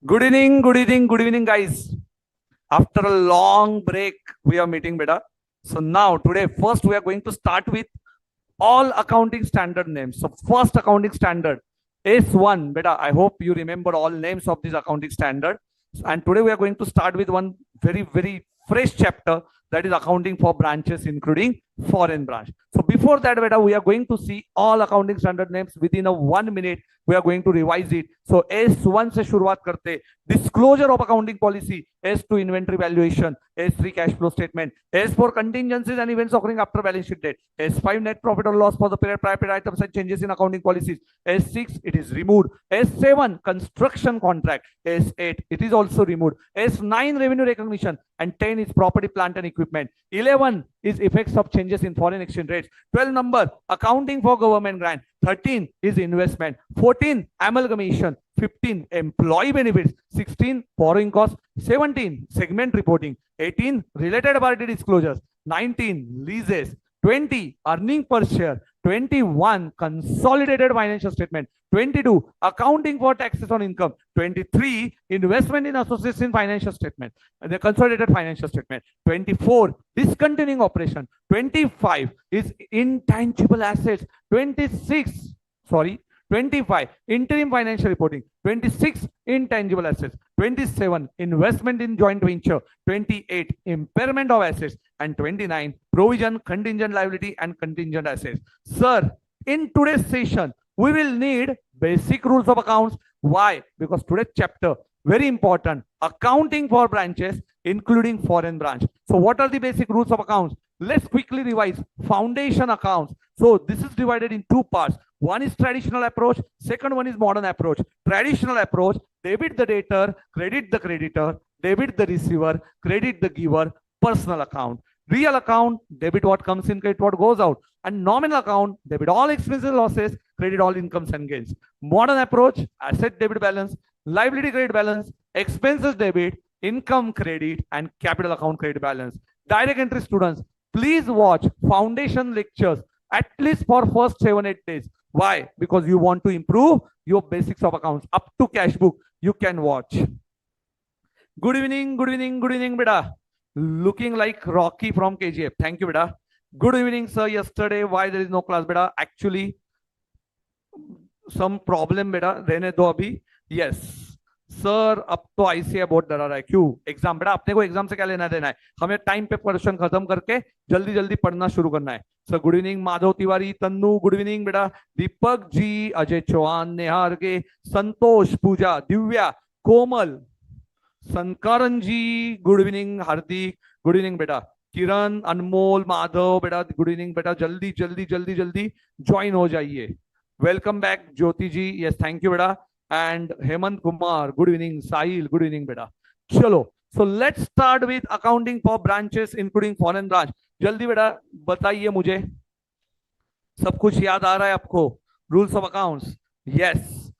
Good evening, good evening, guys. After a long break, we are meeting, beta. So now, today, first we are going to start with all accounting standard names. So first accounting standard S1, beta. I hope you remember all names of this accounting standard. And today we are going to start with one very fresh chapter, that is accounting for branches, including foreign branch. So before that, beta, we are going to see all accounting standard names within a 1 minute. We are going to revise it. So S1 से शुरुआत करते, disclosure of accounting policy, S2 inventory valuation, S3 cash flow statement, S4 contingencies and events occurring after balance sheet date, S5 net profit or loss for the period prior period items and changes in accounting policies, S6 it is removed, S7 construction contract, S8 it is also removed, S9 revenue recognition, and 10 is property plant and equipment, 11 is effects of changes in foreign exchange rates, 12 number accounting for government grant, 13 is investment, 14 amalgamation, 15 employee benefits, 16 borrowing costs, 17 segment reporting, 18 related party disclosures, 19 leases, 20 earning per share, 21 consolidated financial statement, 22 accounting for taxes on income, 23 investment in associates in financial statement, the consolidated financial statement, 24 discontinuing operation, 25 is intangible assets, 25 interim financial reporting, 26 intangible assets, 27 investment in joint venture, 28 impairment of assets, and 29 provision, contingent liability and contingent assets. Sir, in today's session we will need basic rules of accounts. Why? Because today's chapter very important, accounting for branches including foreign branch. So what are the basic rules of accounts? Let's quickly revise. Foundation accounts. So this is divided in two parts. One is traditional approach, second one is modern approach. Traditional approach, debit the debtor, credit the creditor, debit the receiver, credit the giver, personal account. Real account, debit what comes in, credit what goes out. And nominal account, debit all expenses and losses, credit all incomes and gains. Modern approach, asset debit balance, liability credit balance, expenses debit, income credit, and capital account credit balance. Direct entry students, please watch foundation lectures at least for first 7-8 days. Why? Because you want to improve your basics of accounts. Up to cash book, you can watch. Good evening, beta. Looking like Rocky from KGF. Thank you, beta. Good evening, sir. Yesterday, why there is no class, beta? Actually, some problem, beta. रहने दो अभी. Yes. Sir अब तो ICI बहुत डरा रहा है. क्यों? एग्जाम, बेटा अपने को एग्जाम से क्या लेना देना है? हमें टाइम पे क्वेश्चन खत्म करके जल्दी जल्दी पढ़ना शुरू करना है. Sir good evening Madhav Tiwari, Tannu good evening बेटा, दीपक जी, अजय चौहान, नेहार के, संतोष, पूजा, दिव्या, कोमल, संकरण जी गुड इवनिंग, हार्दिक गुड इवनिंग बेटा, किरण, अनमोल, माधव बेटा गुड इवनिंग बेटा, जल्दी जल्दी जल्दी जल्दी ज्वाइन हो जाइए. Welcome back Jyoti ji, yes thank you बेटा. And Hemant Kumar, good evening. Sahil, good evening, beta. Chalo. So let's start with accounting for branches, including foreign branch. जल्दी बेटा बताइए मुझे, सब कुछ याद आ रहा है आपको? Rules of accounts. Yes.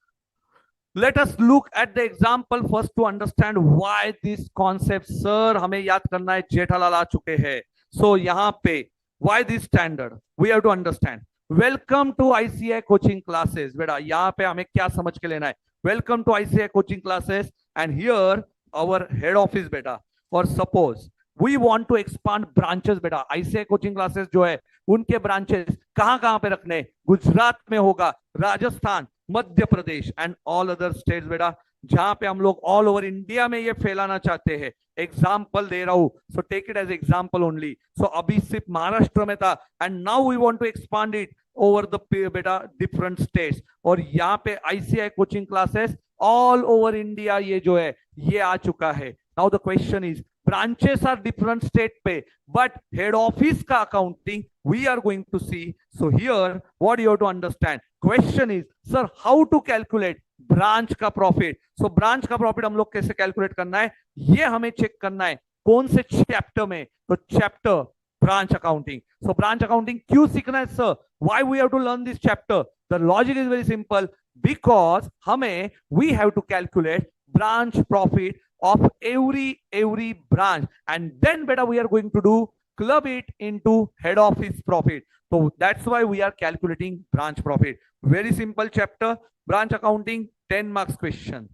Let us look at the example first to understand why this concept. Sir, हमें याद करना है, जेठालाल आ चुके हैं. So यहाँ पे why this standard? We have to understand. Welcome to ICI coaching classes. बेटा यहाँ पे हमें क्या समझ के लेना है? Welcome to ICI coaching classes and here our head office बेटा. और suppose we want to expand branches बेटा. आईसीआई कोचिंग क्लासेस जो है उनके ब्रांचेस कहां पे रखने? गुजरात में होगा, Rajasthan, Madhya Pradesh and all other states बेटा, जहां पे हम लोग ऑल ओवर इंडिया में ये फैलाना चाहते हैं. एग्जाम्पल दे रहा हूं, so take it as example only. So अभी सिर्फ महाराष्ट्र में था and now we want to expand it over the बेटा डिफरेंट स्टेट्स. और यहाँ पे ICI coaching classes all over India ये जो है ये आ चुका है. Now the question is, branches are different state पे, but head office का accounting we are going to see. So here what you have to understand, question is sir how to calculate branch का profit. सो branch का profit हम लोग कैसे calculate करना है ये हमें चेक करना है. कौन से चैप्टर में? तो chapter branch accounting. So branch accounting क्यों सीखना है sir? Why we have to learn this chapter? The logic is very simple, because हमें we have to calculate branch profit of every branch, and then beta we are going to do club it into head office profit. So that's why we are calculating branch profit. Very simple chapter, branch accounting, 10 marks question.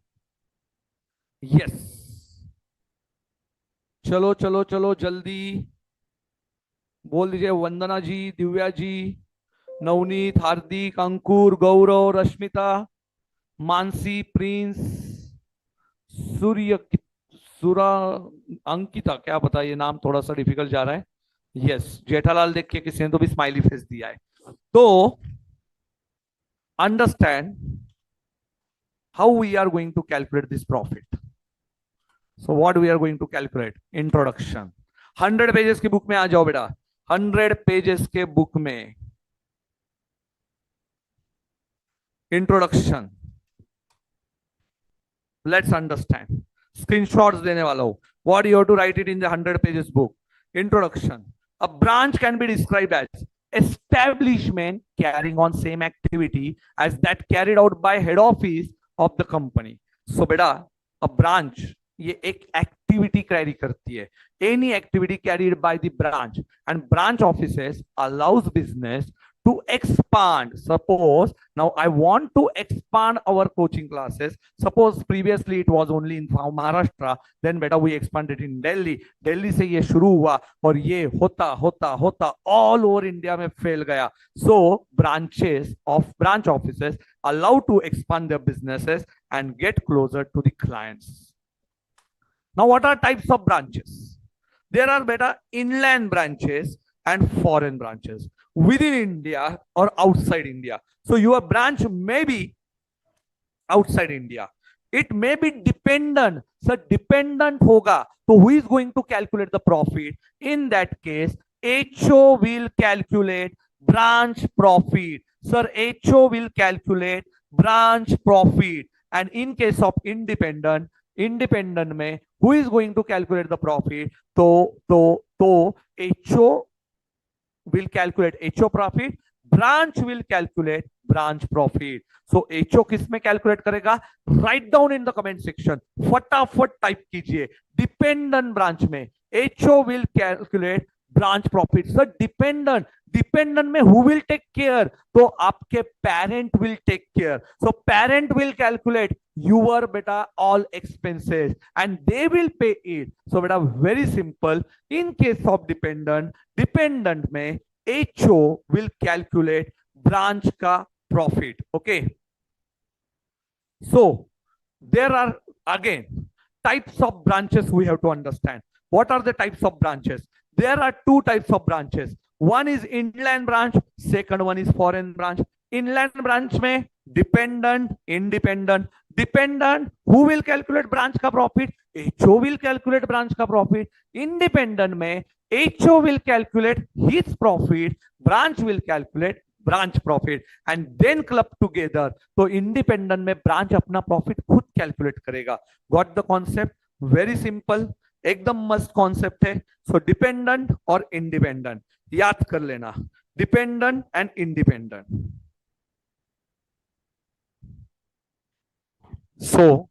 Yes, चलो चलो चलो जल्दी बोल दीजिए। वंदना जी, दिव्या जी, नवनीत, हार्दिक, अंकुर, गौरव, Rashmita, Mansi, Prince, सूर्य, सुरा, अंकिता, क्या पता, ये नाम थोड़ा सा डिफिकल्ट जा रहा है। यस, जेठालाल देख के किसी ने तो भी स्माइली फेस दिया है। तो understand how we are going to calculate this profit. So what we are going to calculate, introduction. 100 pages की बुक में आ जाओ बेटा, 100 पेजेस के बुक में इंट्रोडक्शन। लेट्स अंडरस्टैंड, स्क्रीनशॉट्स देने वाला हूं। What you have to write it in the 100 pages book. Introduction. A branch can be describe as establishment carrying on same activity as that carried out by head office of the company. So बेटा, a branch ये एक activity carry करती है, any activity carried by the branch, and branch offices allows business to expand. Suppose now I want to expand our coaching classes. Suppose previously it was only in Maharashtra, then beta we expanded in Delhi. Delhi से ये शुरू हुआ और ये होता होता होता all over India में फैल गया. So branches of branch offices allowed to expand their businesses and get closer to the clients. Now what are types of branches? There are beta inland branches and foreign branches within India or outside India. So your branch may be outside India. It may be dependent. So dependent hoga. So who is going to calculate the profit? In that case, HO will calculate branch profit. Sir, HO will calculate branch profit. And in case of independent, independent में who is going to calculate the profit? तो HO will calculate HO profit, branch will calculate branch profit. So HO किस में calculate करेगा? Write down in the comment section, फटाफट type कीजिए। Dependent branch में HO will calculate branch profit. Sir dependent, dependent में who will take care? तो आपके parent will take care. So parent will calculate your बेटा all expenses and they will pay it. So बेटा very simple, in case of dependent, dependent में HO will calculate branch का profit. Okay. So there are again types of branches we have to understand. What are the types of branches? There are two types of branches. One is inland branch, second one is foreign branch. Inland branch में dependent, independent. Dependent, who will calculate branch का profit? HO will calculate branch का profit. Independent में HO will calculate his profit, branch will calculate branch profit, and then club together. तो independent में branch अपना profit खुद calculate करेगा. Got the concept? Very simple, एकदम मस्त concept है. So dependent और independent याद कर लेना, dependent and independent. So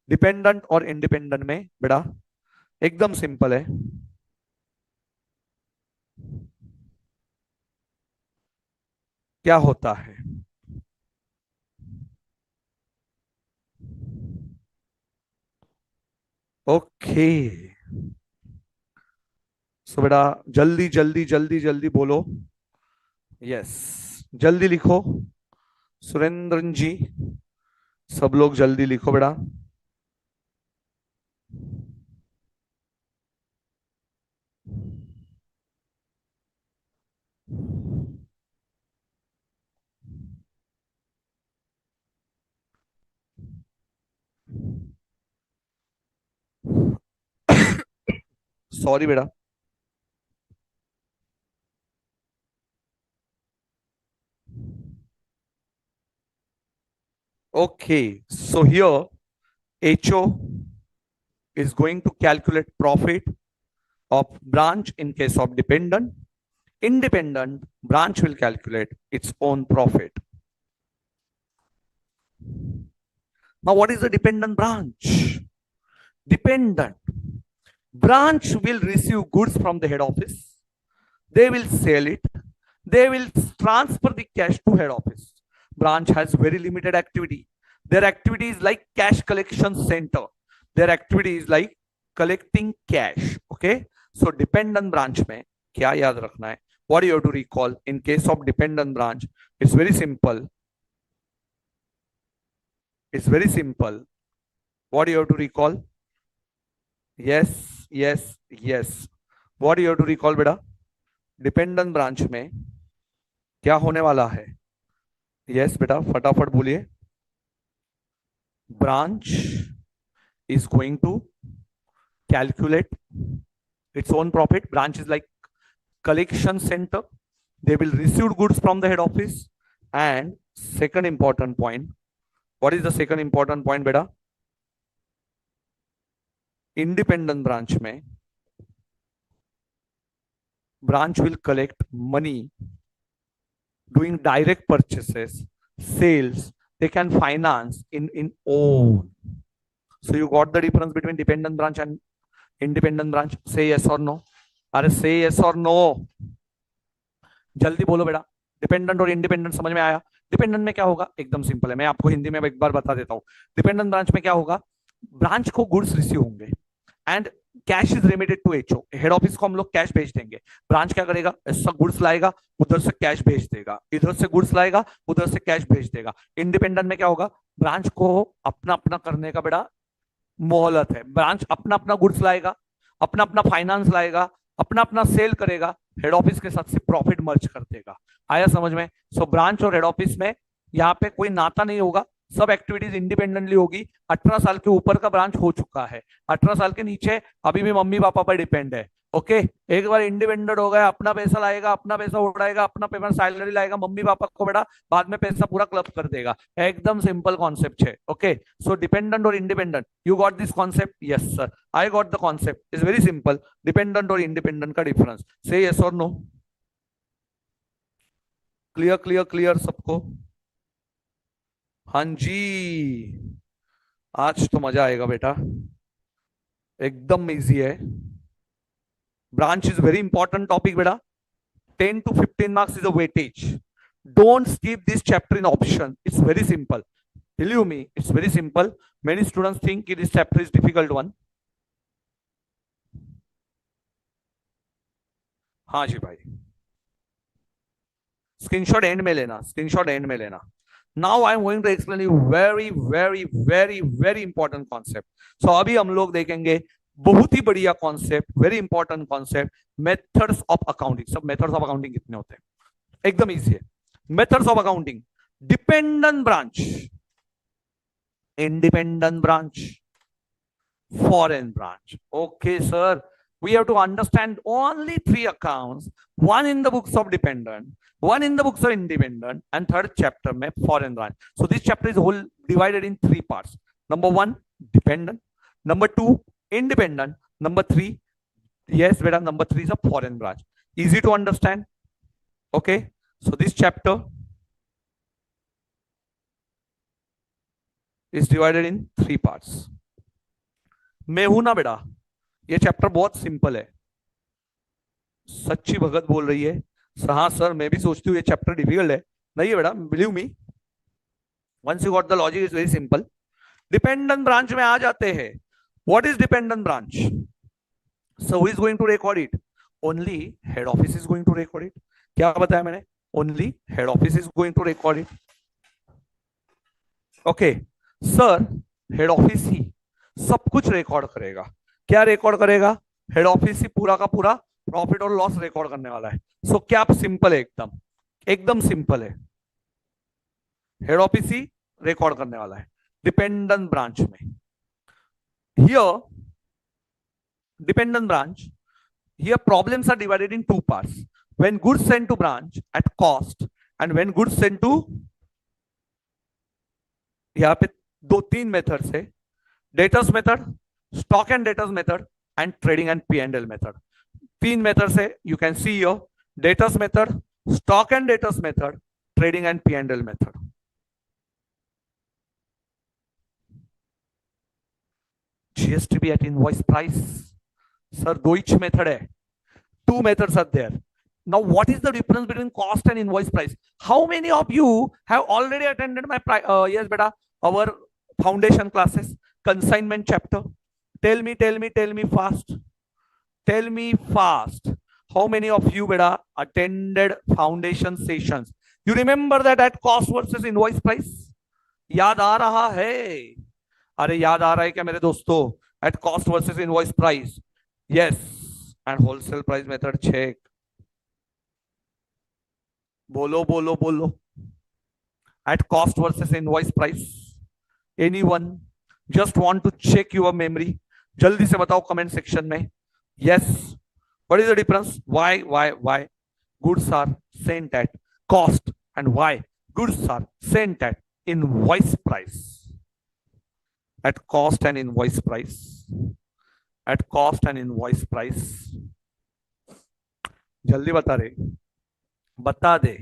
dependent और independent में बेटा एकदम सिंपल है. क्या होता है? ओके, सो बेटा जल्दी जल्दी जल्दी जल्दी बोलो। यस, जल्दी लिखो। सुरेंद्र जी, सब लोग जल्दी लिखो बेटा। सॉरी बेटा। Okay, so here HO is going to calculate profit of branch in case of dependent. Independent branch will calculate its own profit. Now, what is the dependent branch? Dependent branch will receive goods from the head office. They will sell it. They will transfer the cash to head office. Branch has very limited activity. Their activity is like cash collection center. their activity is like collecting cash. Okay, so dependent branch में क्या याद रखना है? What you have to recall in case of dependent branch? It's very simple. It's very simple. What do you have to recall? Yes, yes, yes. What do you have to recall, बेटा? Dependent branch में क्या होने वाला है? Yes बेटा, फटाफट बोलिए. Branch is going to calculate its own profit. Branch is like collection center. They will receive goods from the head office. And second important point, what is the second important point, beta? Independent branch में branch will collect money doing direct purchases, sales. They can finance in own. So you got the difference between dependent branch and independent branch. Say yes or no. अरे say yes or no. जल्दी बोलो बेटा. Dependent और independent समझ में आया? Dependent में क्या होगा? एकदम सिंपल है, मैं आपको हिंदी में एक बार बता देता हूँ. डिपेंडेंट ब्रांच में क्या होगा? ब्रांच को गुड्स रिसीव होंगे and cash is remitted to HO. Head office को हम लोग कैश भेज देंगे. ब्रांच क्या करेगा? ऐसा गुड्स लाएगा, उधर से कैश भेज देगा, इधर से गुड्स लाएगा, उधर से कैश भेज देगा. इंडिपेंडेंट में क्या होगा? ब्रांच को अपना अपना करने का बेटा मोहलत है. ब्रांच अपना अपना गुड्स लाएगा, अपना अपना फाइनेंस लाएगा, अपना अपना सेल करेगा, हेड ऑफिस के साथ से प्रॉफिट मर्ज कर देगा. आया समझ में? सो ब्रांच और हेड ऑफिस में यहाँ पे कोई नाता नहीं होगा, सब एक्टिविटीज इंडिपेंडेंटली होगी. 18 साल के ऊपर का ब्रांच हो चुका है, 18 साल के नीचे अभी भी मम्मी पापा पर डिपेंड है. ओके, एक बार इंडिपेंडेंट हो गया, अपना पैसा लाएगा, अपना पैसा उड़ाएगा, अपना पेमेंट सैलरी लाएगा, मम्मी पापा को बेटा बाद में पैसा पूरा क्लब कर देगा. एकदम सिंपल कॉन्सेप्ट है. ओके, सो डिपेंडेंट और independent, you got this concept? Yes sir, I got the concept. Is very simple. Dependent और इंडिपेंडेंट का डिफरेंस. से यस और नो? क्लियर क्लियर क्लियर सबको? हाँ जी, आज तो मजा आएगा बेटा, एकदम इजी है. Branch is very important topic बेटा. 10 to 15 marks is a weightage. Don't skip this chapter in option. It's very simple. Believe me, it's very simple. Many students think this chapter is difficult one. हाँ जी भाई, screenshot and में लेना, screenshot and में लेना. Now I am going to explain you very very very very important concept. So अभी हम लोग देखेंगे बहुत ही बढ़िया concept, very important concept, methods of accounting. सब मेथड्स ऑफ अकाउंटिंग कितने होते हैं? एकदम इजी है. Methods of accounting, dependent branch, independent branch, foreign branch. Okay, sir. We have to understand only 3 accounts. One in the books of dependent, one in the books of independent, and third chapter में foreign branch. So this chapter is whole divided in 3 parts. Number 1, dependent. Number 2, independent. Number 3, yes, beta, number 3 is a foreign branch. Easy to understand. Okay. So this chapter is divided in 3 parts. मैं हूं ना बेटा, ये chapter बहुत simple है. सच्ची भगत बोल रही है. हाँ सर, मैं भी सोचती हूँ ये चैप्टर डिफिकल्ट है. नहीं है बेटा, believe me, once you got the logic is very simple. Dependent branch में आ जाते हैं. What is dependent branch? So who is going to record it? Only head office is going to record it. क्या बताया मैंने? Only head office is going to record it. Okay sir, head office ही सब कुछ record करेगा. क्या record करेगा? Head office ही पूरा का पूरा प्रॉफिट और लॉस रिकॉर्ड करने वाला है. सो क्या सिंपल है, एकदम एकदम सिंपल है. हेड ऑफिस ही रिकॉर्ड करने वाला है डिपेंडेंट ब्रांच में. Here dependent branch, here problems are divided in 2 parts. When goods send to branch at cost and when goods send to, यहाँ पे 2-3 मेथड्स है. Debtors method, stock and debtors method, and trading and P&L method. 3 methods है. You can see here debtors method, stock and debtors method, trading and P&L method. GSTB at invoice price. Sir, दो each method है. 2 methods are there. Now, what is the difference between cost and invoice price? How many of you have already attended my yes beta, our foundation classes, consignment chapter? tell me fast. Tell me fast. How many of you, beta, attended foundation sessions? You remember that at cost versus invoice price? याद आ रहा है? अरे याद आ रहा है क्या मेरे दोस्तों? At cost versus invoice price. Yes. And wholesale price method check. बोलो बोलो बोलो. At cost versus invoice price. Anyone just want to check your memory? जल्दी से बताओ comment section में. Yes. What is the difference? Why goods are sent at cost and why goods are sent at invoice price? At cost and invoice price. At cost and invoice price. जल्दी बता रहे. बता दे.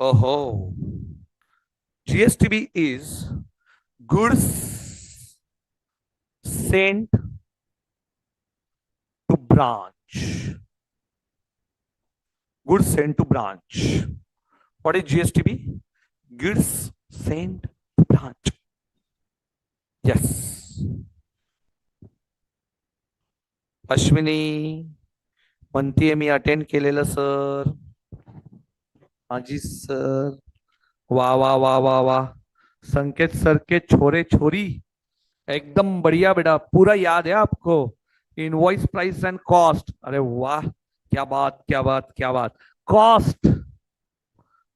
Oh, GSTB is goods sent to branch. Goods sent to branch. What is GSTB? Goods sent to branch. Yes. Ashwini म्हणतीये मी attend केलेलं sir. हाँ जी sir. वाह वाह वाह वाह वाह. संकेत सर के छोरे छोरी एकदम बढ़िया बेटा. पूरा याद है आपको. Invoice price and cost. अरे वाह, क्या बात क्या बात क्या बात. Cost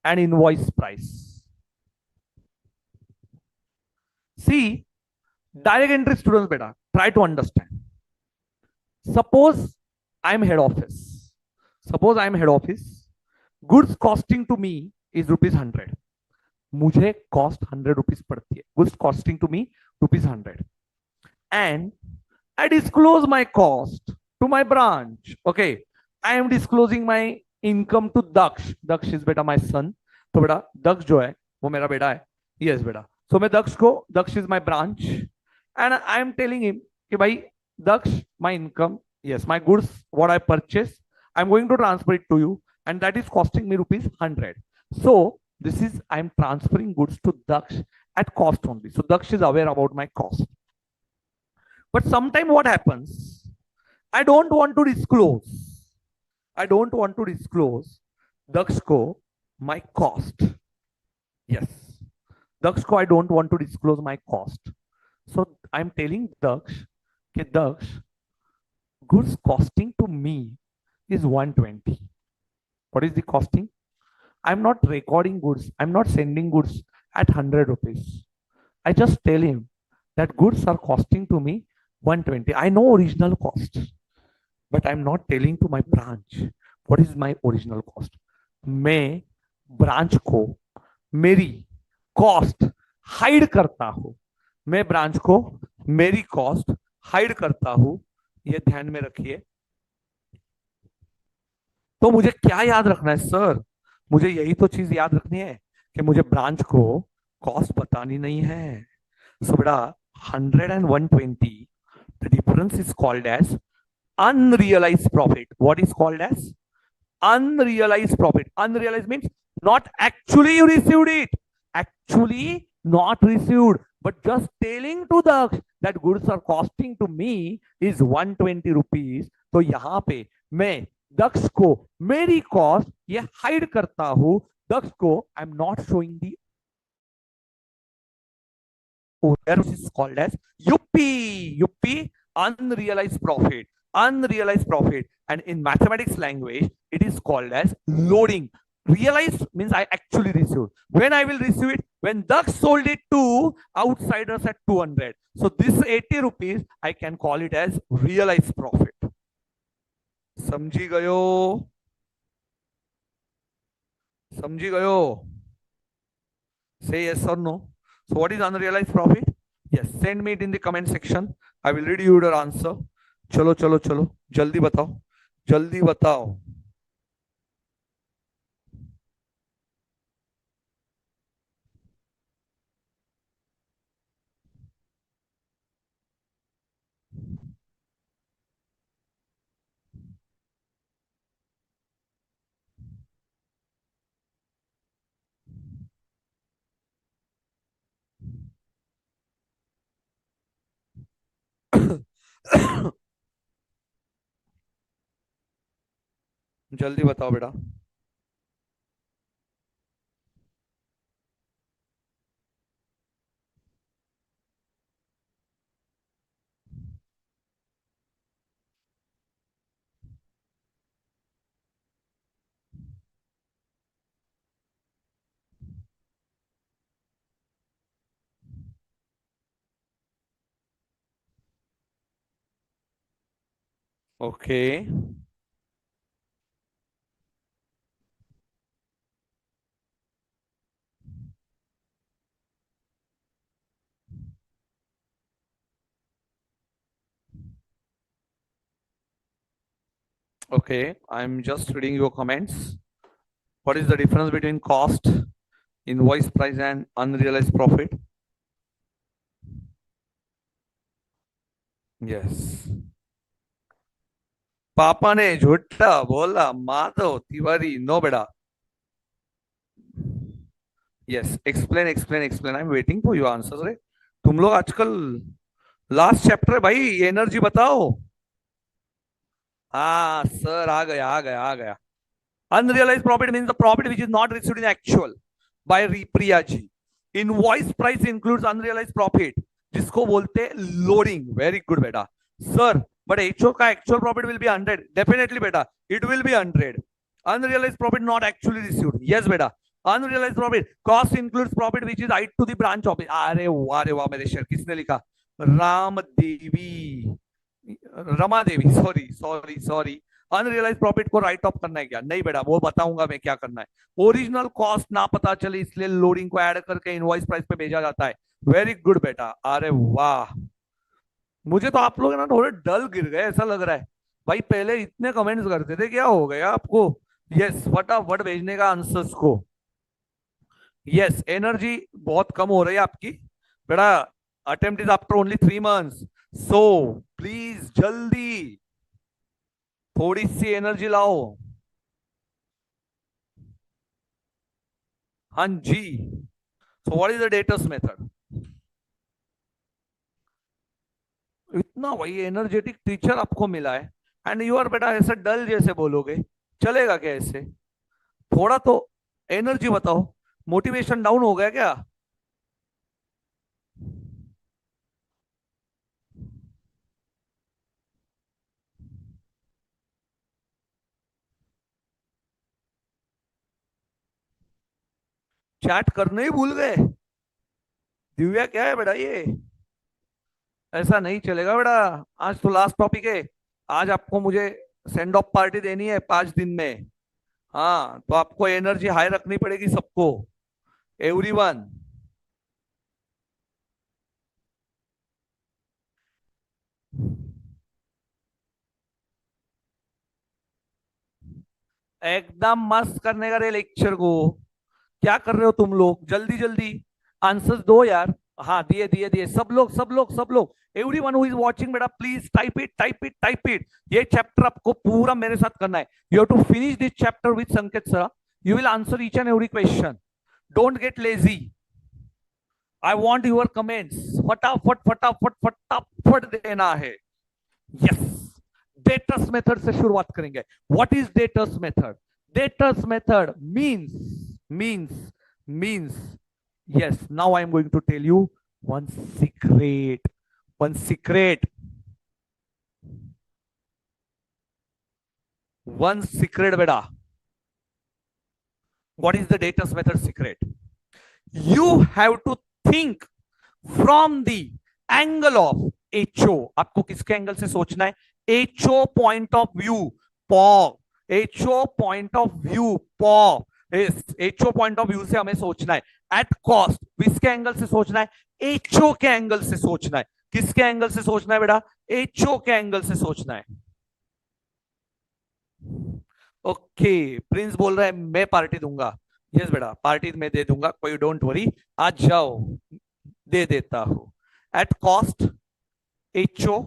and invoice price. See, direct entry students beta, try to understand. Suppose I am head office. Suppose I am head office. Goods costing to me is rupees 100. मुझे cost 100 rupees पड़ती है. Goods costing to me rupees 100 and I disclose my cost to my branch. Okay, I am disclosing my income to Daksh. Daksh is बेटा my सन. तो बेटा दक्ष जो है वो मेरा बेटा है. यस बेटा. सो मैं दक्ष को, Daksh is my branch and I am telling him कि भाई Daksh, my income, yes, my goods what I purchase, I'm going to transfer it to you and that is costing me rupees 100. So this is, I'm transferring goods to Daksh at cost only. So Daksh is aware about my cost. But sometime what happens, I don't want to disclose, I don't want to disclose Daksh ko my cost. Yes, Daksh ko I don't want to disclose my cost. So I'm telling Daksh कि Daksh, goods costing to me is 120. What is the costing? I'm not recording goods. I'm not sending goods at 100 rupees. I just tell him that goods are costing to me 120. I know original cost, but I'm not telling to my branch what is my original cost. मैं branch को मेरी cost hide करता हूं. मैं branch को मेरी cost hide करता हूं. ये ध्यान में रखिए. तो मुझे क्या याद रखना है सर? मुझे यही तो चीज याद रखनी है कि मुझे ब्रांच को कॉस्ट बतानी नहीं है. सो बेटा 100 and 120, the difference is called as unrealized profit. What is called as unrealized profit? Unrealized means not actually you received it, actually not received, but just telling to Daksh that goods are costing to me is 120 rupees. तो यहां पे मैं दक्ष को मेरी cost ये hide करता हूं. दक्ष को I am not showing the owner, which is called as UP, unrealized profit, unrealized profit. And in mathematics language, it is called as loading. Realized means I actually received. When I will receive it? When Daksh sold it to outsiders at 200. So this 80 rupees, I can call it as realized profit. समझी गयो? समझी गयो? Say yes or no. So what is unrealized profit? Yes, send me it in the comment section. I will read you your answer. चलो चलो चलो जल्दी बताओ, जल्दी बताओ. जल्दी बताओ बेटा। Okay okay, I am just reading your comments. What is the difference between cost, invoice price and unrealised profit? Yes, पापा ने झूठा बोला, माधव तिवारी नो बेटा। Yes, explain explain explain, I am waiting for your answer. रे तुम लोग आजकल last chapter है भाई, एनर्जी बताओ। हाँ सर, आ गया आ गया आ गया। Unrealized profit means the profit which is not received in actual by Priya ji. Invoice price includes unrealized profit, जिसको बोलते हैं लोडिंग। वेरी गुड बेटा। सर बट एचओ का actual profit will be 100। Definitely बेटा, it will be 100। Unrealised profit not actually received. Yes बेटा, unrealised profit cost includes profit which is aid to the branch office. अरे वाह रे वाह मेरे शेर, किसने लिखा? Ram Devi, Rama Devi, sorry sorry sorry. Unrealise profit को राइट ऑफ करना है क्या? नहीं बेटा, वो बताऊंगा मैं क्या करना है। ओरिजिनल कॉस्ट ना पता चले इसलिए लोडिंग को ऐड करके इनवॉइस प्राइस पे भेजा जाता है। वेरी गुड बेटा, अरे वाह। मुझे तो आप लोग ना थोड़े डल गिर गए ऐसा लग रहा है। भाई पहले इतने कमेंट्स करते थे, क्या हो गया आपको? यस, फटाफट भेजने का आंसर्स को। यस, एनर्जी बहुत कम हो रही है आपकी बेटा। Attempt is after only 3 months, so please जल्दी थोड़ी सी एनर्जी लाओ। हाँ जी। So what is the debtors method? इतना भाई एनर्जेटिक टीचर आपको मिला है, एंड यू आर बेटा ऐसा डल जैसे बोलोगे, चलेगा क्या ऐसे? थोड़ा तो एनर्जी बताओ। मोटिवेशन डाउन हो गया क्या? चैट करने ही भूल गए? दिव्या क्या है बेटा ये? ऐसा नहीं चलेगा बेटा। आज तो लास्ट टॉपिक है। आज आपको मुझे सेंड ऑफ पार्टी देनी है 5 दिन में। हाँ, तो आपको एनर्जी हाई रखनी पड़ेगी सबको, एवरीवन। एकदम मस्त करने का रे लेक्चर को। क्या कर रहे हो तुम लोग? जल्दी जल्दी आंसर्स दो यार। हाँ, दिए दिए दिए, सब लोग सब लोग सब लोग। Every one who is watching बेटा, please type it type it type it. ये चैप्टर आपको पूरा मेरे साथ करना है। You have to finish this chapter with Sanket sir. You will answer each and every question. Don't get lazy. I want your comments. फटाफट फटाफट फटाफट देना है। यस, डेटर्स मेथड से शुरुआत करेंगे। What is debtors method? Debtors method means means yes, now I am going to tell you one secret, one secret, one secret beta. What is the data's method secret? You have to think from the angle of HO. आपको किसके angle से सोचना है? HO point of view, पॉ। HO point of view, पॉ। HO point of view से हमें सोचना है। एट कॉस्ट किसके एंगल से सोचना है? HO के एंगल से सोचना है। किसके एंगल से सोचना है बेटा? HO के एंगल से सोचना है। ओके, प्रिंस बोल रहा है मैं पार्टी दूंगा। यस बेटा, पार्टी मैं दे दूंगा, कोई डोंट वरी। आज जाओ, दे देता हूं। At cost, HO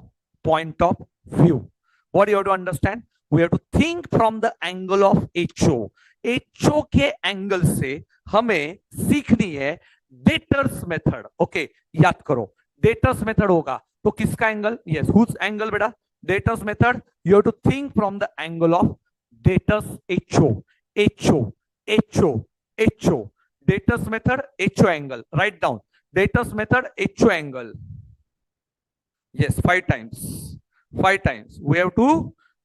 point of view. What you have to understand? We have to think from the angle of HO. HO के एंगल से हमें सीखनी है डेटर्स मेथड। ओके, याद करो, डेटर्स मेथड होगा तो किसका एंगल? यस, हुज एंगल बेटा? Debtors method. You have to think from the angle of debtors. HO HO HO HO. Debtors method HO angle. Write down. Debtors method HO angle. Yes, 5 times. 5 times. We have to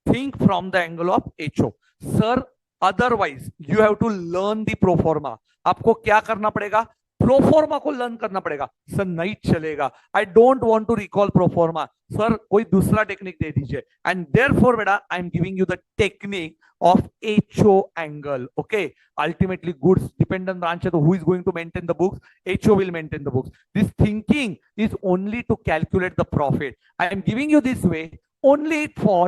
think from the angle of HO. Sir, otherwise you have to learn the pro forma. आपको क्या करना पड़ेगा? Proforma को learn करना पड़ेगा. Sir नहीं चलेगा. I don't want to recall proforma. Sir कोई दूसरा टेक्निक दे दीजिए. एंड देयरफॉर बेटा I am giving you the technique of HO angle. Okay, ultimately goods dependent branch hai, so who is going to maintain the books? HO will maintain the books. This thinking is only to calculate the profit. I am giving you this way only for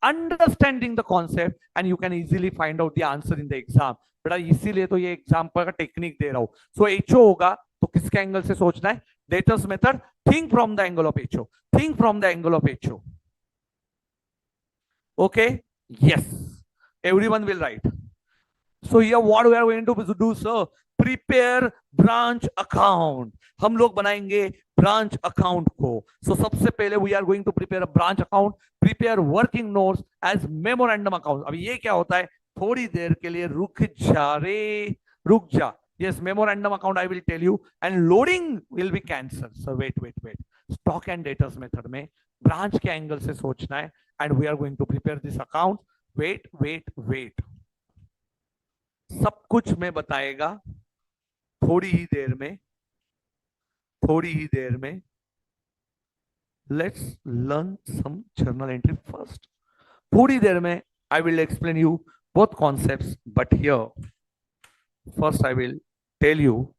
understanding the concept and you can easily find out the answer in the exam. बेटा इसीलिए तो ये example का technique दे रहा हूं. सो HO होगा तो किसके एंगल से सोचना है? Debtors method. Think from the angle of HO. Think from the angle of HO. Okay, yes, everyone will write. So here what we are going to do, sir? Prepare branch account. हम लोग बनाएंगे branch account को. So सबसे पहले we are going to prepare a branch account. Prepare working notes as memorandum account. अब ये क्या होता है? थोड़ी देर के लिए रुक जा रे, रुक जा. Yes, memorandum account I will tell you and loading will be cancelled. So wait. Stock and debtors method में branch के एंगल से सोचना है and we are going to prepare this account. Wait. सब कुछ मैं बताएगा थोड़ी ही देर में. Let's learn some journal entry first. थोड़ी देर में I will explain you both concepts, but here first I will tell you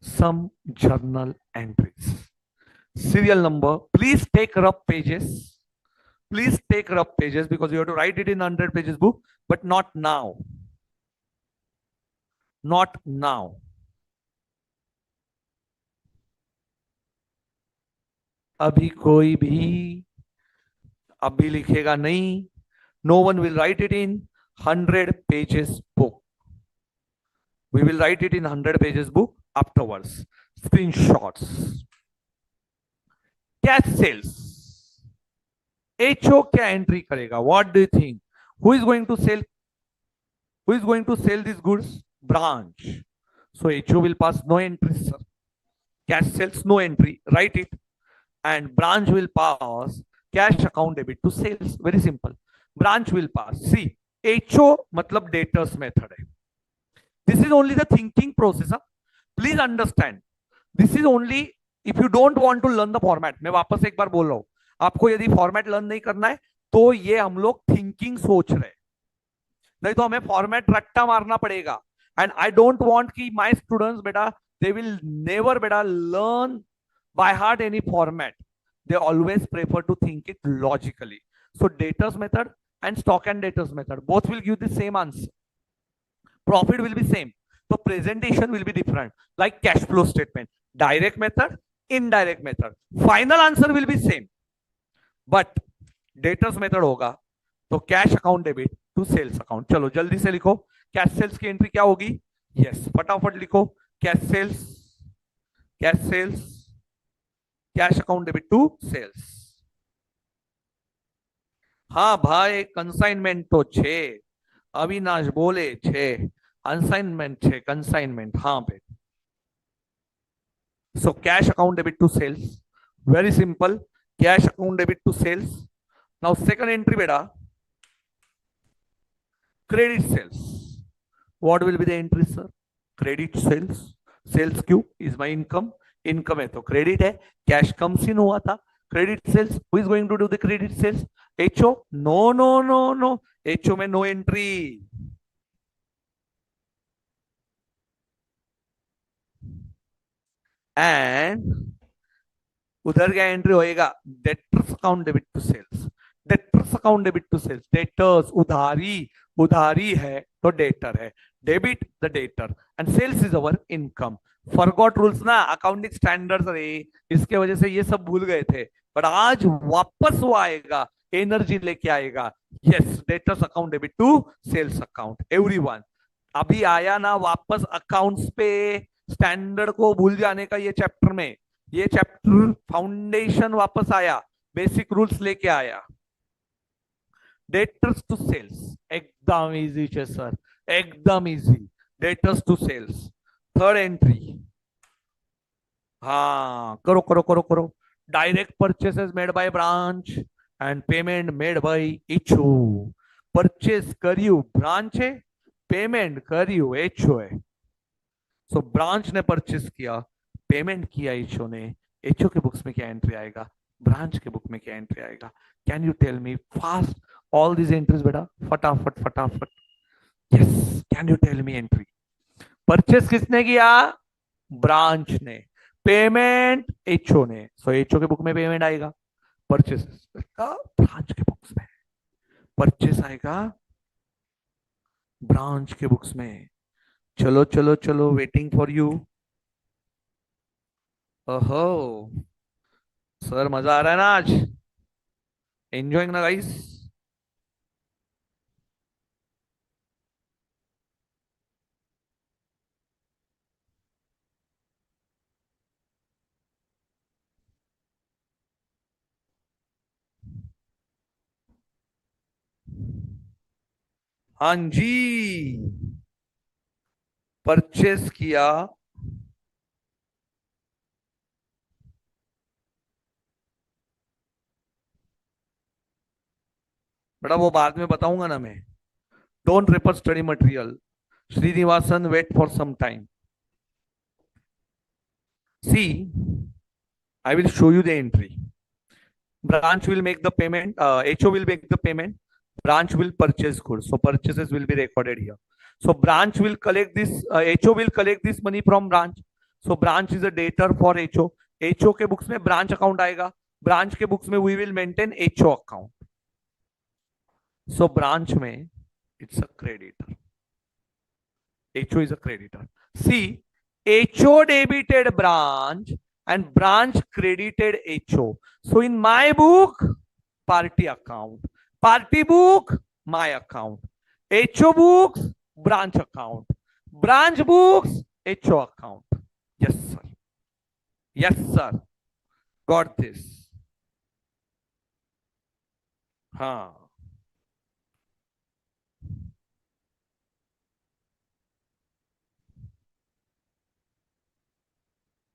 some journal entries. Serial number. Please take rough pages. Please take rough pages because you have to write it in 100 pages book, but not now. Not now. अभी कोई भी अभी लिखेगा नहीं. No one will write it in 100 pages book. We will write it in 100 pages book afterwards. Screenshots. Cash sales. HO क्या entry करेगा? What do you think? Who is going to sell? Who is going to sell these goods? Branch. So HO will pass no entry, sir. Cash sales no entry. Write it. And branch will pass cash account debit to sales. Very simple. Branch will pass. See, HO मतलब debtors method है. This is only the thinking process. Huh? Please understand. This is only if you don't want to learn the format. मैं वापस एक बार बोल रहा हूं. आपको यदि फॉर्मेट लर्न नहीं करना है तो ये हम लोग थिंकिंग सोच रहे, नहीं तो हमें फॉर्मेट रट्टा मारना पड़ेगा. एंड आई डोंट वांट कि माय स्टूडेंट्स बेटा दे विल नेवर बेटा learn by heart any format. They always prefer to think it logically. So debtors method and stock and debtors method both will give the same answer. Profit will be same. तो presentation will be different. Like cash flow statement, direct method, indirect method, final answer will be same. But debtors method होगा तो cash account debit to sales account. चलो जल्दी से लिखो cash sales की entry क्या होगी. यस, फटाफट लिखो. Cash sales cash account debit to sales. हाँ भाई, कंसाइनमेंट तो छे. अविनाश बोले छे. अनसाइनमेंट छे, कंसाइनमेंट. हाँ पे. So cash account debit to sales. Very simple. Cash account debit to sales. Now second entry beta, credit sales. What will be the entry, sir? Credit sales. Sales Q is my income. Income है तो credit है. Cash comes in हुआ था. Credit sales. Who is going to do the credit sales? HO? No. HO में no entry. And उधर क्या entry होएगा? Debtors account debit to sales. Debtors account debit to sales. Debtors उधारी है तो debtor है. Debit the debtor and sales is our income. Forgot rules ना, accounting standards रे, इसके वजह से ये सब भूल गए थे. बट आज वापस वो आएगा, एनर्जी लेके आएगा. Yes, debtors account debit to sales account. Everyone अभी आया ना वापस अकाउंट्स पे, स्टैंडर्ड को भूल जाने का ये चैप्टर में. ये चैप्टर फाउंडेशन वापस आया, बेसिक रूल्स लेके आया। डेटर्स टू सेल्स एकदम इजी છે સર, एकदम easy. Debtors to sales third entry. हाँ करो करो करो करो। Direct purchases made by branch and payment made by HO. Purchase કર્યું બ્રાન્ચે, पेमेंट કર્યું એચઓ એ। सो ब्रांच ने परचेस किया, पेमेंट किया एचओ ने। एचओ के बुक्स में क्या एंट्री आएगा, ब्रांच के बुक में क्या एंट्री आएगा? Can you tell me fast all these entries बेटा, फटाफट फटाफट। Yes, can you tell me entry? Purchase किसने किया? ब्रांच ने। पेमेंट एचओ ने, सो एचओ के बुक में पेमेंट आएगा। परचेस का ब्रांच के बुक्स में, परचेस आएगा ब्रांच के बुक्स में। चलो चलो चलो, वेटिंग फॉर यू। ओहो सर, मजा आ रहा है ना आज? एंजॉइंग ना गाइस? हाँ जी, परचेस किया। बेटा वो बाद में बताऊंगा ना मैं। Don't refer study material. Srinivasan, wait for some time. See, I will show you the entry. Branch will make the payment, HO will make the payment, branch will purchase goods. So purchases will be recorded here. So branch will collect this, HO will collect this money from branch. So branch is a debtor for HO. HO के books में branch account आएगा, branch के books में we will maintain HO account. So branch में it's a creditor. HO is a creditor. See, HO debited branch and branch credited HO. So in my book, party account. Party book, my account. HO books, branch account. Branch books, HO account. Yes, sir. Yes, sir. Got this. हाँ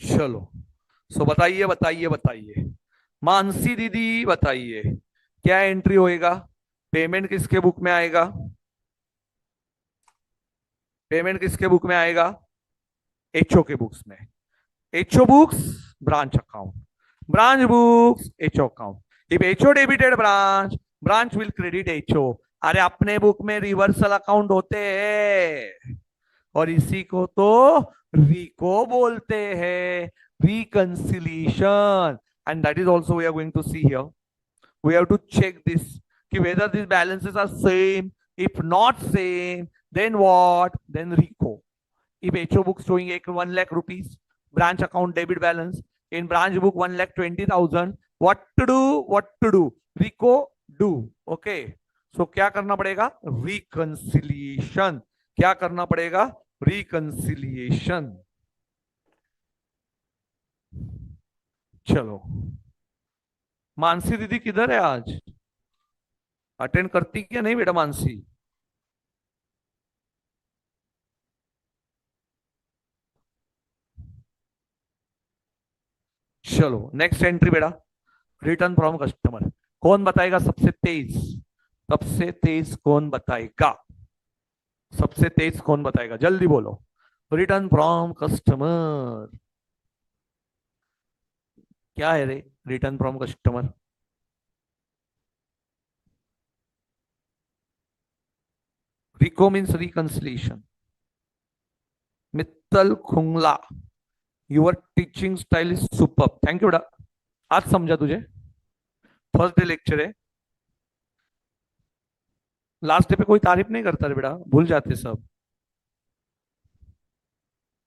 चलो, सो बताइए बताइए बताइए, मानसी दीदी बताइए, क्या entry होएगा? Payment किसके बुक में आएगा? पेमेंट किसके बुक में आएगा? एचओ के बुक्स में। HO books, branch account. Branch books, HO account. If HO debited branch, branch will credit HO. अरे अपने बुक में रिवर्सल अकाउंट होते हैं, और इसी को तो रिको बोलते हैं, reconciliation. And that is also we are going to see here. We have to check this कि whether these balances are same. If not same, then what? Then RICO. If HO book showing 1 lakh rupees, branch account debit balance, in branch book 1,20,000, what to do? What to do? RICO do. Okay. So क्या करना पड़ेगा? Reconciliation. क्या करना पड़ेगा? Reconciliation. चलो, मानसी दीदी किधर है आज? अटेंड करती क्या नहीं बेटा मानसी? चलो नेक्स्ट एंट्री बेटा, रिटर्न फ्रॉम कस्टमर। कौन बताएगा सबसे तेज? सबसे तेज कौन बताएगा? सबसे तेज कौन बताएगा, जल्दी बोलो। रिटर्न फ्रॉम कस्टमर क्या है रे? Return from customer, reco means reconciliation. Mittal Khungla, your teaching style is super, thank you बेटा। आज समझा तुझे? फर्स्ट डे लेक्चर है, लास्ट डे पे कोई तारीफ नहीं करता रे बेटा, भूल जाते सब।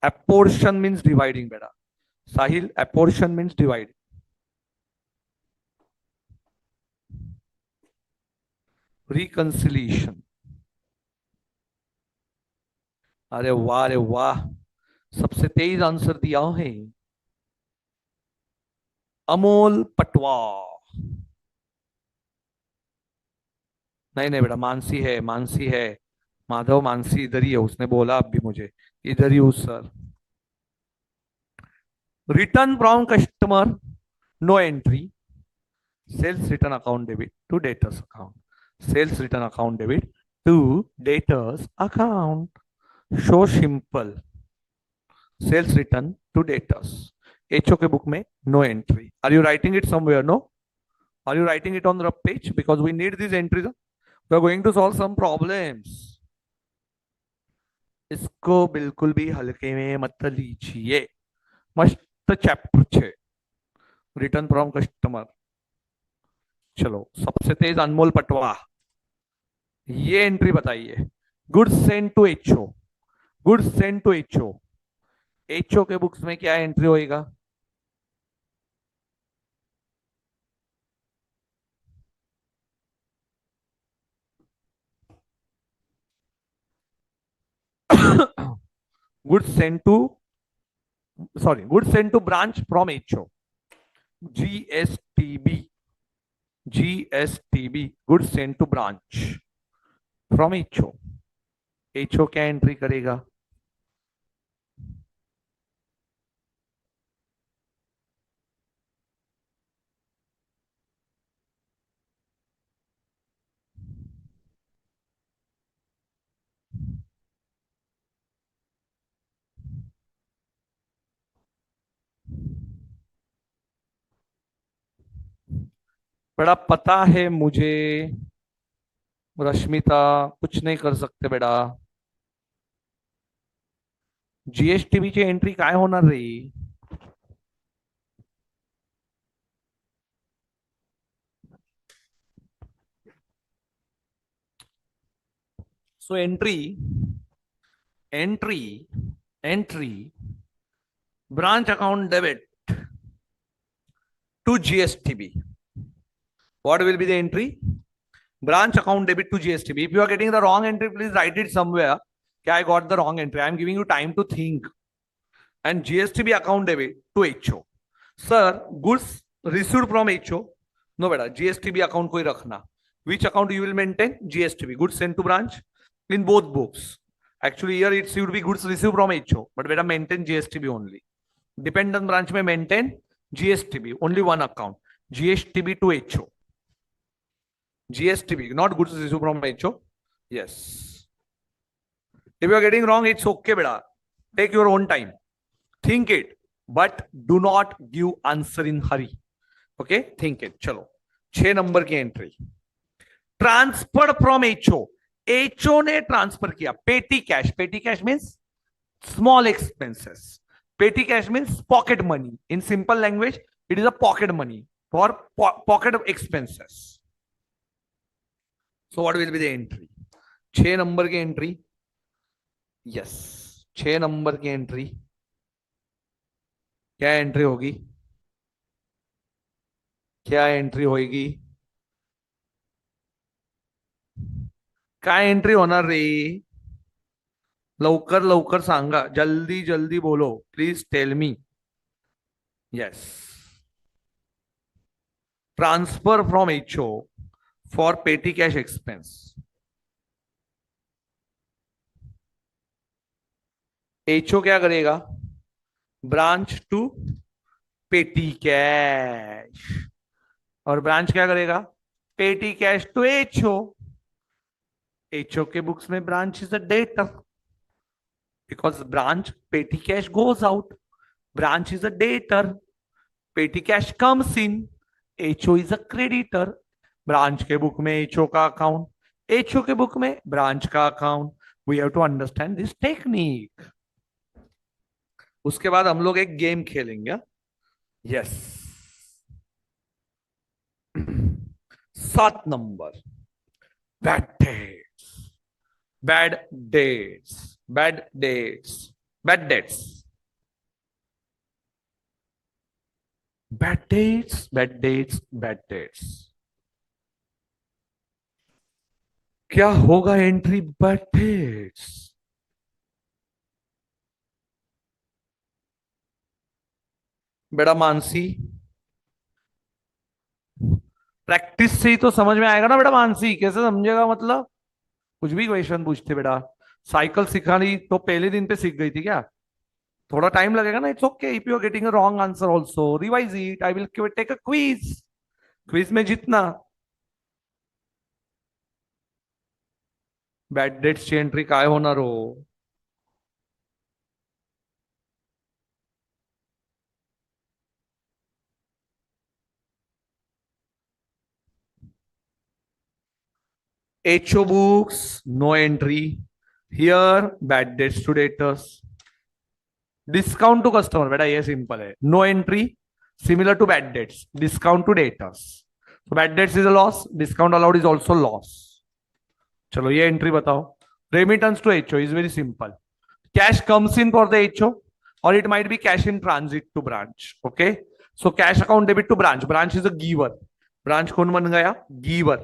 एपोर्शन मीन्स डिवाइडिंग बेटा, साहिल एपोर्शन मीन्स डिवाइड। रिकंसिलिएशन, अरे वाह रे वाह, सबसे तेज आंसर दिया है। अमोल पटवा। नहीं नहीं बेटा, मानसी है, मानसी है। माधव मानसी इधर ही है, उसने बोला अब भी मुझे, इधर ही हूँ sir. Return from customer, no entry. Sales return account debit to debtors account, sales return account debit to debtors account, show simple, sales return to debtors. HO के बुक में no entry. Are you writing it somewhere? No? Are you writing it on the page? Because we need this entries, we are going to solve some problems. इसको बिल्कुल भी हल्के में मत लीजिए। मस्त चैप्टर 6, रिटर्न फ्रॉम कस्टमर। चलो, सबसे तेज अनमोल पटवा, ये एंट्री बताइए। Goods send to HO, goods send to HO, HO के बुक्स में क्या एंट्री होएगा? Goods send to, sorry, goods send to branch from HO, GSTB, GSTB, goods send to branch from HO. HO क्या entry करेगा? बड़ा पता है मुझे, रश्मिता, कुछ नहीं कर सकते बेटा। जीएसटीबी ची एंट्री काय होणार रे? So entry, entry, entry, branch account debit to GSTB. What will be the entry? Branch account debit to GSTB. If you are getting the wrong entry, please write it somewhere. Okay, I got the wrong entry. I am giving you time to think. And GSTB account debit to HO. Sir, goods received from HO. No, beta. GSTB account koi rakhna. Which account you will maintain? GSTB. Goods sent to branch in both books. Actually, here it should be goods received from HO, but beta maintain GSTB only. Dependent branch may maintain GSTB, only one account. GSTB to HO. GSTB, not goods received from HO. Yes. If you are getting wrong, it's okay, beta. Take your own time. Think it, but do not give answer in hurry. Okay? Think it. Chalo. 6 number की entry, transfer from HO. HO ने transfer किया पेटी cash. Petty cash means small expenses. पेटी cash means pocket money. In simple language, it is a pocket money for pocket expenses. So what will be the entry? 6 number की entry. Yes, 6 number की entry क्या entry होगी? क्या entry होगी? काय entry होणार रे? लवकर लवकर सांगा, जल्दी जल्दी बोलो, please tell me. Yes, transfer from HO for petty cash expense. HO क्या करेगा? Branch to petty cash. और ब्रांच क्या करेगा? Petty cash to HO. HO के बुक्स में branch is a debtor, because branch petty cash goes out, branch is a debtor, petty cash comes in, HO is a creditor. Branch के book में HO का account, HO के book में branch का account. We have to understand this technique. उसके बाद हम लोग एक गेम खेलेंगे। Yes, 7 number, bad debts, bad debts, bad debts, bad debts, bad debts, bad debts, bad debts. क्या होगा एंट्री? Bad debts. बेटा मानसी, प्रैक्टिस से ही तो समझ में आएगा ना बेटा। मानसी कैसे समझेगा मतलब? कुछ भी क्वेश्चन पूछते बेटा। साइकिल सिखानी तो पहले दिन पे सीख गई थी क्या? थोड़ा टाइम लगेगा ना। It's okay if you are getting a wrong answer also revise it. I will take a quiz. Quiz में जीतना। बैड डेट्स ची एंट्री काय होणार हो? HO books, no entry. Here, bad debts to debtors. Discount to customer, बेटा ये simple है. No entry, similar to bad debts. Discount to debtors. So bad debts is a loss. Discount allowed is also loss. चलो ये entry बताओ. Remittance to HO is very simple. Cash comes in for the HO, or it might be cash in transit to branch. Okay. So cash account debit to branch. Branch is a giver. Branch कौन बन गया? Giver.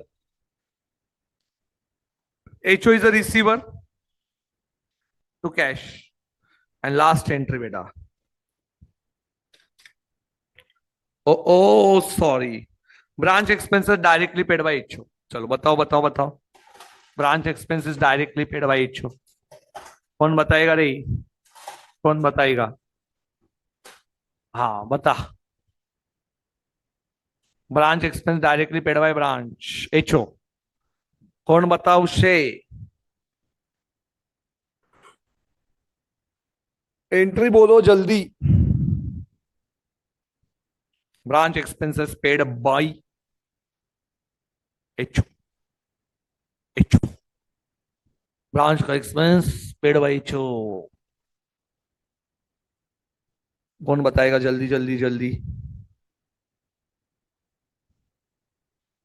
HO is a receiver to cash. And last entry बेटा. Oh sorry. Branch expenses directly paid by HO. चलो बताओ बताओ बताओ. Branch expenses directly paid by HO. कौन बताएगा रे? कौन बताएगा? हाँ बता. Branch expense directly paid by branch HO. कौन बताओ उसे? एंट्री बोलो जल्दी. Branch expenses paid by HO. HO. Branch का एक्सपेंस पेड बाय एचओ. कौन बताएगा? जल्दी जल्दी जल्दी.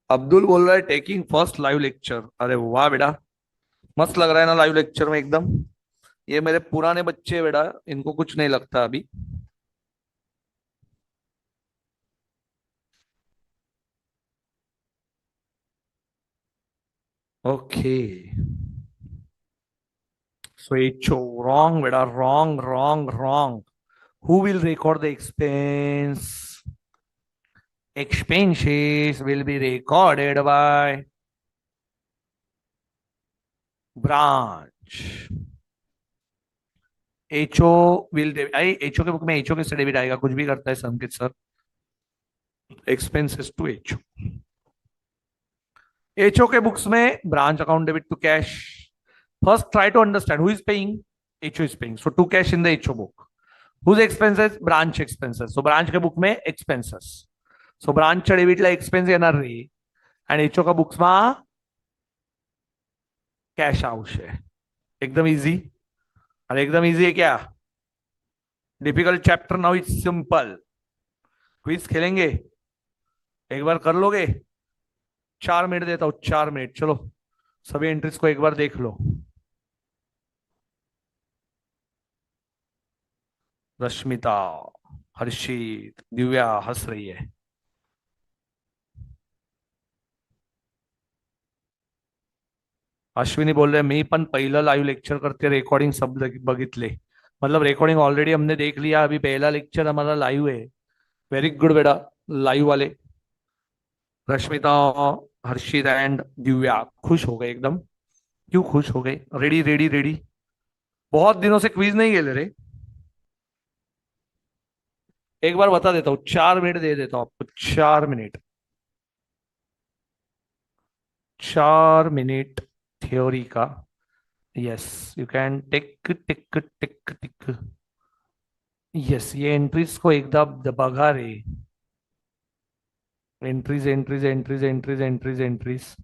अब्दुल बोल रहा है टेकिंग फर्स्ट लाइव लेक्चर. अरे वाह बेटा. मस्त लग रहा है ना लाइव लेक्चर में एकदम. ये मेरे पुराने बच्चे बेटा. इनको कुछ नहीं लगता अभी. ओके. सो एचओ रॉन्ग बेटा. Wrong wrong wrong. Who will record the expense? Expenses will be recorded by branch. HO will HO के बुक में एचओ के डेबिट आएगा. कुछ भी करता है Sanket sir. Expenses to HO. HO के बुक्स में branch account debit to cash. First try to understand who is paying. HO is paying. So to cash in the HO book. Whose expenses? Branch expenses. So branch के book में expenses. So branch डेबिटला expense येणार रे. आणि HO का books में cash आवशे. एकदम इजी. अरे एकदम इजी है क्या? Difficult chapter now it's simple. Quiz खेलेंगे. एक बार कर लोगे? 4 मिनट देता हूं. 4 मिनट. चलो सभी एंट्रीज को एक बार देख लो. रश्मिता, हर्षित, दिव्या हंस रही है. अश्विनी बोल रहे मी पण पहिलं लाईव्ह लेक्चर करते. रेकॉर्डिंग सब बघितले. मतलब रेकॉर्डिंग ऑलरेडी हमने देख लिया. अभी पहला लेक्चर हमारा लाइव है. वेरी गुड बेटा. लाइव वाले रश्मिता, हर्षित एंड दिव्या खुश हो गए एकदम. क्यों खुश हो गए? Ready ready ready. बहुत दिनों से क्विज नहीं खेले रे. एक बार बता देता हूँ. 4 मिनट दे देता हूँ आपको. 4 मिनट. 4 मिनट थ्योरी का. Yes you can tick tick tick tick. Yes ये एंट्रीज को एकदम बघा रे. Entries entries entries entries entries entries.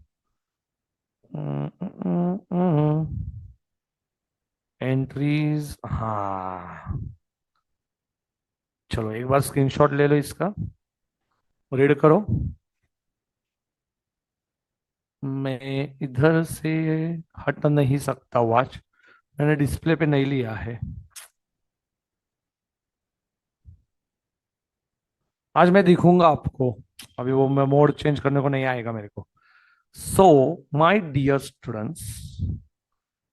Entries. हाँ चलो एक बार स्क्रीनशॉट ले लो इसका. रीड करो. मैं इधर से हट नहीं सकता. वॉच मैंने डिस्प्ले पे नहीं लिया है. आज मैं दिखूंगा आपको. अभी वो मैं मोड चेंज करने को नहीं आएगा मेरे को. So my dear students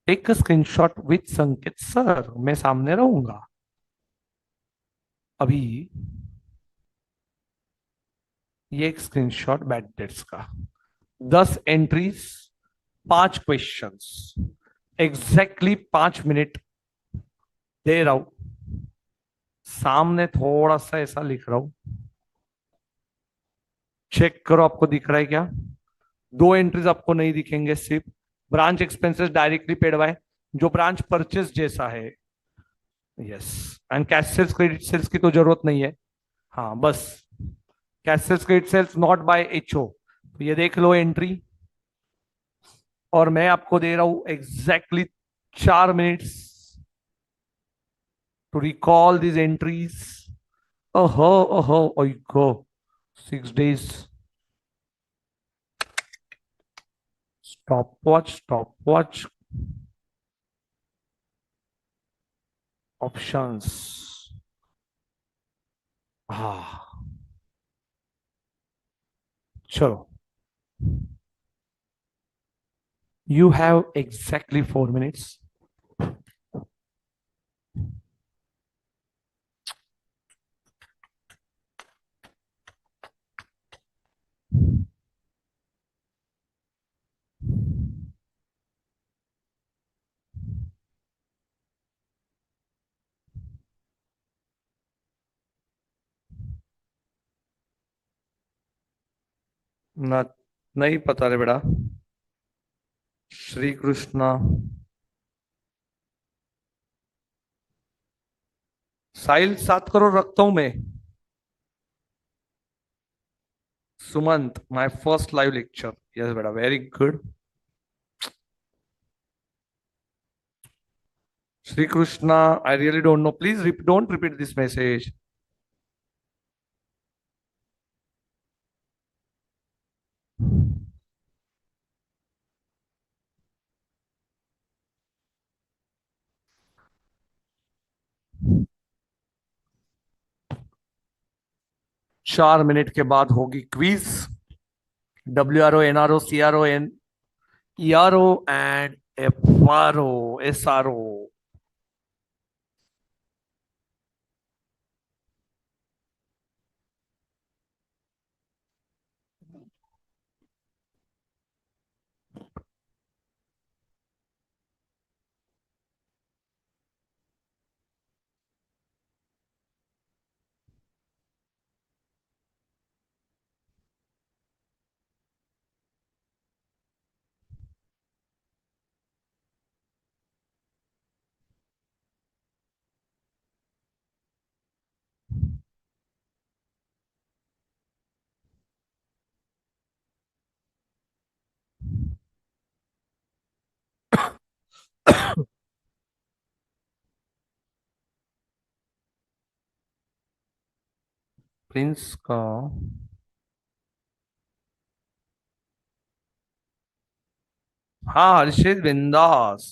take a screenshot with Sanket sir. मैं सामने रहूंगा अभी. ये एक स्क्रीनशॉट बैड डेट्स का, 10 एंट्रीज, 5 क्वेश्चंस, एग्जैक्टली 5 मिनट दे रहा हूं, सामने थोड़ा सा ऐसा लिख रहा हूं, चेक करो आपको दिख रहा है क्या। 2 एंट्रीज आपको नहीं दिखेंगे, सिर्फ branch expenses directly paid by, जो ब्रांच परचेस जैसा है। Yes, and cash sales credit sales की तो जरूरत नहीं है। हाँ बस, cash sales credit sales not by HO, तो ये देख लो एंट्री, और मैं आपको दे रहा हूं exactly 4 minutes to recall these entries. ओहो ओहो ओइको, 6 days। Stop watch options. हाँ चलो, यू हैव एग्जैक्टली 4 मिनट्स। ना, नहीं पता रे बेटा। श्री कृष्णा, साहिल 7 करोड़ रखता हूं मैं। Sumant, my first live lecture, yes बेटा, very good. Shri Krishna, I really don't know, please don't repeat this message. 4 minute के बाद होगी quiz. WRO, NRO, CRO, ERO and FRO, SRO। Prince का, हाँ हर्षित बिंदास,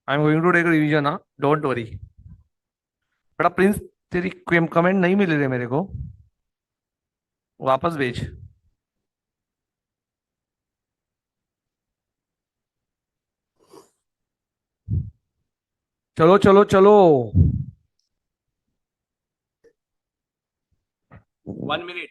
I am going to take revision, हाँ don't worry. बड़ा प्रिंस, तेरी कमेंट नहीं मिल रही मेरे को, वापस भेज। चलो चलो चलो, 1 मिनट।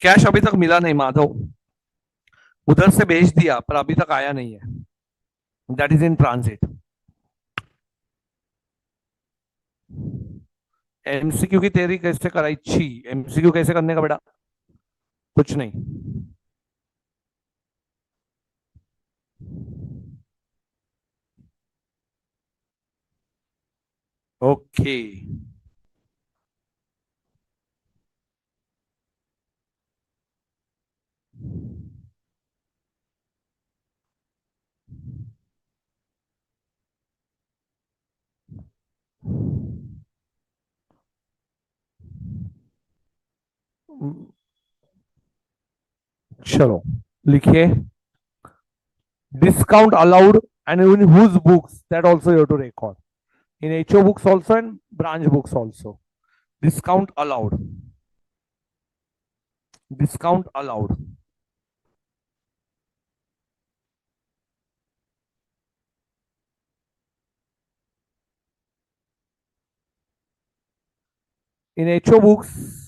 कैश अभी तक मिला नहीं माधव, उधर से भेज दिया पर अभी तक आया नहीं है, that is in transit. MCQ की तैयारी कैसे कराई छी, MCQ कैसे करने का बेटा, कुछ नहीं। ओके, चलो लिखिए, discount allowed and in whose books, that also you have to record, in HO books also and branch books also. Discount allowed, discount allowed, in HO books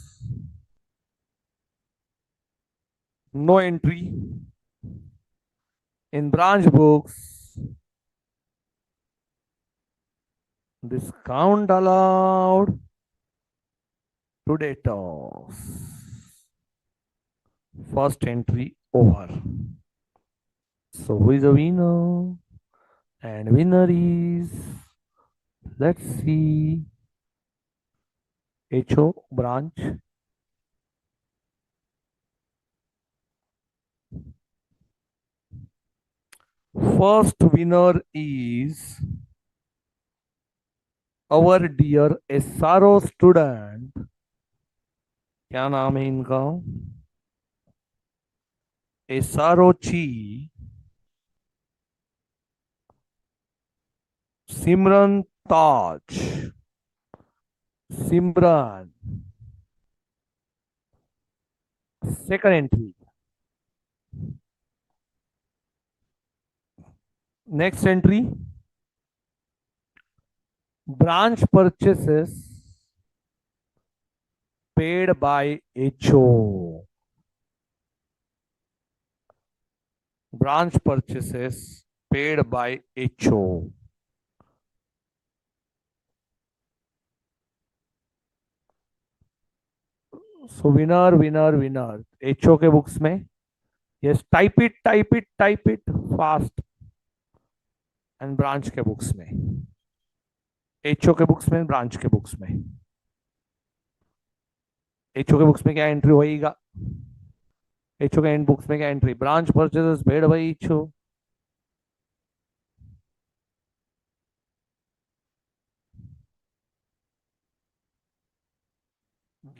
no entry, in branch books discount allowed to debtors, first entry over. So who is the winner? And winner is, let's see, HO branch. First winner is our dear SRO student. क्या नाम है इनका? SRO ची सिमरन ताज, सिमरन, second entry. Next entry, branch purchases paid by HO. Branch purchases paid by HO. So winner, winner, winner. HO के books में, yes, type it, type it, type it fast. And branch के books में, HO के books में, branch के books में. HO के books में क्या एंट्री होएगा? HO के एंड बुक्स में क्या entry? Branch purchases paid by HO.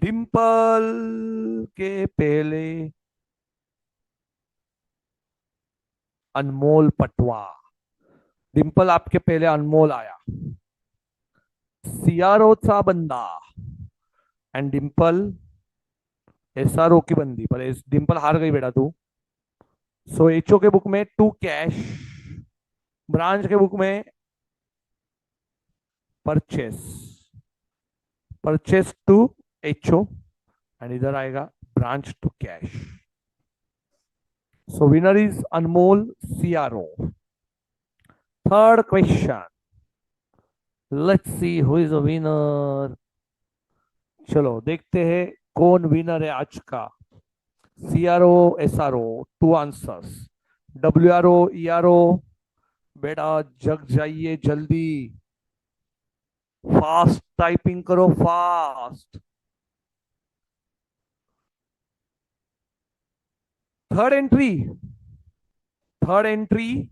Dimple के पहले अनमोल पटवा. डिंपल आपके पहले अनमोल आया, सीआरओ चा बंदा, एंड डिंपल एसआरओ की बंदी, पर डिंपल हार गई बेटा तू. सो एचओ के बुक में टू कैश, ब्रांच के बुक में purchase, purchase to HO, and इधर आएगा branch to cash. So winner is Anmol CRO. Third question, let's see who is a winner. चलो देखते हैं कौन विनर है आज का. CRO SRO, two answers. WRO ERO, बेटा जग जाइए जल्दी, फास्ट टाइपिंग करो, fast. Third entry, third entry,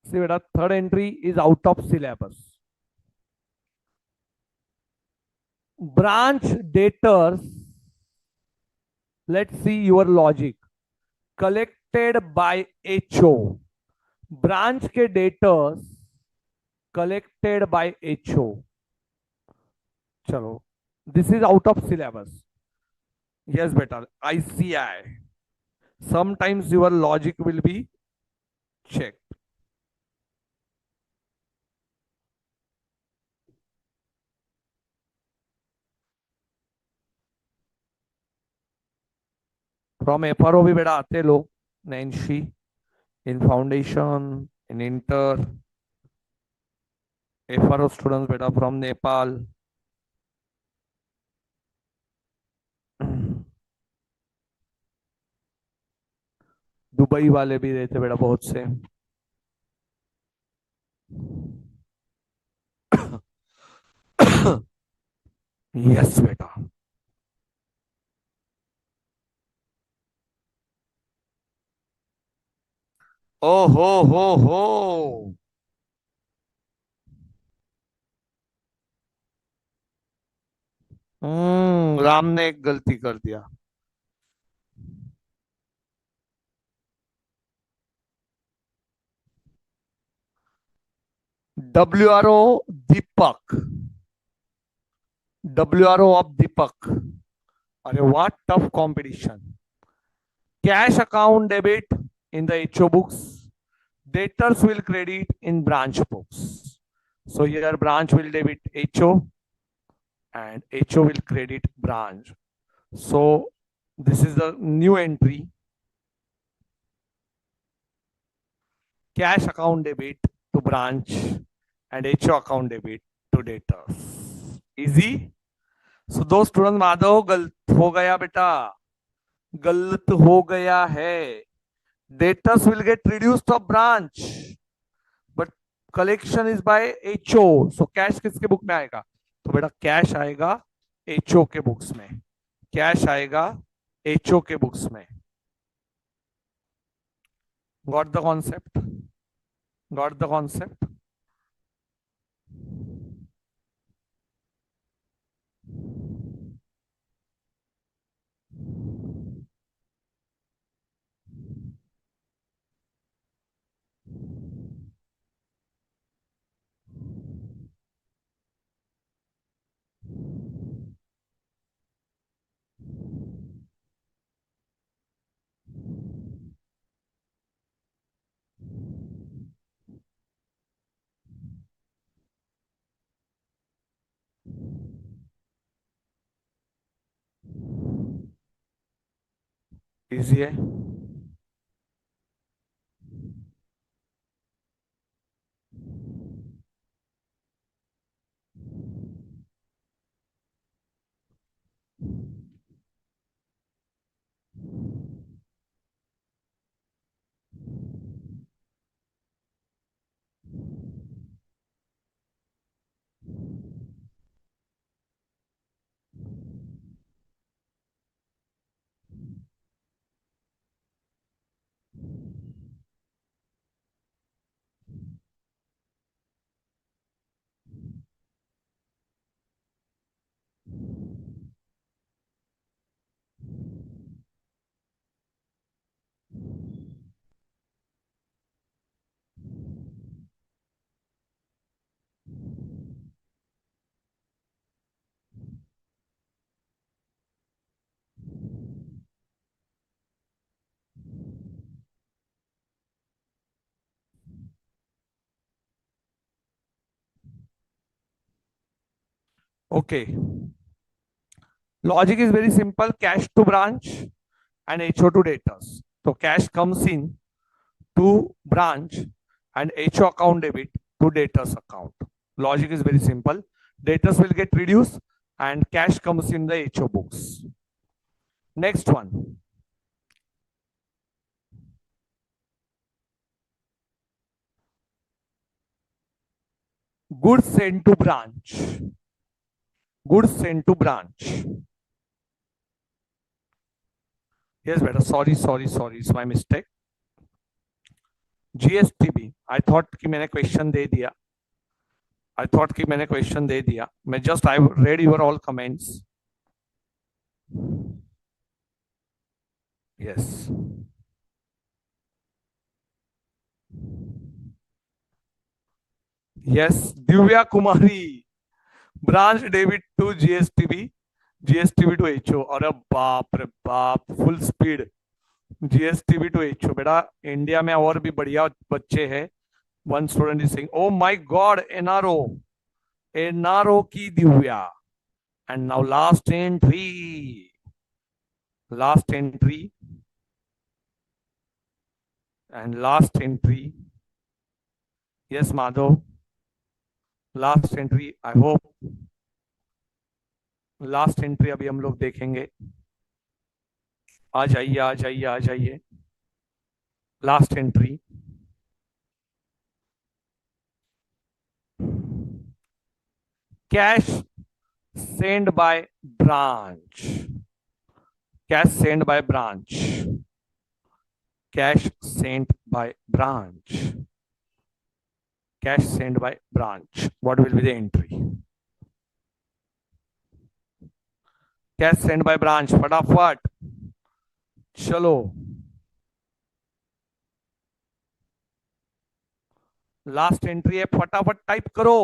see बेटा, third entry is out of syllabus. Branch debtors, let's see your logic, collected by HO. Branch के डेटर्स कलेक्टेड बाय एचओ. चलो, this is out of syllabus. Yes बेटा, ICAI. Sometimes your logic will be checked. From FRO भी बेटा आते लोग, Nancy, इन foundation, इन inter. FRO students बेटा from Nepal. Dubai वाले भी रहते बेटा बहुत से. यस बेटा। ओ हो। राम ने एक गलती कर दिया। WRO Deepak. WRO ऑफ दीपक। अरे what tough competition. Cash account debit in the HO books. Debtors will credit in branch books. So here branch will debit HO and HO will credit branch. So this is the new entry. Cash account debit to branch and HO account debit to debtors. Easy. So those students Madhav गलत हो गया बेटा, गलत हो गया है. Debtors will get reduced of branch, but collection is by HO. So cash किसके book में आएगा? तो बेटा कैश आएगा HO के बुक्स में. कैश आएगा HO के बुक्स में. Got the concept? Got the concept? Easy है. Okay. Logic is very simple. Cash to branch and HO to debtors. So cash comes in to branch and HO account debit to debtors account. Logic is very simple. Debtors will get reduced and cash comes in the HO books. Next one. Goods sent to branch. Goods sent to branch. Yes, better. Sorry. It's my mistake. GSTB. I thought कि मैंने question दे दिया. मैं just I read your all comments. Yes. Yes, Divya Kumari. Branch debit to GSTB, GSTB to HO. अरे बाप रे बाप, full speed. GSTB to HO. बेटा India में और भी बढ़िया बच्चे हैं. One student is saying, "Oh my God, NRO की Divya." And now last entry. And last entry. Yes, Madhav. Last entry. I hope. Last entry अभी हम लोग देखेंगे. आ जाइए. Last entry. Cash send by branch, cash send by branch, cash sent by branch, cash send by branch. What will be the entry? Cash send by branch, फटाफट चलो. Last entry है, फटाफट टाइप करो.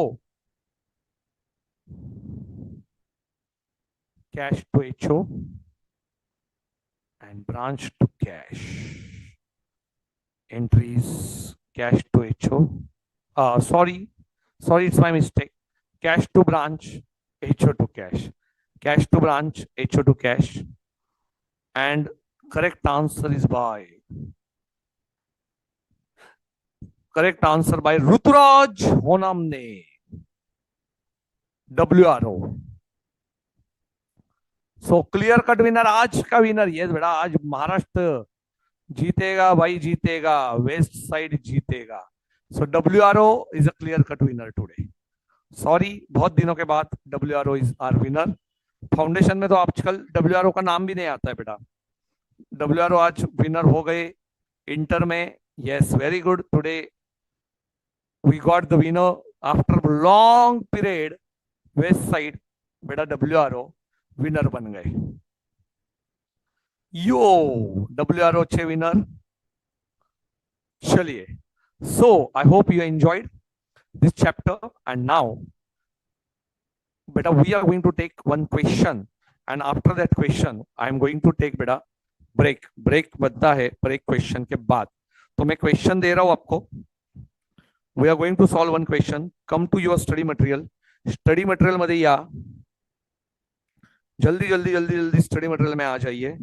Cash to HO and branch to cash. Entries cash to HO, sorry, it's my mistake. Cash to branch, HO to cash. Cash to branch, HO to cash. And correct answer is by Ruturaj Honamne, WRO. So clear cut winner, आज का winner ये बेटा. आज महाराष्ट्र जीतेगा भाई, जीतेगा. West side जीतेगा. So WRO is a clear cut winner today. Sorry, बहुत दिनों के बाद WRO is our winner. Foundation में तो आजकल WRO का नाम भी नहीं आता है बेटा. WRO आज विनर हो गए इंटर में. Yes, very good. Today we got the winner after long period. West side बेटा WRO विनर बन गए. यो WRO अच्छे विनर. चलिए, so I hope you enjoyed this chapter, and now beta we are going to take one question, and after that question I am going to take beta break बनता है break question के बाद. तो मैं question दे रहा हूं आपको. we are going to solve one question. come to your study material मध्ये या. जल्दी जल्दी जल्दी जल्दी स्टडी मटेरियल में आ जाइए.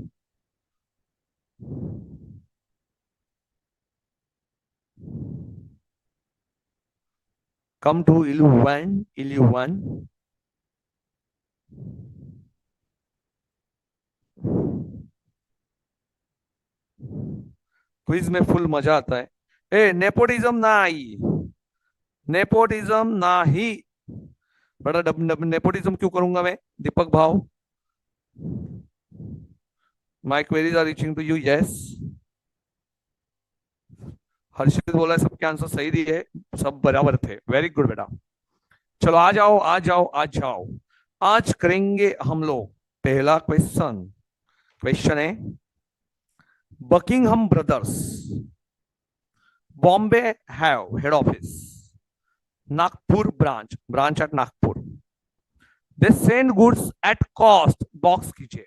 come to 11 क्विज में फुल मजा आता है. ए नेपोटिज्म ना आई, नेपोटिज्म ना ही बड़ा. नेपोटिज्म क्यों करूंगा मैं? Deepak Bhav, my queries are reaching to you. Yes, Harshit बोला सबके आंसर सही दिए, सब बराबर थे. वेरी गुड बेटा. चलो आ जाओ आ जाओ आ जाओ. आज करेंगे हम लोग पहला क्वेश्चन. क्वेश्चन है, Buckingham brothers Bombay have head office, Nagpur branch at Nagpur. They send goods at cost, box कीजिए,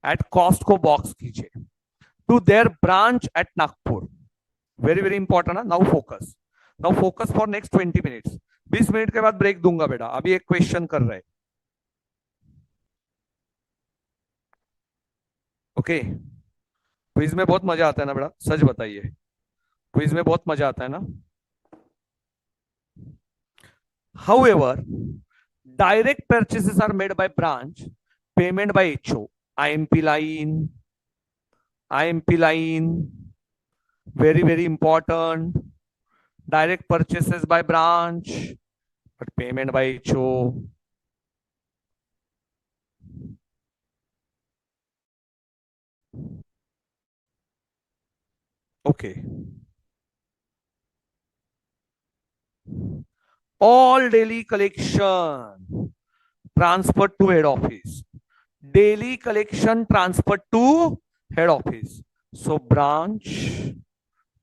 एट कॉस्ट को बॉक्स कीजिए, to their branch at Nagpur. Very very important है. Now focus for next 20 minutes. 20 minute के बाद break दूंगा बेटा. अभी एक क्वेश्चन कर रहे. ओके, क्विज में बहुत मजा आता है ना बेटा? सच बताइए, क्विज में बहुत मजा आता है ना? However, direct purchases are made by branch, payment by HO. IMP line, very very important. Direct purchases by branch, but payment by HO. Okay. All daily collection transferred to head office. Daily collection transferred to head office. So branch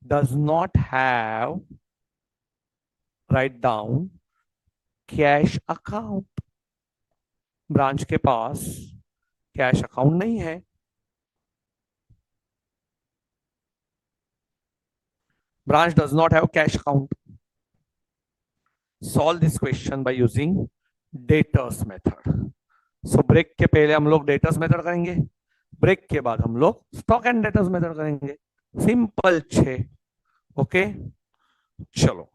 does not have, write down, cash account. Branch के पास cash account नहीं है. Branch does not have cash account. Solve this question by using debtors method. So break के पहले हम लोग debtors method करेंगे, break के बाद हम लोग स्टॉक एंड डेटर्स मेथड करेंगे. सिंपल 6. ओके, चलो.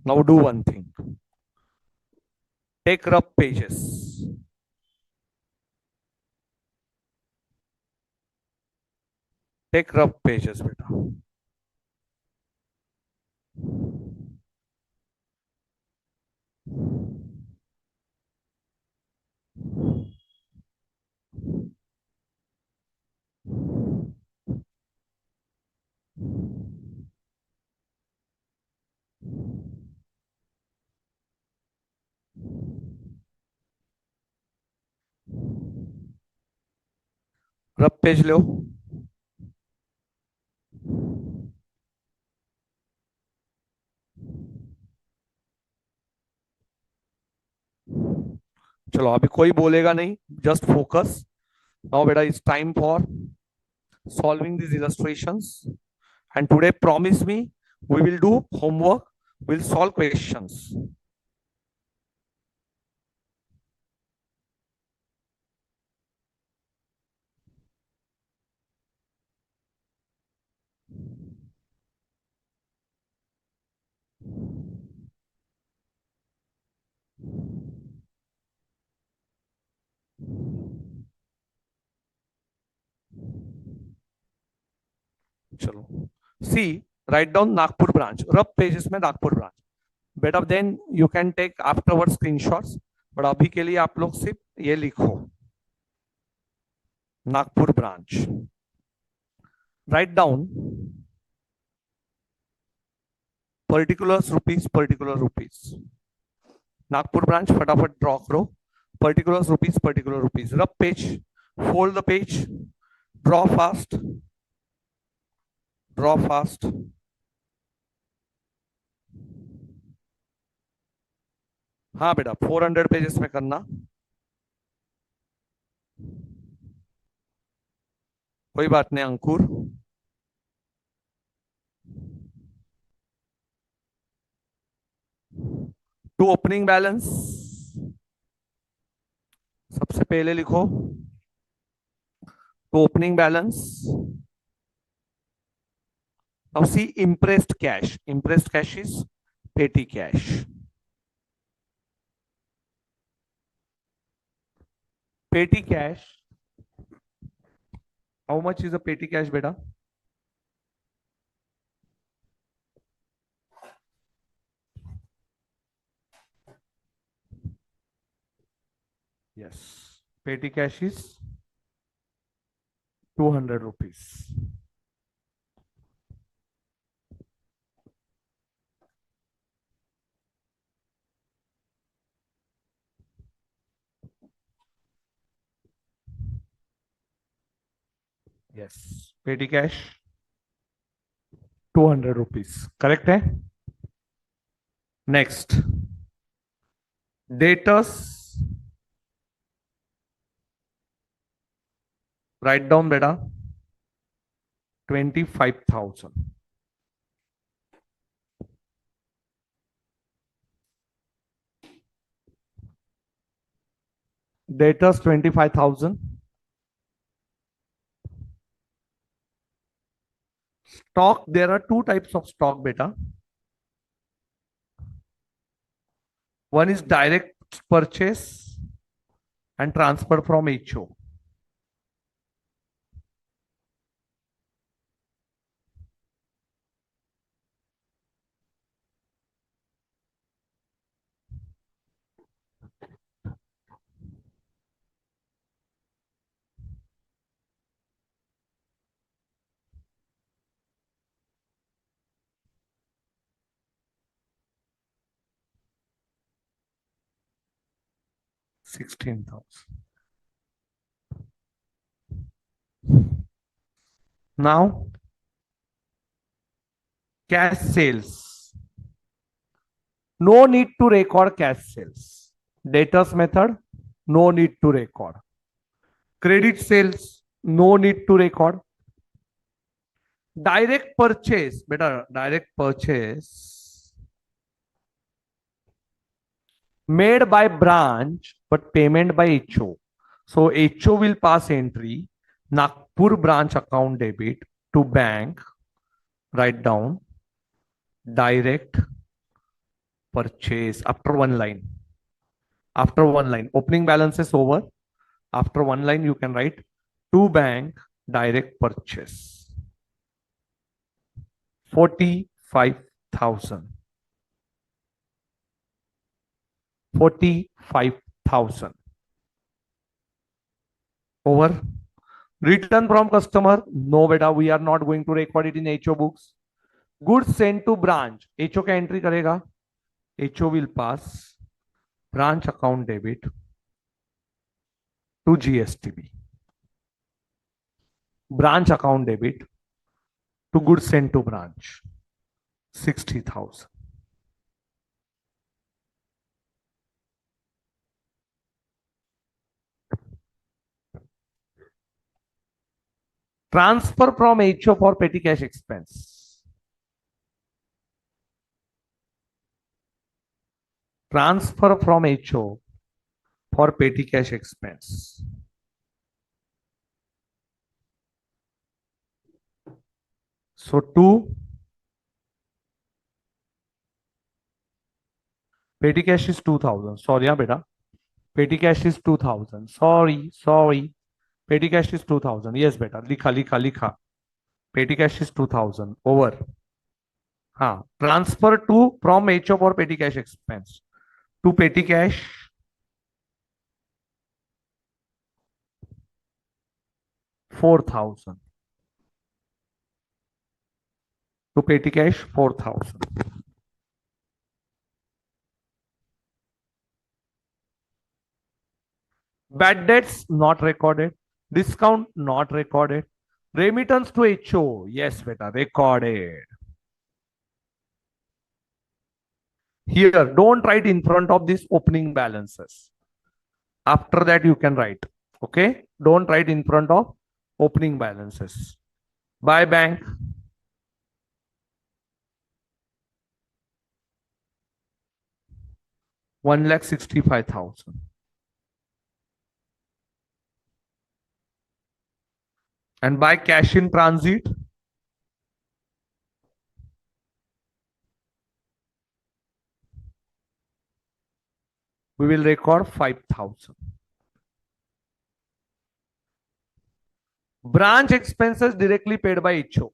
Now do one thing, take rough pages. Take rough pages बेटा. रब पेज लो। चलो अभी कोई बोलेगा नहीं, जस्ट फोकस। नाउ बेटा it's time for solving these illustrations, and today promise me we will do homework, we'll solve questions. चलो see, write down Nagpur branch, rough pages में नागपुर ब्रांच। बेटा then you can take afterward screenshots, but अभी के लिए आप लोग सिर्फ ये लिखो, Nagpur branch. Write down particulars rupees, particular rupees. Nagpur branch फटाफट ड्रॉ करो, particulars rupees, particular rupees. Rough page, fold the page, draw fast, draw fast. हाँ बेटा 400 पेजेस में करना, कोई बात नहीं अंकुर। टू ओपनिंग बैलेंस, सबसे पहले लिखो to opening balance. Now see impressed cash, impressed cash is petty cash, petty cash. How much is a petty cash beta? Yes, petty cash is 200 rupees. Yes, petty cash 200 rupees, correct है। Next debtors, write down बेटा 25,000। Debtors 25,000। Stock, there are two types of stock beta. One is direct purchase and transfer from HO. $16,000. Now, cash sales. No need to record cash sales. Debtors method, no need to record. Credit sales, no need to record. Direct purchase, better direct purchase made by branch but payment by HO. So HO will pass entry Nagpur branch account debit to bank. Write down direct purchase after one line. After one line, opening balance is over. After one line, you can write to bank direct purchase 45,000. 45,000. Over. Return from customer. No, beta, we are not going to record it in HO books. Goods sent to branch. HO का entry करेगा. HO will pass branch account debit to GSTB. branch account debit to goods sent to branch, 60,000. Transfer from HO for petty cash expense. Transfer from HO for petty cash expense. So 2 petty cash is 2,000. Sorry, yeah, beta. Petty cash is 2,000. Sorry. Petty cash is 2,000. Yes, beta. Likha. Petty cash is 2,000. Over. Transfer to from HO for petty cash expense to petty cash 4,000. To petty cash 4,000. Bad debts not recorded. Discount not recorded. Remittance to HO. Yes, beta. Recorded. Here, don't write in front of these opening balances. After that, you can write. Okay? Don't write in front of opening balances. By bank. $1,65,000. And by cash in transit, we will record 5,000. Branch expenses directly paid by HO.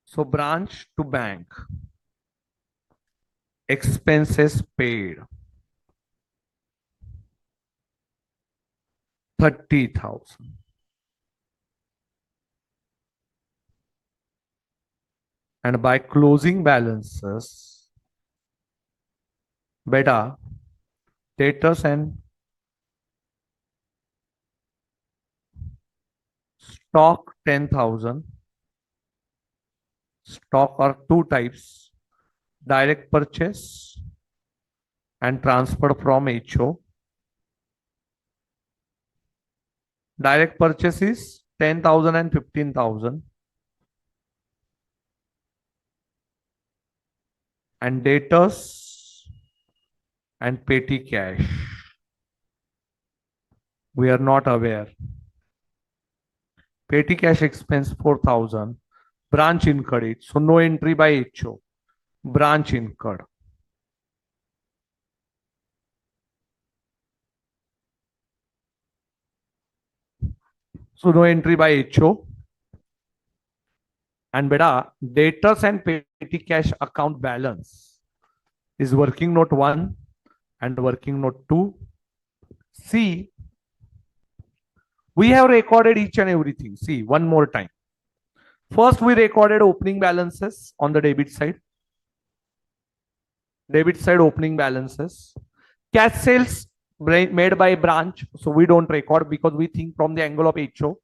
So branch to bank. Expenses paid. 30,000. And by closing balances, beta, debtors and stock 10,000. Stock are two types, direct purchase and transfer from HO. Direct purchase is 10,000 and 15,000. And debtors and petty cash. We are not aware. Petty cash expense 4,000. Branch incurred it. So no entry by HO. Branch incurred. So no entry by HO. And beta, debtors and petty cash account balance is working note 1 and working note 2. See, we have recorded each and everything. See, one more time. First, we recorded opening balances on the debit side. Debit side opening balances. Cash sales made by branch. So we don't record because we think from the angle of HO.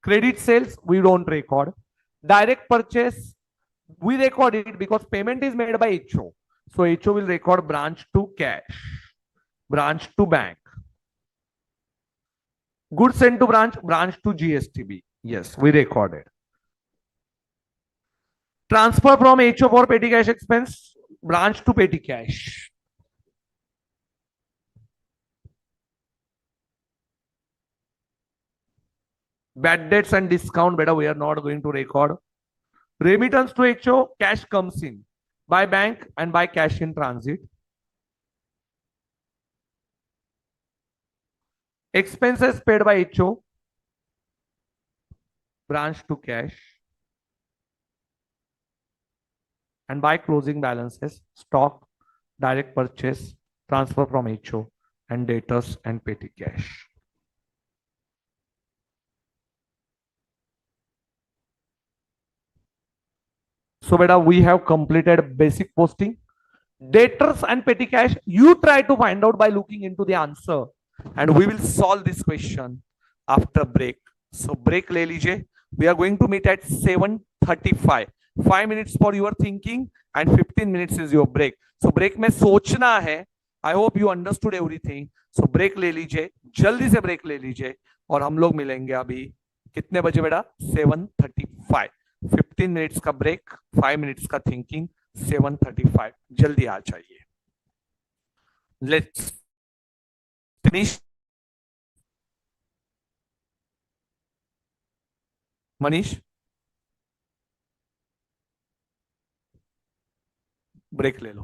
Credit sales, we don't record. Direct purchase, we record it because payment is made by HO. So HO will record branch to cash, branch to bank. Goods sent to branch, branch to GSTB. Yes, we recorded. Transfer from HO for petty cash expense, branch to petty cash. Bad debts and discount, beta, we are not going to record. Remittance to HO, cash comes in by bank and by cash in transit. Expenses paid by HO, branch to cash. And by closing balances, stock, direct purchase, transfer from HO, and debtors and petty cash. So beta, we have completed basic posting. Debtors and petty cash, you try to find out by looking into the answer. And we will solve this question after break. So break ले लीजिए. We are going to meet at 7:35. 5 minutes for your thinking and 15 minutes is your break. So break में सोचना है. I hope you understood everything. So break ले लीजिए, जल्दी से break ले लीजिए, और हम लोग मिलेंगे अभी कितने बजे बेटा? 7:35. 15 minutes का ब्रेक, 5 minutes का थिंकिंग, 7:35. जल्दी आ जाइए. Let's finish. मनीष, ब्रेक ले लो.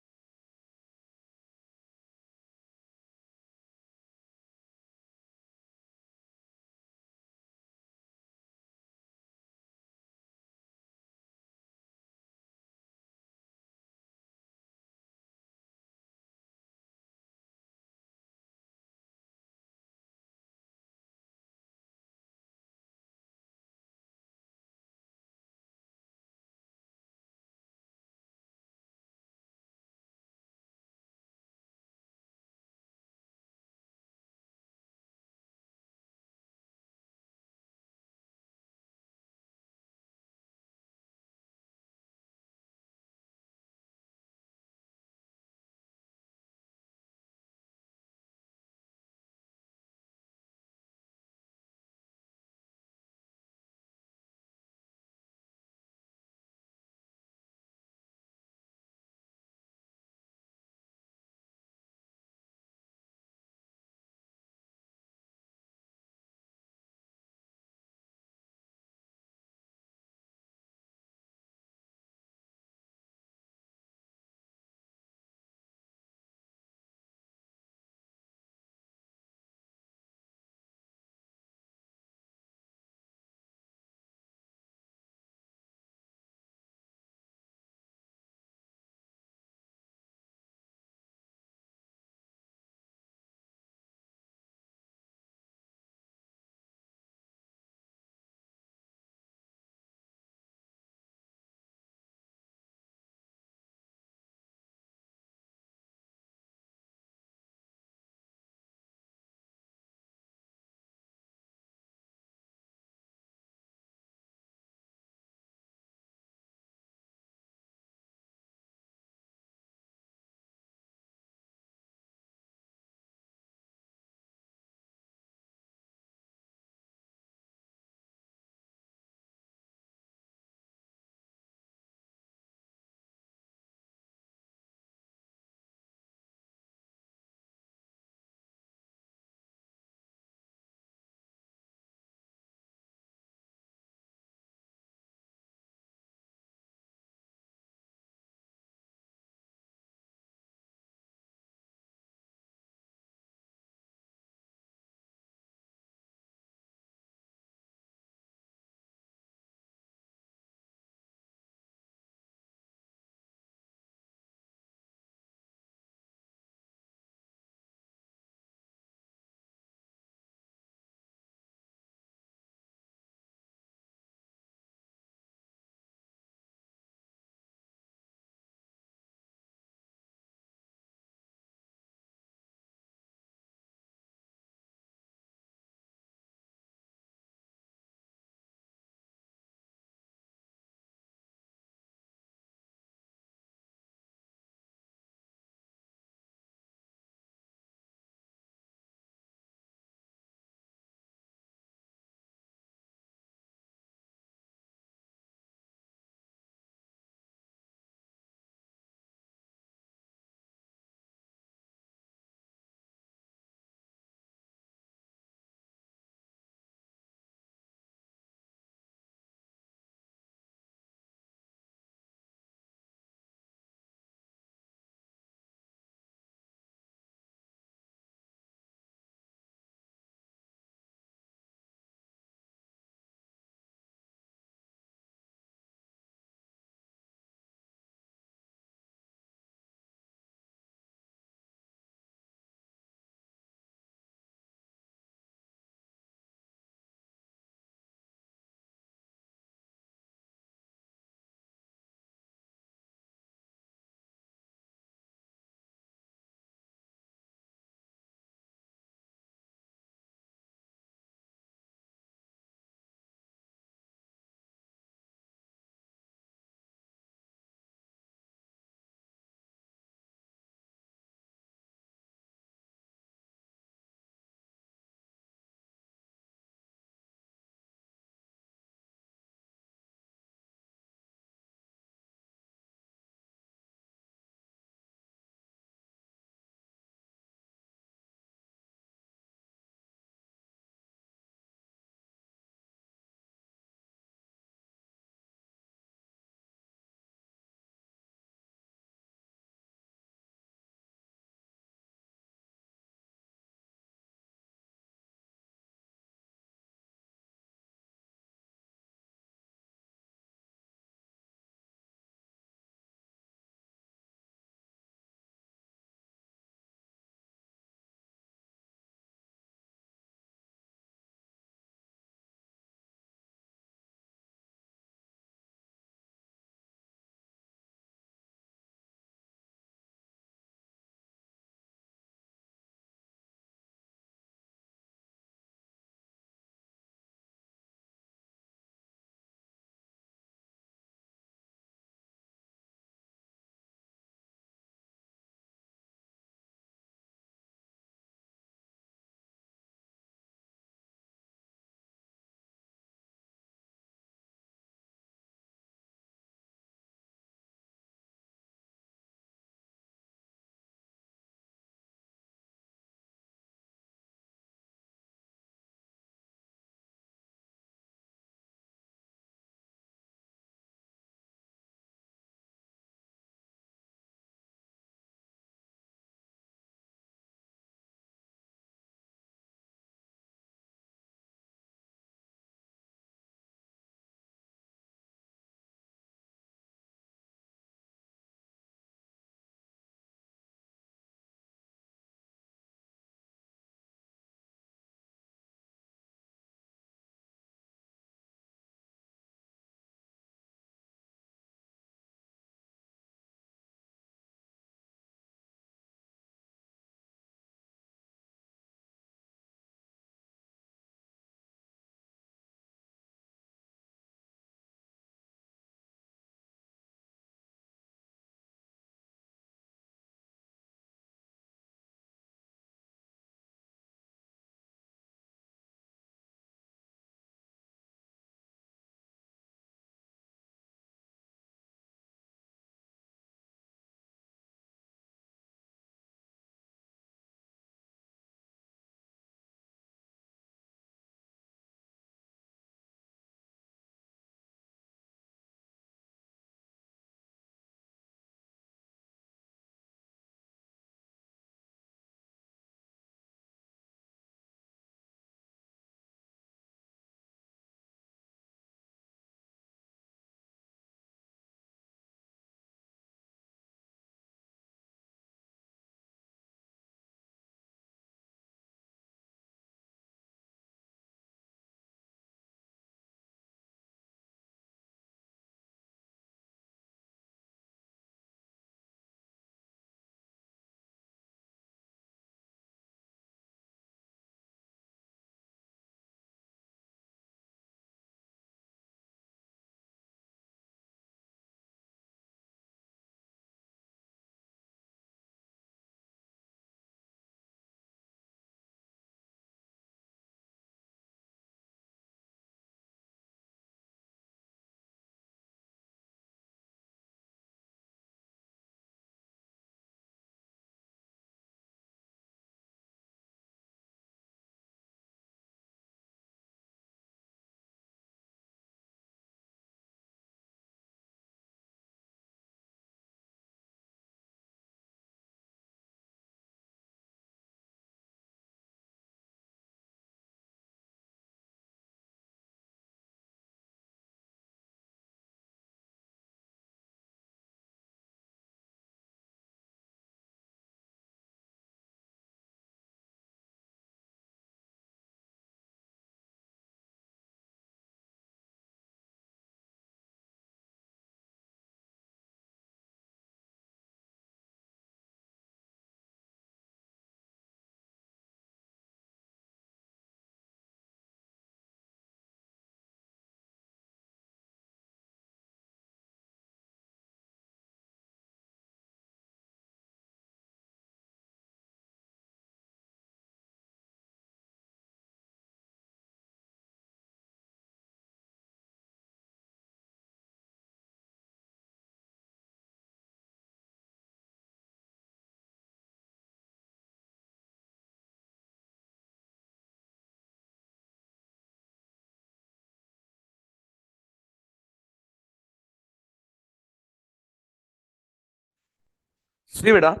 See, beta,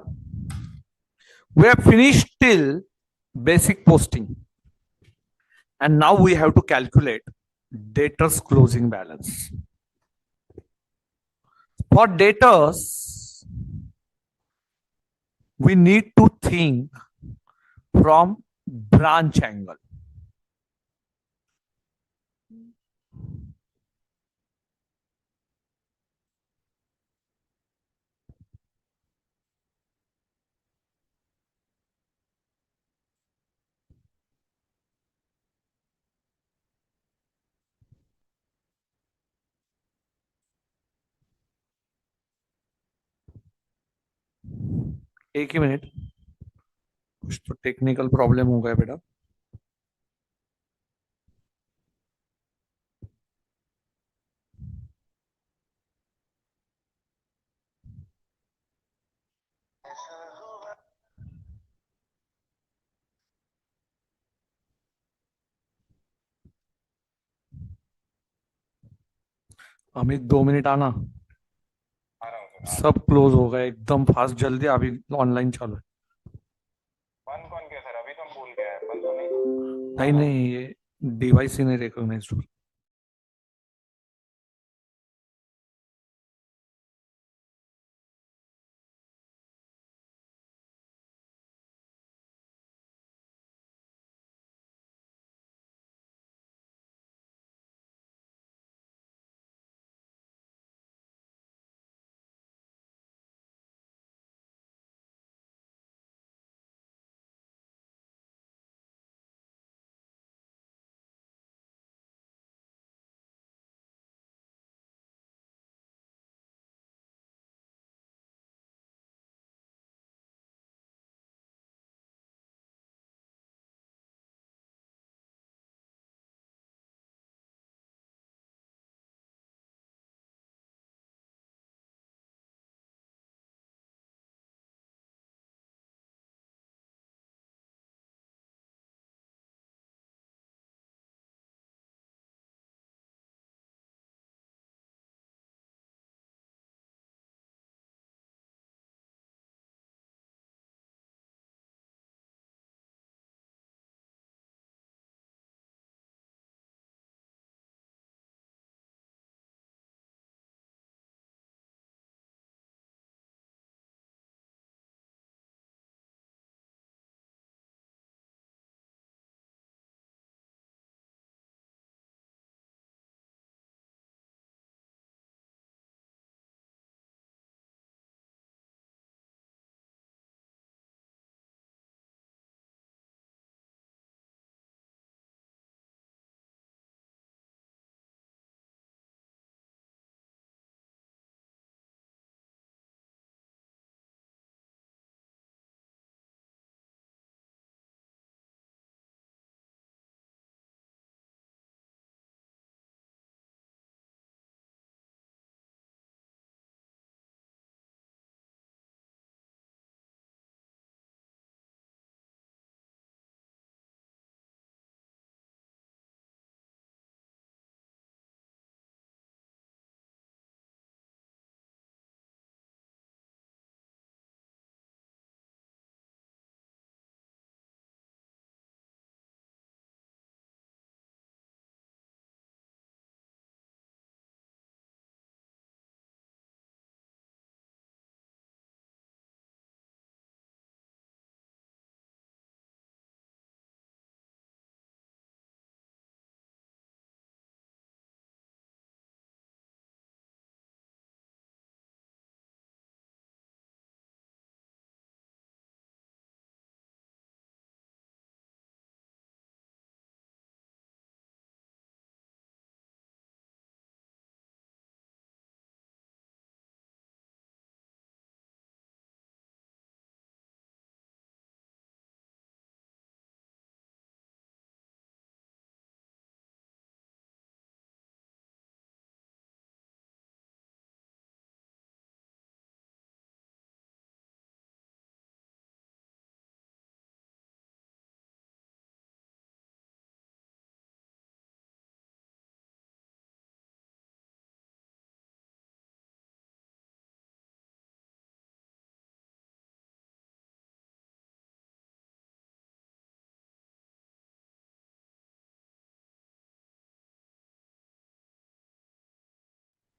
we have finished till basic posting, and now we have to calculate debtors closing balance. For debtors, we need to think from branch angle. एक ही minute, कुछ तो technical problem हो गया बेटा. Amit 2 minute आना. सब close हो गए एकदम फास्ट, जल्दी अभी ऑनलाइन चालू है. बंद कौन किया सर? अभी तो हम भूल गए हैं, बंद तो नहीं. नहीं नहीं, ये डिवाइस ही नहीं recognise.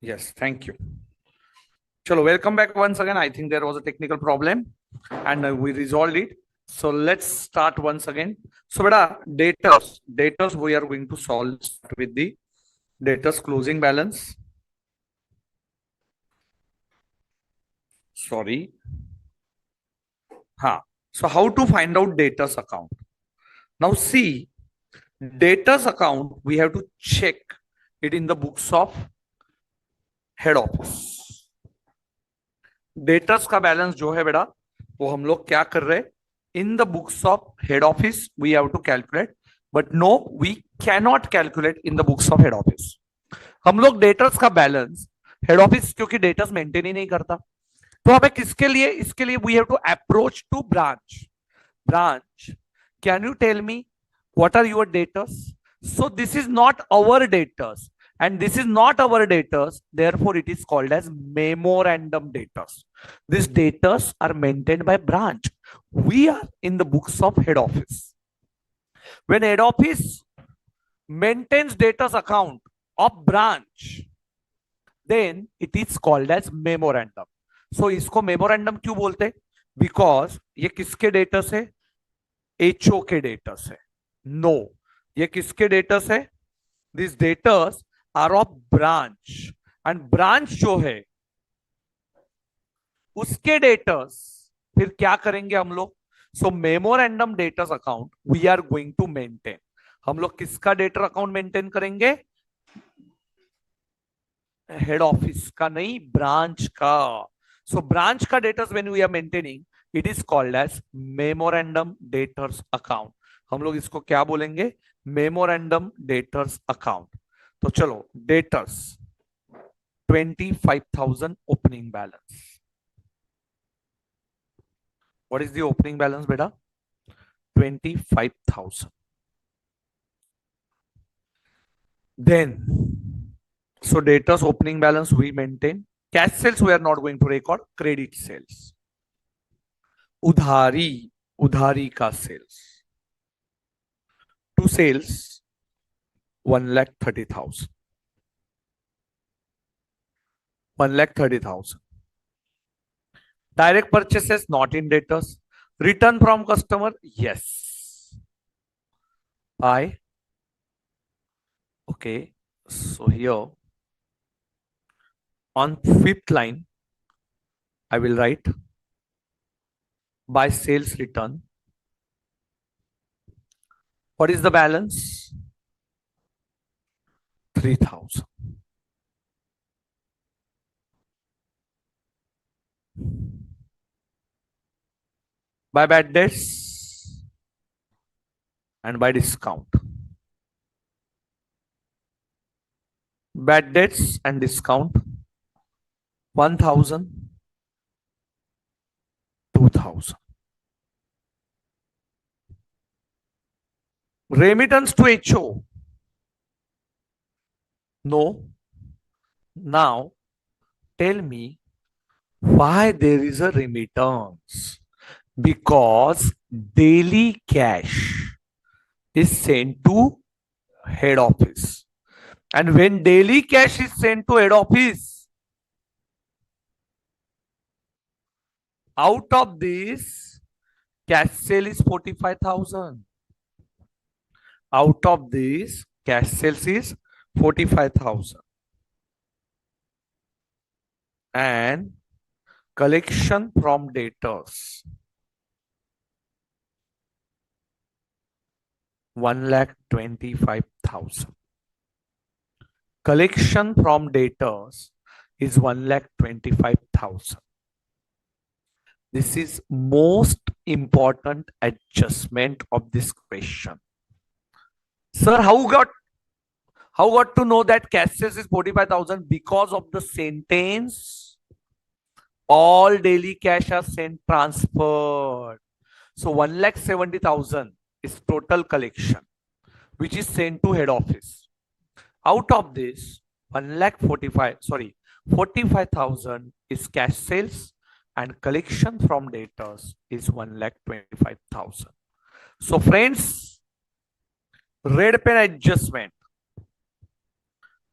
Yes, thank you. Chalo, welcome back once again. I think there was a technical problem and we resolved it. So let's start once again. So beta debtors we are going to start with the debtors closing balance. Sorry. So how to find out debtors account? Now see, debtors account we have to check it in the books of head office. Debtors का balance जो है बेटा वो हम लोग क्या कर रहे हैं in the books of head office we have to calculate but no we cannot calculate in the books of head office हम लोग डेटर्स का बैलेंस हेड ऑफिस क्योंकि डेटर्स मेंटेन ही नहीं करता तो हमें किसके लिए इसके लिए we have to approach to branch can you tell me what are your debtors so this is not our debtors and this is not our debtors, therefore it is called as memorandum debtors. These debtors are maintained by branch. We are in the books of head office. When head office maintains debtors account of branch, then it is called as memorandum. So इसको memorandum क्यों बोलते? Because ये किसके debtors है? HO के debtors है. No, ये किसके debtors है? These debtors are of branch and branch जो है उसके debtors फिर क्या करेंगे हम लोग? So memorandum debtors account we are going to maintain. हम लोग किसका debtor account maintain करेंगे? हेड ऑफिस का नहीं, ब्रांच का. So branch का debtors when we are maintaining, it is called as memorandum debtors account. हम लोग इसको क्या बोलेंगे? Memorandum debtors account. तो चलो debtors 25,000 opening balance. What is the opening balance बेटा? 25,000. Then so debtors opening balance we maintain. Cash sales we are not going to record. Credit sales. उधारी का sales. To sales 1,30,000. 1,30,000. Direct purchases not in debtors. Return from customer, yes. I. Okay. So here on fifth line, I will write by sales return. What is the balance? 3,000. By bad debts and by discount. Bad debts and discount 1,000, 2,000. Remittance to HO. No. Now tell me why there is a remittance. Because daily cash is sent to head office. And when daily cash is sent to head office, out of this, cash sale is 45,000. Out of this, cash sales is 45,000. And collection from debtors 1,25,000. Collection from debtors is 1,25,000. This is most important adjustment of this question. Sir, how got to know that cash sales is 45,000? Because of the sentence, all daily cash are sent transferred. So 1,70,000 is total collection, which is sent to head office. Out of this, 45,000 is cash sales and collection from debtors is 1,25,000. So friends, red pen adjustment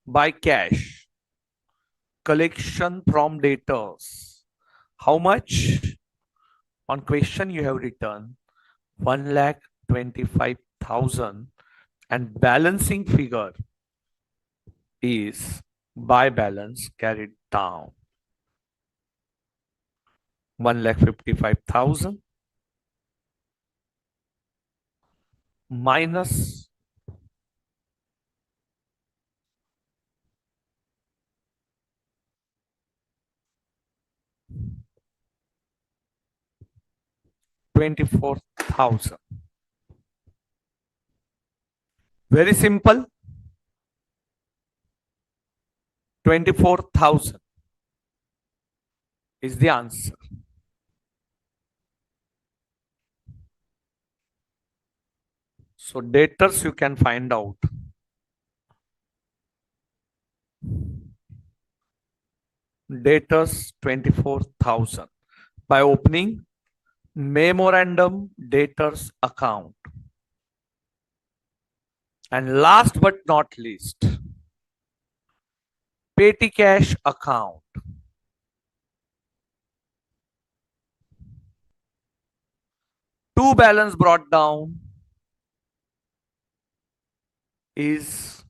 by cash collection from debtors. How much? On question you have written 1,25,000 and balancing figure is by balance carried down 1,55,000 minus 24,000. Very simple. 24,000 is the answer. So debtors you can find out. Debtors 24,000 by opening memorandum debtors account. And last but not least, petty cash account. Two balance brought down is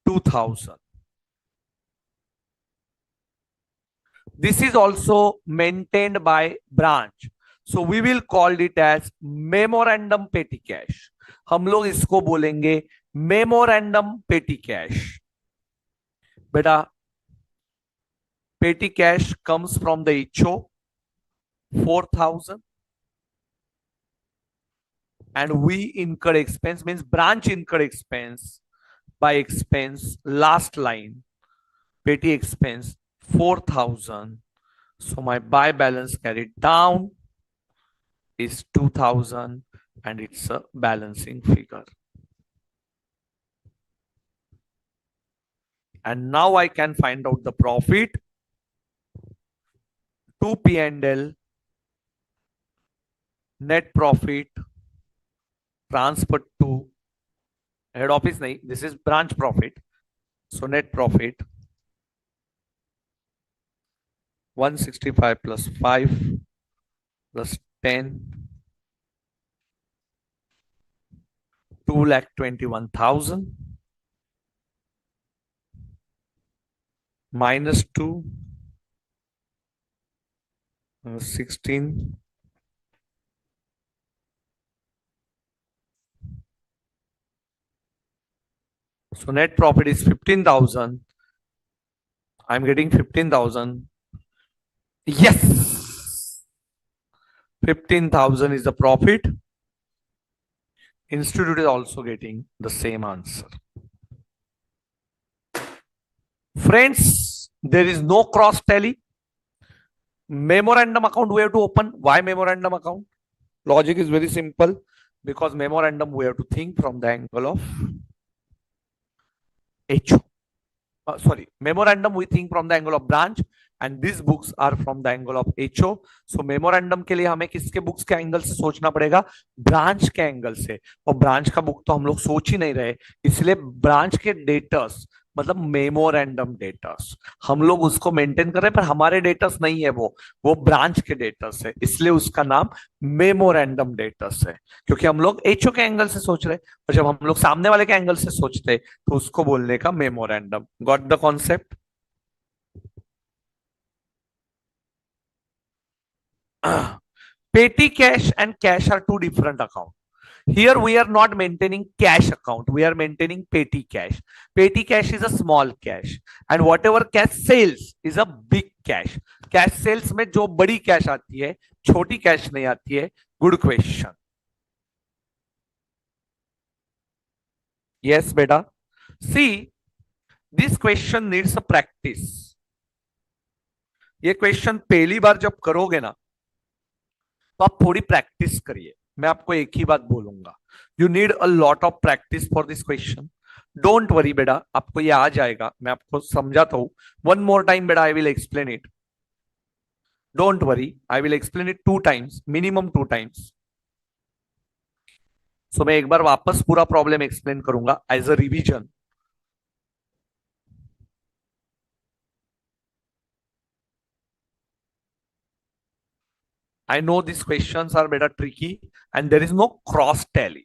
2,000. This is also maintained by branch. So we will call it as memorandum petty cash. हम लोग इसको बोलेंगे memorandum petty cash. बेटा petty cash comes from the HO 4,000 and we incur expense, means branch incur expense by expense last line petty expense 4,000. So my buy balance carried down is 2,000 and it's a balancing figure. And now I can find out the profit to P&L, net profit transferred to head office. Nahi, this is branch profit. So net profit 165 plus 5 plus 10, 2,21,000 minus 2, 16. So net profit is 15,000. I'm getting 15,000. Yes, 15,000 is the profit. Institute is also getting the same answer. Friends, there is no cross tally. Memorandum account we have to open. Why memorandum account? Logic is very simple. Because memorandum we have to think from the angle of HO. Memorandum we think from the angle of branch and these books are from the angle of HO. So memorandum के लिए हमें किसके books के angle से सोचना पड़ेगा? branch के angle से. और branch का book तो हम लोग सोच ही नहीं रहे, इसलिए branch के debtors मतलब मेमोरेंडम डेटर्स हम लोग उसको मेंटेन कर रहे हैं, पर हमारे डेटर्स नहीं है, वो ब्रांच के डेटर्स है, इसलिए उसका नाम मेमोरेंडम डेटर्स है, क्योंकि हम लोग एचओ के एंगल से सोच रहे हैं और जब हम लोग सामने वाले के एंगल से सोचते तो उसको बोलने का memorandum. Got the concept? petty cash and cash are two different accounts. Here we are not maintaining cash account, we are maintaining petty cash. Petty cash is a small cash and whatever cash sales is a big cash. Cash sales में जो बड़ी cash आती है, छोटी cash नहीं आती है. Good question. Yes beta. See, this question needs a practice. ये क्वेश्चन पहली बार जब करोगे ना तो आप थोड़ी प्रैक्टिस करिए. मैं आपको एक ही बात बोलूंगा, you need a lot of practice for this question. Don't worry बेटा, आपको ये आ जाएगा. मैं आपको समझाता हूं. वन मोर टाइम बेटा, I will explain it. Don't worry, I will explain it 2 times, minimum 2 times. So मैं एक बार वापस पूरा प्रॉब्लम एक्सप्लेन करूंगा as a revision. I know these questions are better tricky and there is no cross tally.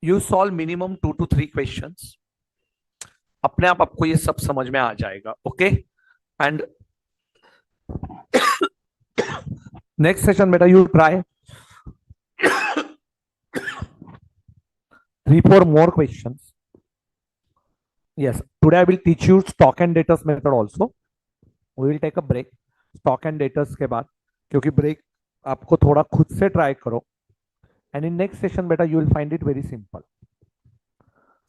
You solve minimum 2 to 3 questions. अपने आप आपको ये सब समझ में आ जाएगा. Okay? And next session बेटा you try 3-4 more questions. Yes, today I will teach you stock and debtors method also. We will take a break. Stock and debtors के बाद, क्योंकि break आपको थोड़ा खुद से try करो. And in next session बेटा you will find it very simple.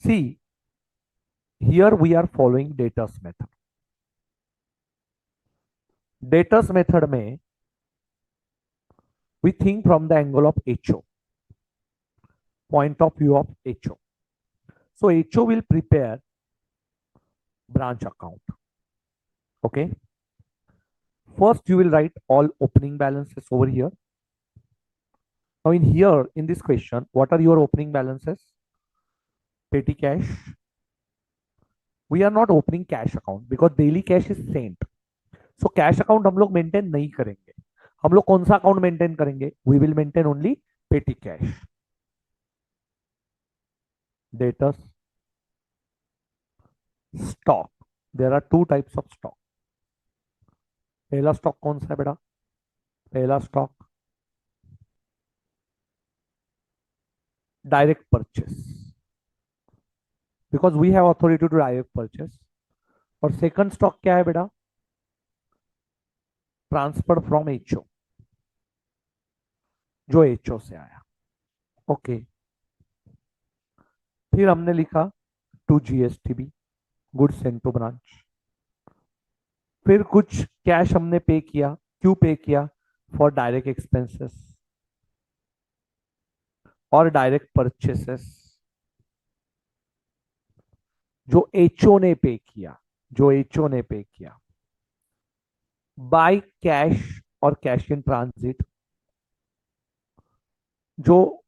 See, here we are following debtors method. Debtors method में we think from the angle of HO, point of view of HO. So HO will prepare branch account. Okay. First, you will write all opening balances over here. Now, in here, in this question, what are your opening balances? Petty cash. We are not opening cash account because daily cash is sent. So cash account हम लोग maintain नहीं करेंगे. हम लोग कौन सा account maintain करेंगे? We will maintain only petty cash. Debtors. Stock. There are 2 types of stock. पहला स्टॉक कौन सा है बेटा? पहला stock direct purchase, because we have authority to direct purchase. और सेकंड स्टॉक क्या है बेटा? ट्रांसफर फ्रॉम एचओ, जो एचओ से आया. ओके. फिर हमने लिखा to GSTB, goods sent to branch. फिर कुछ कैश हमने पे किया. क्यों पे किया? फॉर डायरेक्ट एक्सपेंसेस और डायरेक्ट परचेसेस जो एचओ ने पे किया, जो एचओ ने पे किया. बाय कैश और कैश इन ट्रांजिट, जो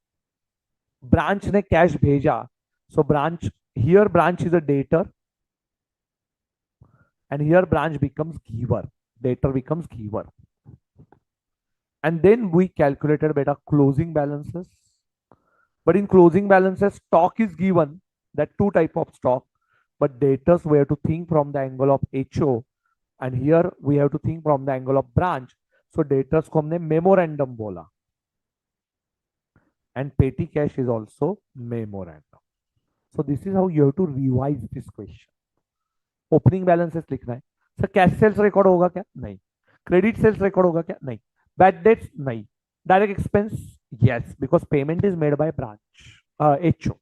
ब्रांच ने कैश भेजा. So branch, here branch is a debtor and here branch becomes giver, debtor becomes giver. And then we calculated beta closing balances. But in closing balances, stock is given, that 2 type of stock, but debtors we have to think from the angle of HO, and here we have to think from the angle of branch. So debtors को हमने memorandum बोला, and petty cash is also memorandum. So this is how you have to revise this question. Opening balances लिखना है. Sir cash sales record होगा क्या? नहीं. Credit sales record होगा क्या? नहीं. Bad debts? नहीं. Direct expense? Yes, because payment is made by branch HO.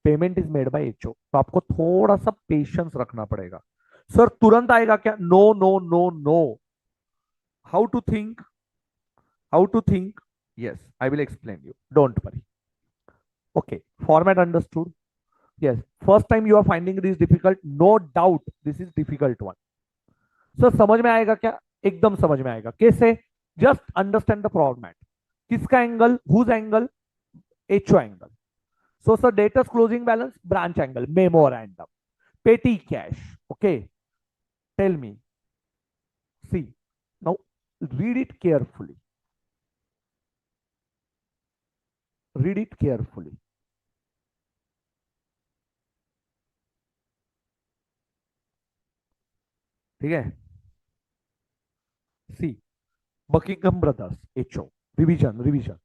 Payment is made by HO. तो आपको थोड़ा सा पेशेंस रखना पड़ेगा. सर तुरंत आएगा क्या? No no no no. How to think? How to think? Yes, I will explain you, don't worry. Okay, format understood? Yes, first time you are finding it is difficult, no doubt this is difficult one. So समझ में आएगा क्या? एकदम समझ में आएगा. कैसे? Just understand the format. किसका angle? Whose angle? HO angle. So sir, debtors closing balance, branch angle, memorandum, petty cash. Okay, tell me. See, now read it carefully. Read it carefully. ठीक है. See, Buckingham brothers HO, revision revision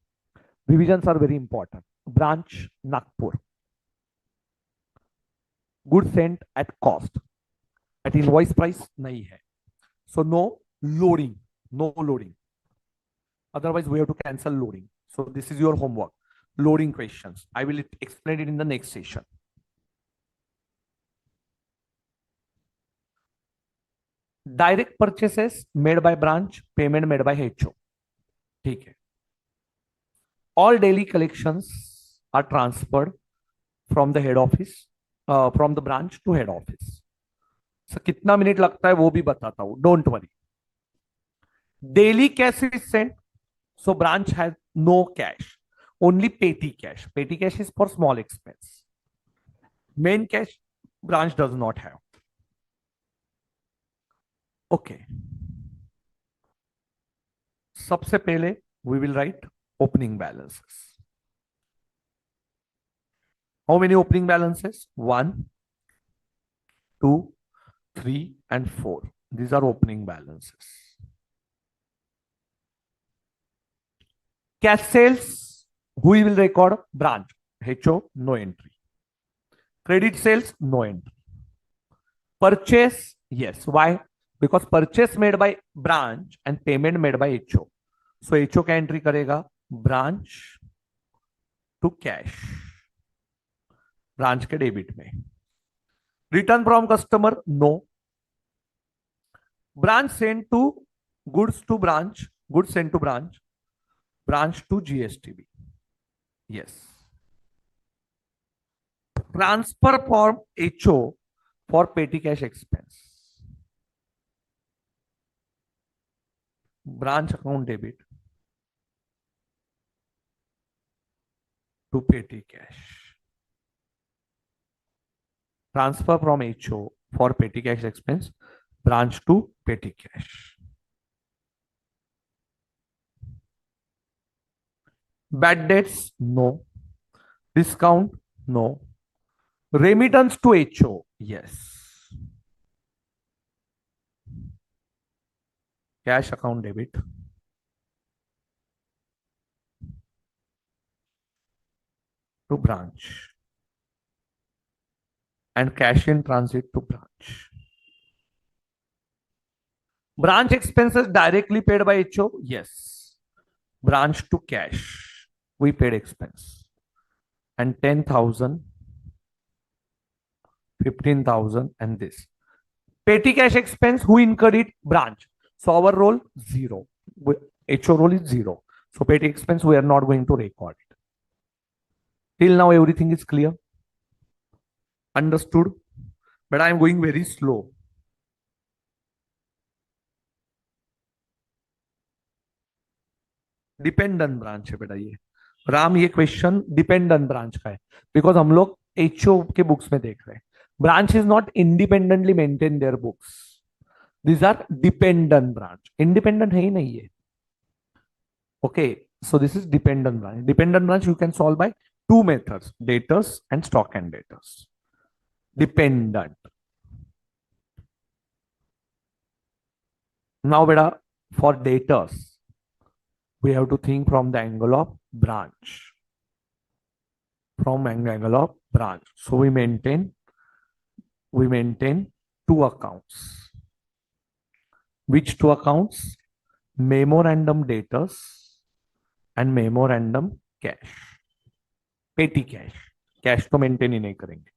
revision are very important. Branch Nagpur, good sent at cost, at invoice price नहीं है. So no loading, no loading, otherwise we have to cancel loading. So this is your homework, loading questions. I will explain it in the next session. Direct purchases made by branch, payment made by HO. ठीक है. All daily collections are transferred from the head office, from the branch to head office. Sir कितना minute लगता है वो भी बताता हूं, don't worry. Daily cash is sent, so branch has no cash, only petty cash. Petty cash is for small expense. Main cash branch does not have. Okay, सबसे पहले we will write opening balances. How many opening balances? 1, 2, 3 and 4. These are opening balances. Cash sales, who will record? Branch. HO, no entry. Credit sales, no entry. Purchase, yes. Why? Because purchase made by branch and payment made by HO. So HO का entry करेगा branch to cash, branch के debit में. Return from customer, no. Branch sent to goods to branch, goods sent to branch, branch to GSTB. Yes. Transfer from HO for petty cash expense. Branch account debit to petty cash. Transfer from HO for petty cash expense, branch to petty cash. Bad debts, no. Discount, no. Remittance to HO, yes. Cash account debit to branch and cash in transit to branch. Branch expenses directly paid by HO, yes. Branch to cash, we paid expense. And 10,000, 15,000 and this. Petty cash expense, who incurred it? Branch. So our role, 0. HO role is 0. So petty expense, we are not going to record it. Till now, everything is clear. Understood? But I am going very slow. Dependent branch है बेटा ये. राम, ये question dependent branch का है because हम लोग HO के books में देख रहे हैं. Branch is not independently maintain their books. These are dependent branch. Independent है ही नहीं है. Okay, so this is dependent branch. Dependent branch you can solve by two methods: debtors and stock and debtors. Dependent. Now, beta, for debtors, we have to think from the angle of branch. From angle of branch. So we maintain two accounts. Which two accounts? Memorandum debtors and memorandum cash. Petty cash. Cash तो maintain ही नहीं करेंगे.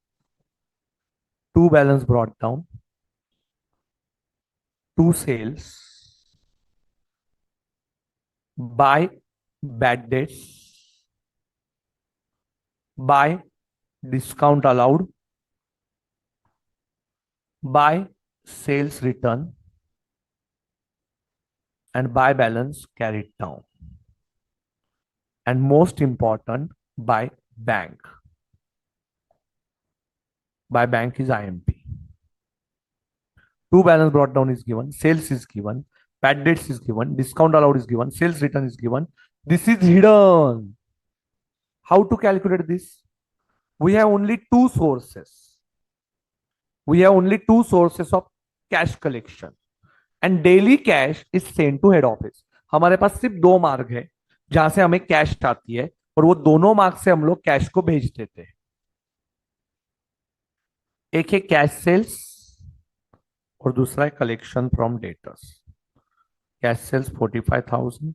Two balance brought down. Two sales by bad debts, by discount allowed, by sales return, and by balance carried down. And most important, by bank. By bank is IMP. Two balance brought down is given, sales is given, bad debts is given, discount allowed is given, sales return is given. This is hidden. How to calculate this? We have only two sources. We have only two sources of cash collection. And daily cash is sent to head office. हमारे पास सिर्फ दो मार्ग है जहां से हमें cash आती है और वो दोनों मार्ग से हम लोग कैश को भेज देते हैं. एक है कैश सेल्स और दूसरा है collection from debtors. Cash sales 45,000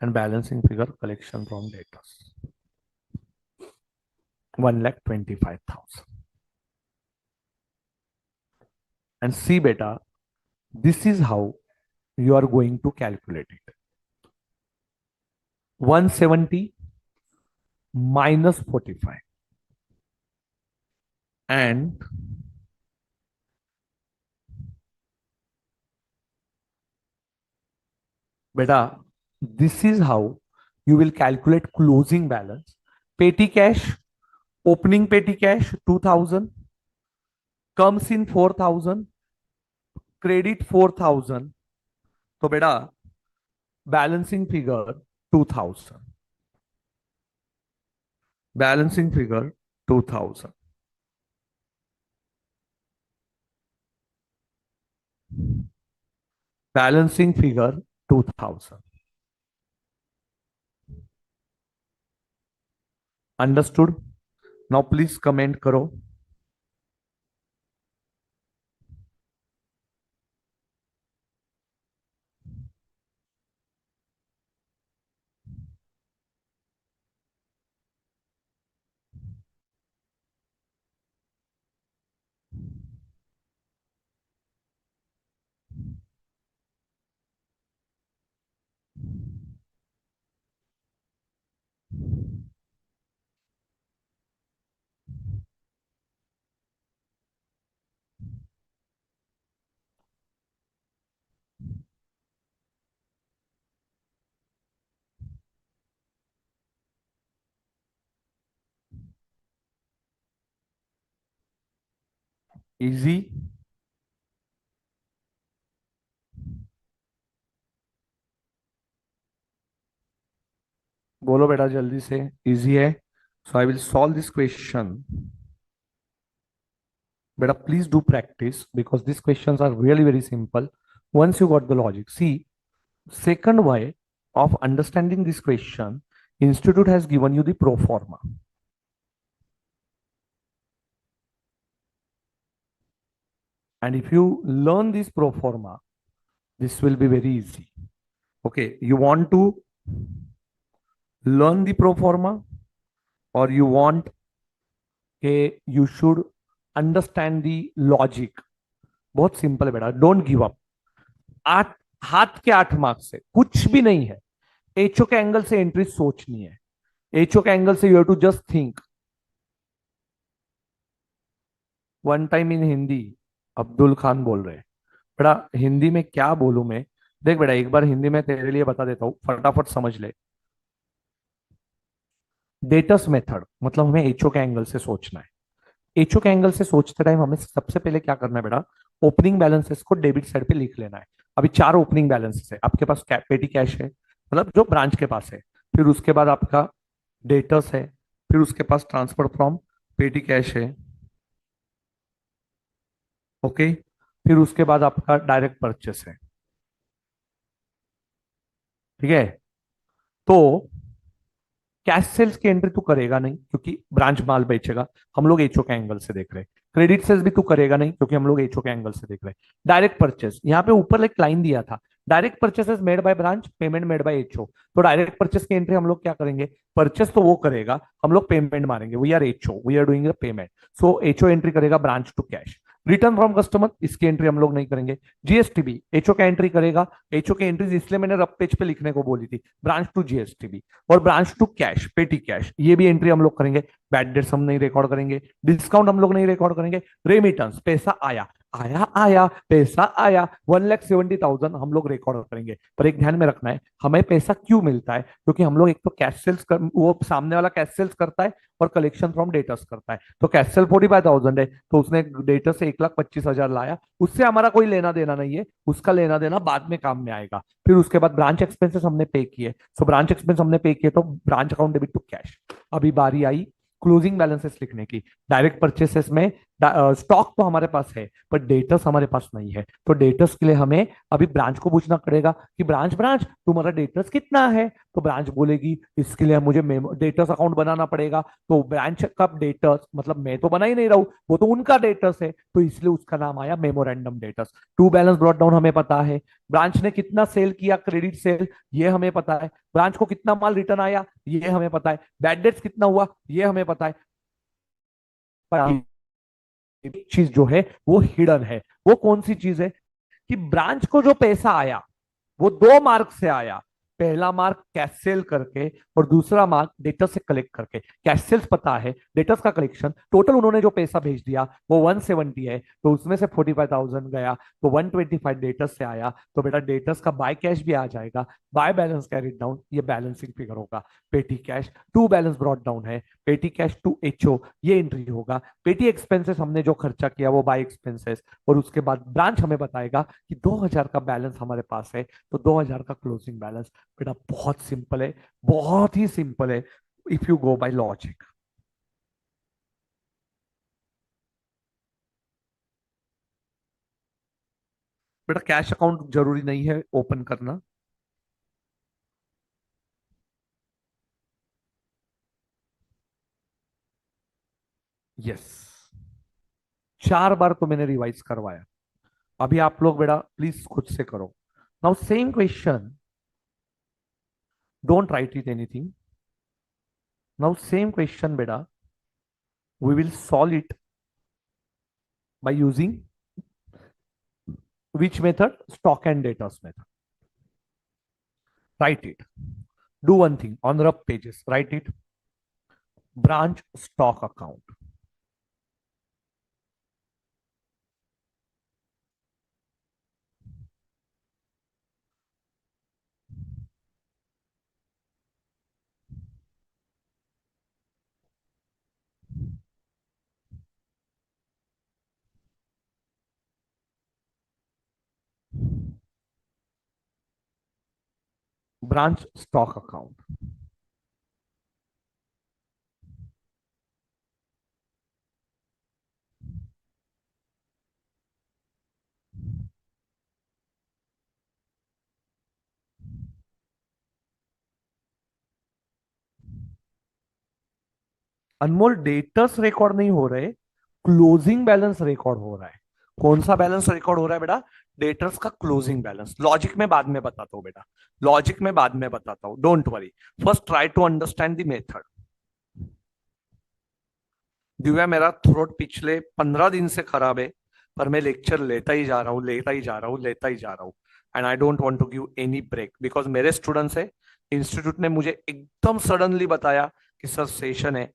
and balancing figure collection from debtors 1,25,000. And see beta, this is how you are going to calculate it. 170 minus 45 and beta, this is how you will calculate closing balance. Petty cash, opening petty cash 2,000 comes in 4,000, credit 4,000, तो बेटा balancing figure 2,000, balancing figure 2,000, balancing figure 2,000। Understood? Now please comment करो। Easy? बोलो बेटा जल्दी से। Easy है? So I will solve this question. बेटा please do practice because this questions are really very simple once you got the logic. See, second way of understanding this question, institute has given you the pro forma, and if you learn this pro forma, this will be very easy. Okay, you want to learn the pro forma, or you want you should understand the logic? बहुत simple है बेटा, don't give up. आठ हाथ के 8 marks से कुछ भी नहीं है। एचओ के एंगल से एंट्री सोचनी है। एचओ के एंगल से you have to just think. One time in Hindi, Abdul Khan बोल रहे हैं। बेटा हिंदी में क्या बोलूं मैं? देख बेटा, एक बार हिंदी में तेरे लिए बता देता हूं, फटाफट समझ ले। डेटस मेथड मतलब हमें एचओ के एंगल से सोचना है। एचओ के एंगल से सोचते टाइम हमें सबसे पहले क्या करना है बेटा? ओपनिंग बैलेंसेस को डेबिट साइड पे लिख लेना है। अभी 4 ओपनिंग बैलेंसेस है आपके पास। पेटी कैश है, मतलब जो ब्रांच के पास है। फिर उसके बाद आपका डेटर्स है। फिर उसके पास ट्रांसफर फ्रॉम पेटी कैश है। ओके, फिर उसके बाद आपका डायरेक्ट परचेस है। ठीक है? तो कैश सेल्स की एंट्री तू करेगा नहीं क्योंकि ब्रांच माल बेचेगा। हम लोग एचओ के एंगल से देख रहे हैं। क्रेडिट सेल्स भी तू करेगा नहीं क्योंकि हम लोग एचओ के एंगल से देख रहे हैं। डायरेक्ट परचेस, यहाँ पे ऊपर एक लाइन दिया था, direct purchases made by branch, payment made by HO. तो डायरेक्ट परचेस की एंट्री हम लोग क्या करेंगे? परचेस तो वो करेगा, हम लोग पेमेंट मारेंगे। We are HO, we are doing the payment. So HO entry करेगा branch to cash. Return from customer, इसकी एंट्री हम लोग नहीं करेंगे। जीएसटीबी एचओ का एंट्री करेगा। एचओ की एंट्रीज इसलिए मैंने रफ पेज पे लिखने को बोली थी। ब्रांच टू जीएसटीबी और branch to cash, petty cash, ये भी एंट्री हम लोग करेंगे। बैड डेट्स हम नहीं रिकॉर्ड करेंगे। डिस्काउंट हम लोग नहीं रिकॉर्ड करेंगे। रेमिटेंस, पैसा आया आया आया, पैसा आया 1,70,000 हम लोग रिकॉर्ड करेंगे। पर एक ध्यान में रखना है, हमें पैसा क्यों मिलता है? क्योंकि हम लोग एक तो कैश सेल्स वो सामने वाला कैश सेल्स करता है और कलेक्शन फ्रॉम डेटर्स करता है। तो कैश सेल 45,000 है, तो उसने डेटर से 1,25,000 लाया। उससे हमारा कोई लेना देना नहीं है, उसका लेना देना बाद में काम में आएगा। फिर उसके बाद ब्रांच एक्सपेंसेस हमने पे किए। सो ब्रांच एक्सपेंस हमने पे किए तो branch account debit to cash. अभी बारी आई क्लोजिंग बैलेंसेस लिखने की। डायरेक्ट परचेसेस में स्टॉक तो हमारे पास है पर डेटर्स हमारे पास नहीं है। तो डेटर्स के लिए हमें अभी ब्रांच को पूछना पड़ेगा कि ब्रांच ब्रांच तुम्हारा डेटर्स कितना है? तो ब्रांच बोलेगी इसके लिए मुझे डेटर्स अकाउंट बनाना पड़ेगा। तो ब्रांच का डेटर्स मतलब मैं तो बना ही नहीं रहा हूं, वो तो उनका डेटर्स है, तो इसलिए उसका नाम आया memorandum debtors. To balance brought down हमें पता है। ब्रांच ने कितना सेल किया, क्रेडिट सेल, ये हमें पता है। ब्रांच को कितना माल रिटर्न आया, ये हमें पता है। बैड डेट्स कितना हुआ, ये हमें पता है। पर एक चीज जो है वो हिडन है। वो कौन सी चीज है? कि ब्रांच को जो पैसा आया वो 2 मार्क से आया। पहला मार्क कैश सेल करके और दूसरा मार्क डेटर्स से कलेक्ट करके। कैश सेल्स पता है, डेटर्स का कलेक्शन, टोटल उन्होंने जो पैसा भेज दिया वो 170 है, तो उसमें से 45,000 गया तो 125 डेटर्स से आया। तो बेटा डेटर्स का बाय कैश भी आ जाएगा। बाय बैलेंस कैरिड डाउन, ये बैलेंसिंग फिगर होगा। Petty cash to balance brought down है, पेटी कैश टू एचओ ये एंट्री होगा। पेटी एक्सपेंसेस हमने जो खर्चा किया वो बाय एक्सपेंसेस, और उसके बाद ब्रांच हमें बताएगा कि 2000 का बैलेंस हमारे पास है, तो 2000 का क्लोजिंग बैलेंस। बेटा बहुत सिंपल है, बहुत ही सिंपल है, if you go by logic. बेटा कैश अकाउंट जरूरी नहीं है ओपन करना। यस, 4 बार तो मैंने रिवाइज करवाया। अभी आप लोग बेटा प्लीज खुद से करो। Now same question, don't write it anything. Now same question बेटा, we will solve it by using which method? Stock and debtors method. Write it. Do one thing on the rough pages. Write it. Branch stock account. Branch stock account. Anmol debtors record नहीं हो रहे, closing balance record हो रहा है। कौन सा balance record हो रहा है बेटा? डेटर्स का क्लोजिंग बैलेंस। लॉजिक में बाद में बताता हूं बेटा, लॉजिक में बाद में बताता हूं, don't worry. First try to understand the method. Divya मेरा थ्रोट पिछले 15 दिन से खराब है, पर मैं लेक्चर लेता ही जा रहा हूँ, लेता ही जा रहा हूँ, लेता ही जा रहा हूँ। And I don't want to give any break, because मेरे स्टूडेंट्स है। इंस्टीट्यूट ने मुझे एकदम सडनली बताया कि सर सेशन है।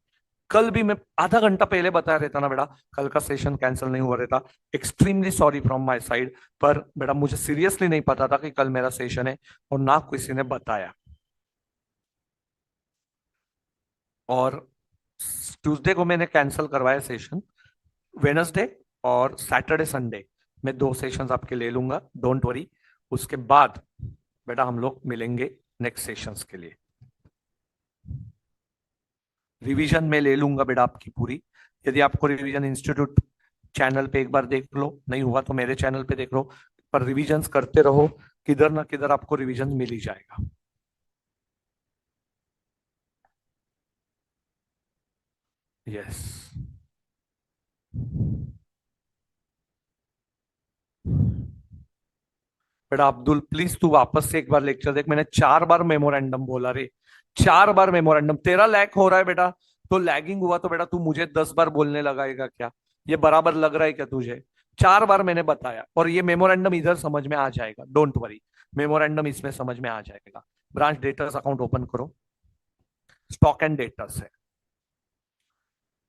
कल भी मैं आधा घंटा पहले बताया रहता ना बेटा, कल का सेशन कैंसिल नहीं हुआ रहता। Extremely sorry from my side, पर बेटा मुझे सीरियसली नहीं पता था कि कल मेरा सेशन है, और ना किसी ने बताया। और ट्यूसडे को मैंने कैंसिल करवाया सेशन। वेनसडे और सैटरडे संडे मैं 2 सेशंस आपके ले लूंगा, डोंट वरी। उसके बाद बेटा हम लोग मिलेंगे नेक्स्ट सेशंस के लिए। रिवीजन में ले लूंगा बेटा आपकी पूरी। यदि आपको रिवीजन इंस्टीट्यूट चैनल पे एक बार देख लो, नहीं हुआ तो मेरे चैनल पे देख लो, पर रिवीजन करते रहो, किधर ना किधर आपको रिवीजन मिल ही जाएगा। यस बेटा अब्दुल प्लीज तू वापस से एक बार लेक्चर देख। मैंने 4 बार मेमोरेंडम बोला रे, 4 बार मेमोरेंडम। तेरा लैग हो रहा है बेटा, तो लैगिंग हुआ तो बेटा तू मुझे 10 बार बोलने लगाएगा क्या? ये बराबर लग रहा है क्या तुझे? 4 बार मैंने बताया, और ये मेमोरेंडम इधर समझ में आ जाएगा, डोंट वरी। मेमोरेंडम इसमें समझ में आ जाएगा। ब्रांच डेटर्स अकाउंट ओपन करो, स्टॉक एंड डेटर्स है।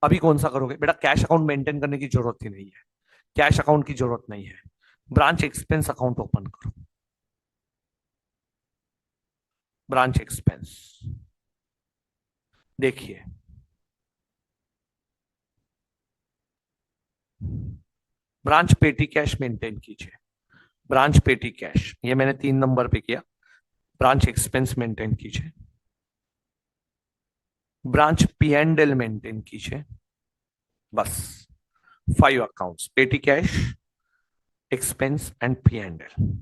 अभी कौन सा करोगे बेटा? कैश अकाउंट मेंटेन करने की जरूरत ही नहीं है, कैश अकाउंट की जरूरत नहीं है। ब्रांच एक्सपेंस अकाउंट ओपन करो, ब्रांच एक्सपेंस देखिए। ब्रांच पेटी कैश मेंटेन कीजिए, ब्रांच पेटी कैश ये मैंने 3 नंबर पे किया। ब्रांच एक्सपेंस मेंटेन कीजिए, branch P and L maintain कीजिए। बस 5 accounts, petty cash, expense and P and L.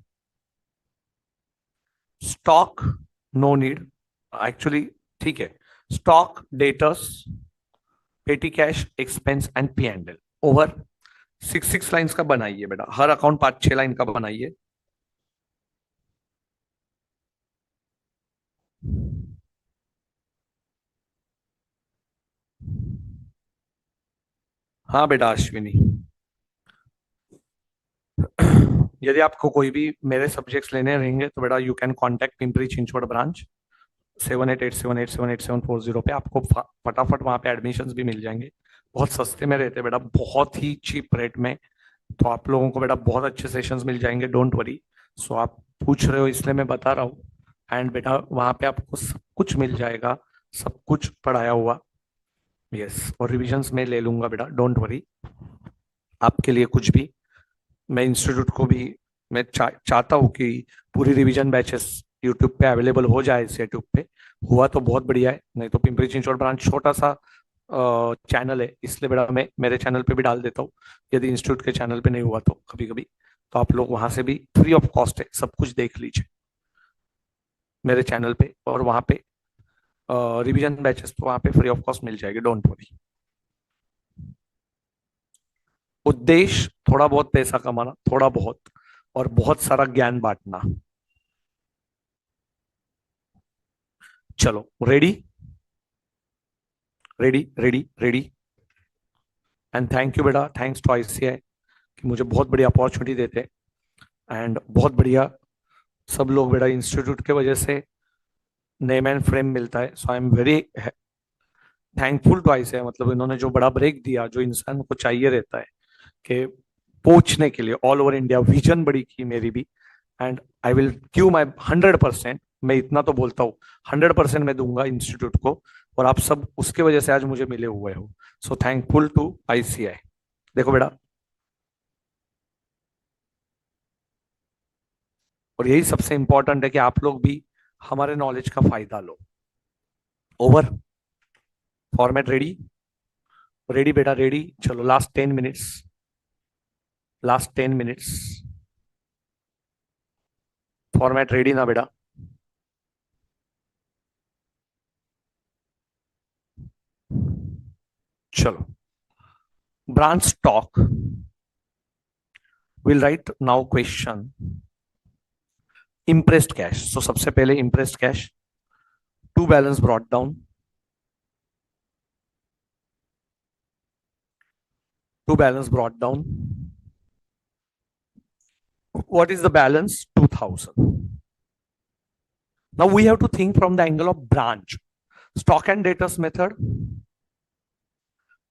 Stock no need actually, ठीक है। Stock, debtors, petty cash, expense and P and L, over 6 lines का बनाइए बेटा, हर account 5-6 line का बनाइए। हाँ बेटा अश्विनी, यदि आपको कोई भी मेरे सब्जेक्ट्स लेने रहेंगे तो बेटा you can contact Pimpri Chinchwad branch 7887878740 पे। आपको फटाफट वहां पे एडमिशन्स भी मिल जाएंगे, बहुत सस्ते में रहते हैं बेटा, बहुत ही चीप रेट में। तो आप लोगों को बेटा बहुत अच्छे सेशंस मिल जाएंगे, डोंट वरी। सो आप पूछ रहे हो इसलिए मैं बता रहा हूँ। एंड बेटा वहां पे आपको सब कुछ मिल जाएगा, सब कुछ पढ़ाया हुआ। यस, और रिविजन्स में ले लूंगा बेटा, डोंट वरी। आपके लिए कुछ भी, मैं इंस्टीट्यूट को भी मैं चाहता हूँ कि पूरी रिवीजन बैचेस यूट्यूब पे अवेलेबल हो जाए। इस यूट्यूब पे हुआ तो बहुत बढ़िया है, नहीं तो पिंपरी चिंचवड ब्रांच छोटा सा चैनल है, इसलिए बेटा मैं मेरे चैनल पे भी डाल देता हूँ। यदि इंस्टीट्यूट के चैनल पे नहीं हुआ तो कभी कभी, तो आप लोग वहां से भी फ्री ऑफ कॉस्ट है, सब कुछ देख लीजिए मेरे चैनल पे। और वहां पे रिवीजन बैचेस तो वहां पे फ्री ऑफ कॉस्ट मिल जाएगी, डोंट वरी। उद्देश्य थोड़ा बहुत पैसा कमाना, थोड़ा बहुत, और बहुत सारा ज्ञान बांटना। चलो, ready ready ready ready. And thank you बेटा, थैंक्स टू आईसीआई कि मुझे बहुत बड़ी अपॉर्चुनिटी देते, एंड बहुत बढ़िया सब लोग बेटा, इंस्टीट्यूट के वजह से नेम एंड फ्रेम मिलता है। So I am very thankful to ICI, मतलब इन्होंने जो बड़ा ब्रेक दिया, जो इंसान को चाहिए रहता है कि पहुंचने के लिए ऑल ओवर इंडिया, विजन बड़ी की मेरी भी। And I will give my 100%, मैं इतना तो बोलता हूँ, 100% मैं दूंगा इंस्टीट्यूट को, और आप सब उसके वजह से आज मुझे मिले हुए हो। So thankful to ICI. देखो बेटा, और यही सबसे इंपॉर्टेंट है कि आप लोग भी हमारे नॉलेज का फायदा लो। ओवर। फॉर्मेट रेडी रेडी बेटा, रेडी। चलो, last 10 minutes, last 10 minutes. Format ready ना बेटा? चलो, branch stock will write now question imprest cash. So सबसे पहले imprest cash, to balance brought down, to balance brought down. What is the balance? 2000. Now we have to think from the angle of branch. Stock and debtors method,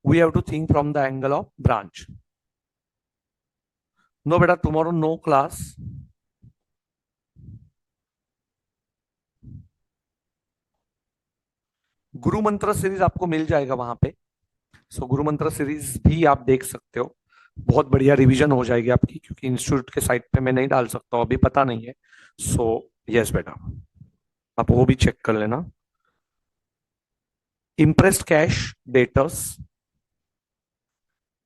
we have to think from the angle of branch. No beta, tomorrow no class. गुरु मंत्र series आपको मिल जाएगा वहां पे। सो गुरु मंत्र series भी आप देख सकते हो, बहुत बढ़िया रिवीजन हो जाएगी आपकी, क्योंकि इंस्टीट्यूट के साइट पे मैं नहीं डाल सकता हूँ, अभी पता नहीं है। सो यस बेटा, आप वो भी चेक कर लेना। इम्प्रेस्ड कैश डेटर्स,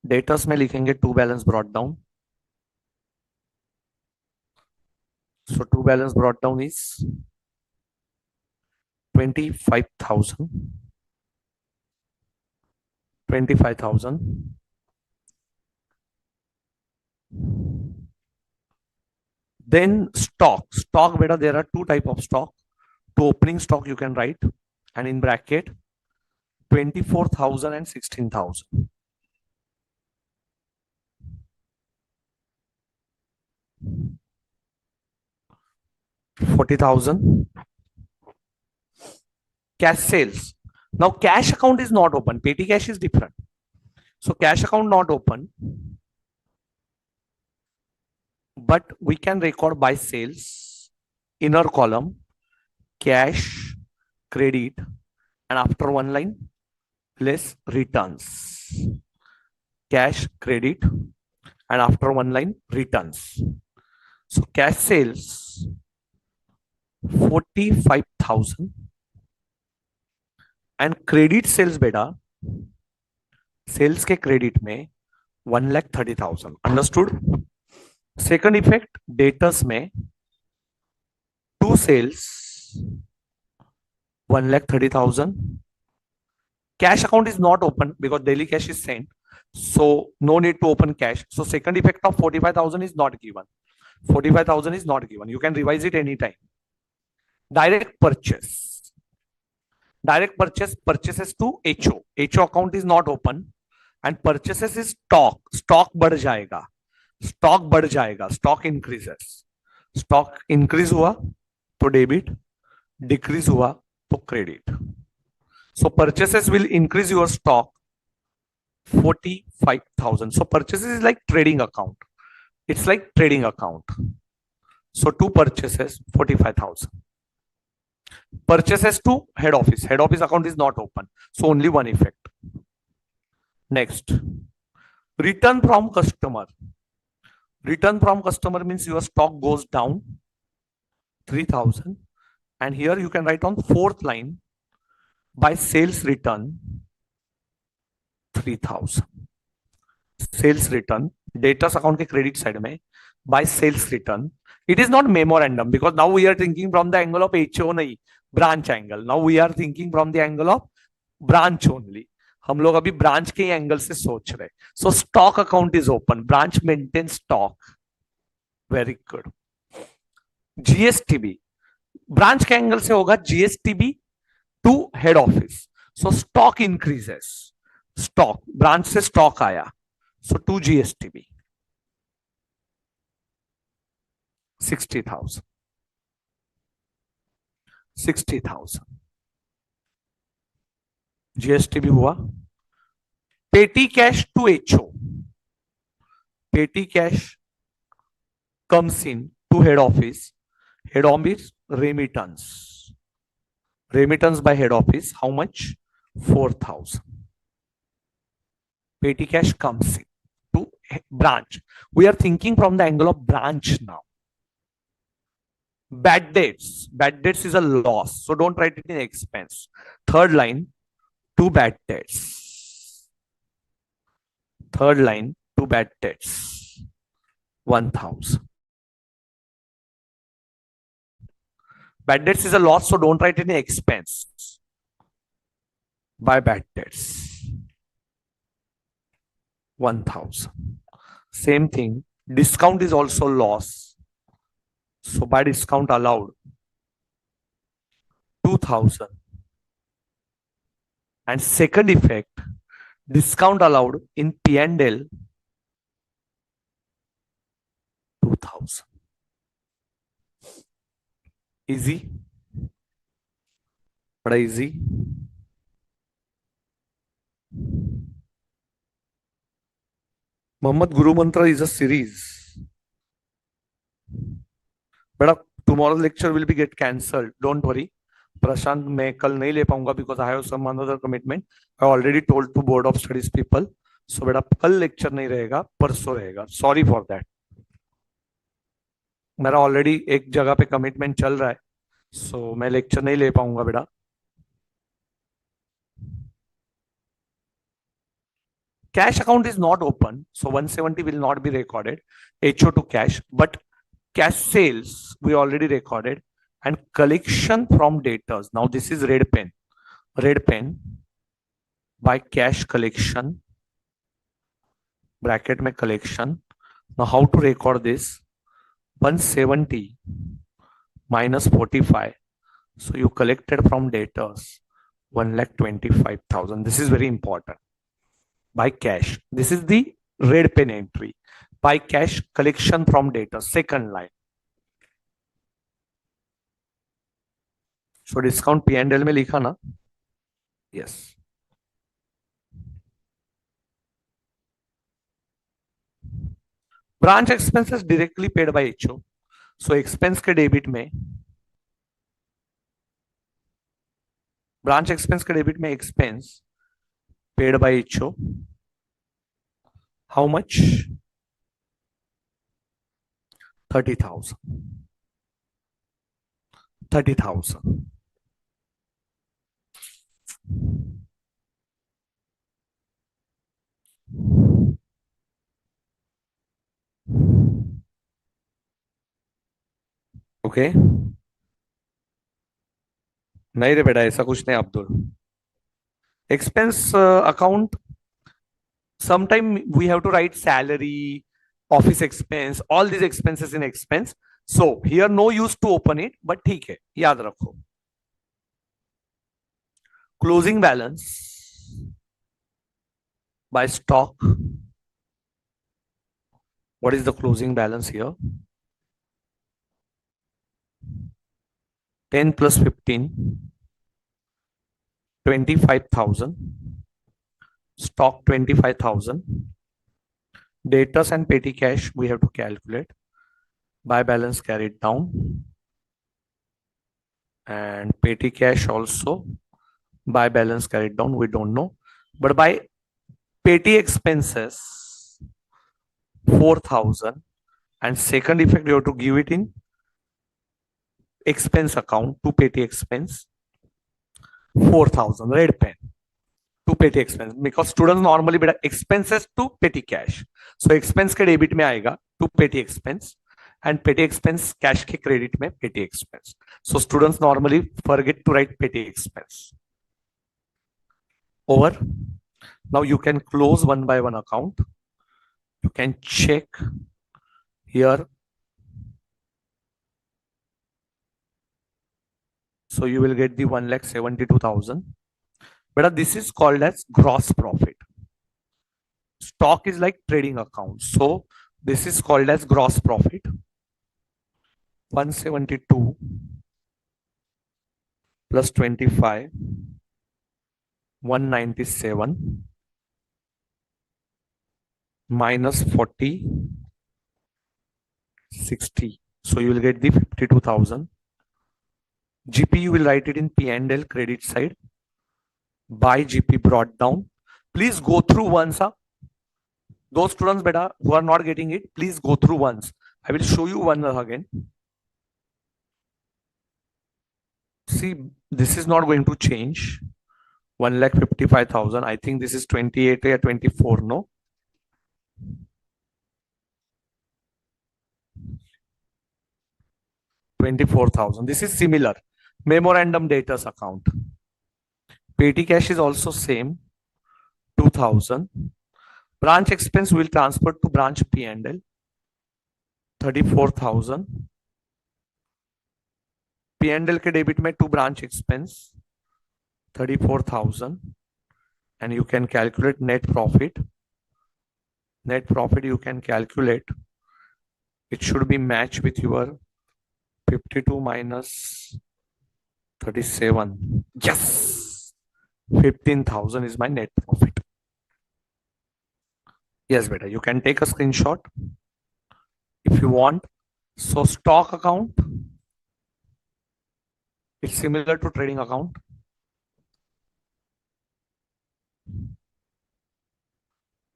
डेटर्स में लिखेंगे to balance brought down. So to balance brought down is 25,000, 25,000. Then stock beta, there are two type of stock. To opening stock you can write, and in bracket 24,000 and 16,000. 40,000. Cash sales. Now cash account is not open, petty cash is different. So cash account not open, but we can record by sales, inner column, cash, credit, and after one line, less returns. Cash, credit, and after one line, returns. So cash sales 45,000, and credit sales beta, sales के credit में 1,30,000. Understood? Second effect, debtors में two sales 1,30,000. Cash account is not open because daily cash is sent, so no need to open cash. So second effect of 45,000 is not given. 45,000 is not given. You can revise it anytime. Direct purchase. Direct purchase, purchases to HO. HO account is not open, and purchases is stock. Stock बढ़ जाएगा. Stock बढ़ जाएगा. Stock increases. Stock increase हुआ तो debit, decrease हुआ तो credit. So purchases will increase your stock 45,000. So purchases is like trading account. It's like trading account. So two purchases 45,000. Purchases to head office. Head office account is not open. So only one effect. Next, return from customer. Return from customer means your stock goes down 3,000, and here you can write on fourth line, by sales return 3,000. Sales return, debtors account के credit side में, by sales return. It is not memorandum because now we are thinking from the angle of HO नहीं, branch angle. Now we are thinking from the angle of branch only. हम लोग अभी branch के angle से सोच रहे. So stock account is open. Branch maintains stock. Very good. GSTB, branch के angle से होगा GSTB to head office. So stock increases. Stock, branch से stock आया. So 2 GSTB. 60,000. 60,000. GSTB हुआ. Petty cash to HO. Petty cash comes in to head office. Head office remittance. Remittance by head office. How much? 4,000. Petty cash comes in to branch. We are thinking from the angle of branch now. Bad debts. Bad debts is a loss. So don't write it in expense. Third line, 2 bad debts. Third line, 2 bad debts. 1,000. Bad debts is a loss, so don't write any expense. By bad debts. 1,000. Same thing. Discount is also loss. So by discount allowed. 2,000. And second effect, discount allowed in P&L 2,000. Easy? But easy? Mohammed Guru Mantra is a series. But tomorrow's lecture will be get cancelled. Don't worry. Prashant, मैं कल नहीं ले पाऊंगा because I have some another commitment. I already told to board of studies people. So बेटा कल lecture नहीं रहेगा, परसों रहेगा. Sorry for that. मेरा ऑलरेडी एक जगह पे कमिटमेंट चल रहा है, सो मैं लेक्चर नहीं ले पाऊंगा बेटा. Cash account is not open, so 170 will not be recorded. HO to cash, but cash sales we already recorded, and collection from debtors. Now this is red pen. Red pen by cash collection. Bracket में collection. Now how to record this? 170 minus 45. So you collected from debtors 1,25,000. This is very important. By cash. This is the red pen entry. By cash collection from debtors. Second line. So discount P&L में लिखा ना? Yes. Branch expenses directly paid by HO. So expense के debit में, branch expense के debit में expense paid by HO. How much? 30,000. 30,000. Okay नहीं रे बेटा, ऐसा कुछ नहीं Abdul. Expense account sometime we have to write salary, office expense, all these expenses in expense. So here no use to open it, but ठीक है, याद रखो. Closing balance by stock. What is the closing balance here? 10 plus 15, 25,000. Stock 25,000. Debtors and petty cash we have to calculate. By balance carried down. And petty cash also by balance carried down, we don't know. But by petty expenses 4,000, and second effect you have to give it in expense account to petty expense 4,000 red pen to petty expense, because students normally बेटा expenses to petty cash, so expense के debit में आएगा to petty expense and petty expense cash के credit में petty expense, so students normally forget to write petty expense. Over. Now you can close one by one account. You can check here. So you will get the 1,72,000. But this is called as gross profit. Stock is like trading account. So this is called as gross profit. 172 plus 25, 197 minus 40, 60. So you will get the 52,000. GP you will write it in P&L credit side. By GP brought down. Please go through once. Those students beta who are not getting it, please go through once. I will show you one again. See, this is not going to change. 1,55,000. I think this is 28 or 24. No. $24,000. This is similar. Memorandum debtors account. Petty cash is also same. 2,000. Branch expense will transfer to branch P&L. 34,000. P&L के debit में to branch expense 34,000, and you can calculate net profit. Net profit you can calculate. It should be matched with your 52 minus 37. Yes, 15,000 is my net profit. Yes, beta. You can take a screenshot if you want. So stock account. It's similar to trading account.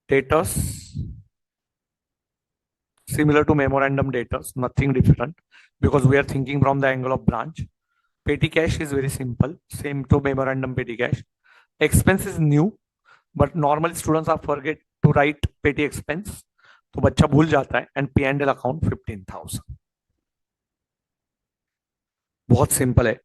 Debtors, similar to memorandum debtors, nothing different, because we are thinking from the angle of branch. Petty cash is very simple, same to memorandum petty cash. Expense is new, but normally students are forget to write petty expense, तो बच्चा भूल जाता है. And P&L account 15,000. बहुत simple है.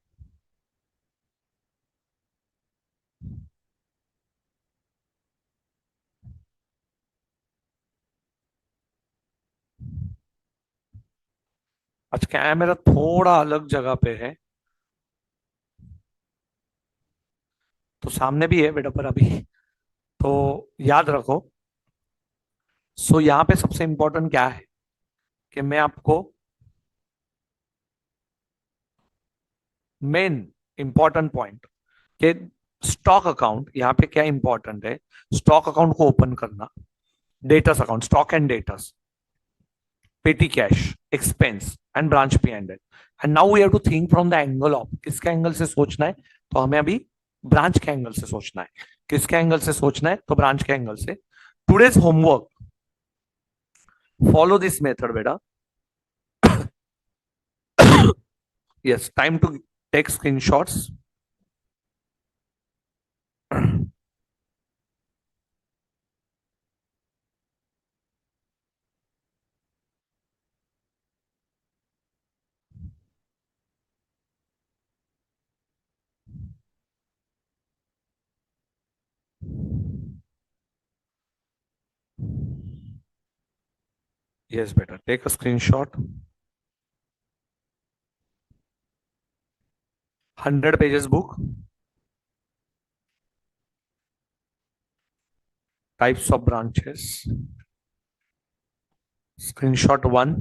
आज camera थोड़ा अलग जगह पे है, तो सामने भी है बेटा पर अभी, तो याद रखो. सो यहाँ पे सबसे इंपॉर्टेंट क्या है कि मैं आपको मेन इंपॉर्टेंट पॉइंट के स्टॉक अकाउंट, यहाँ पे क्या इंपॉर्टेंट है, स्टॉक अकाउंट को ओपन करना, debtors account, stock and debtors, petty cash, expense and branch P&L. And now we have to think from the angle of, किसके एंगल से सोचना है, तो हमें अभी ब्रांच के एंगल से सोचना है. किसके एंगल से सोचना है, तो ब्रांच के एंगल से. Today's homework, follow this method beta. Yes, time to take screenshots. Yes, better take a screenshot. 100 pages book. Types of branches. Screenshot 1.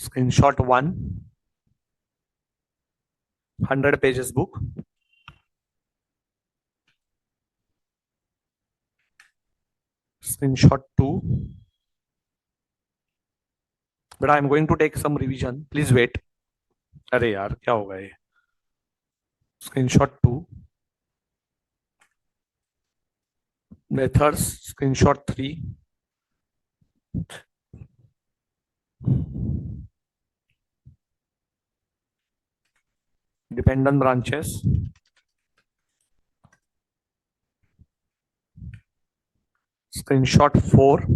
Screenshot 1. 100 pages book. Screenshot 2. But I'm going to take some revision. Please wait. अरे यार क्या होगा ये. Screenshot 2. Methods, screenshot 3. Dependent branches. Screenshot 4.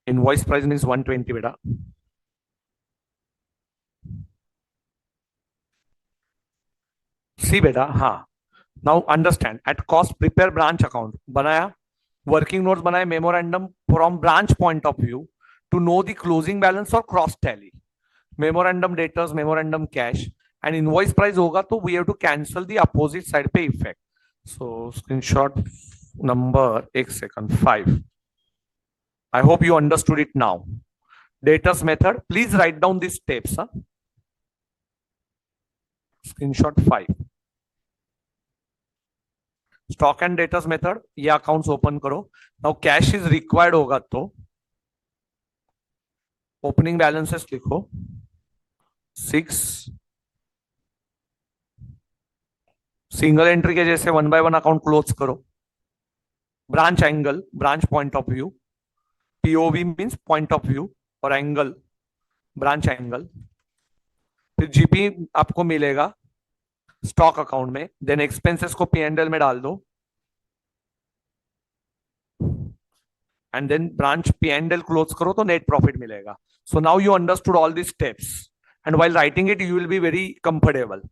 Invoice price means 120 beta. See beta, हाँ. Now understand. At cost, prepare branch account. बनाया. Working notes बनाए. Memorandum from branch point of view to know the closing balance or cross tally. Memorandum debtors, memorandum cash, and invoice price होगा तो we have to cancel the opposite side पे effect. So screenshot number 5. I hope you understood it now. Debtors method. Please write down these steps. Huh? Screenshot 5. Stock and debtors method. ये accounts open करो. Now cash is required होगा तो opening balances लिखो 6. Single entry के जैसे 1 by 1 account close करो. Branch angle, branch point of view. POV means point of view और angle branch angle. फिर जीपी आपको मिलेगा स्टॉक अकाउंट में. देन एक्सपेंसेस को पीएनएल में डाल दो and then branch PNL close करो तो नेट प्रॉफिट मिलेगा. So now you understood all the steps and while writing it you will be very comfortable.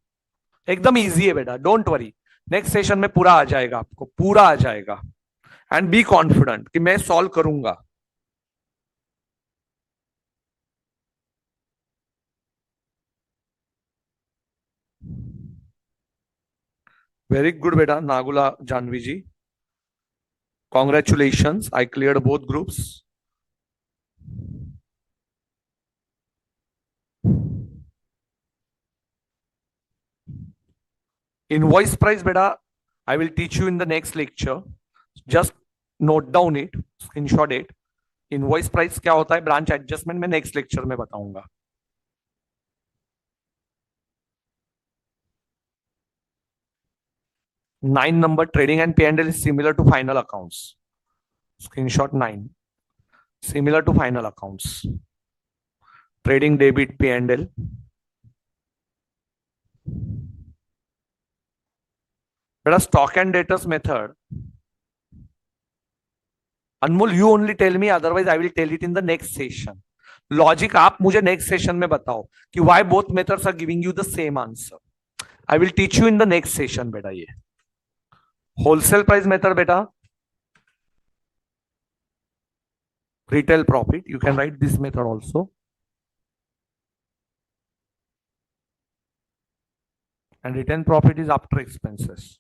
एकदम इजी है बेटा, डोंट वरी. नेक्स्ट सेशन में पूरा आ जाएगा, आपको पूरा आ जाएगा. एंड बी कॉन्फिडेंट कि मैं सॉल्व करूंगा. वेरी गुड बेटा नागुला जानवी जी. Congratulations, I cleared both groups. Invoice price beta, I will teach you in the next lecture. Just note down it, screenshot it. Invoice price क्या होता है, branch adjustment मैं next lecture में बताऊंगा. Nine number, trading and P&L is similar to final accounts. Screenshot 9. Similar to final accounts. Trading debit P&L. Beta stock and debtors method. Anmol, you only tell me, otherwise I will tell it in the next session. Logic आप मुझे next session में बताओ कि why both methods are giving you the same answer. I will teach you in the next session बेटा. ये wholesale price method बेटा, retail profit, you can write this method also. And return profit is after expenses.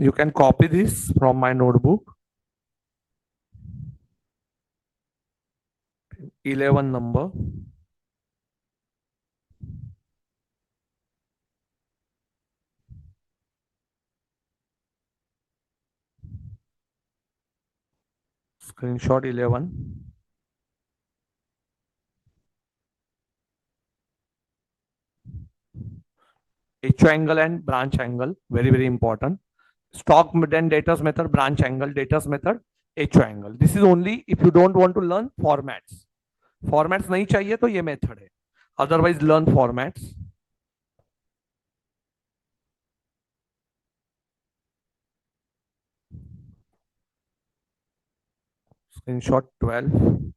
You can copy this from my notebook. 11 number. Screenshot 11. HO angle and branch angle, very, very important. Stock and debtors method, branch angle, debtors method, HO angle. This is only if you don't want to learn formats. Formats नहीं चाहिए तो ये method है. Otherwise learn formats. Screenshot 12.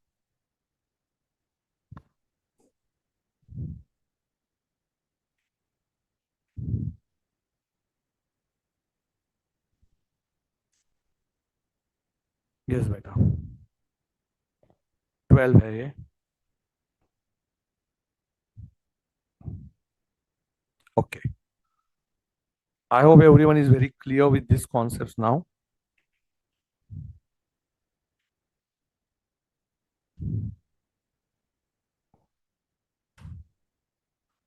Yes बेटा, 12 है ये. Okay. I hope everyone is very clear with these concepts now.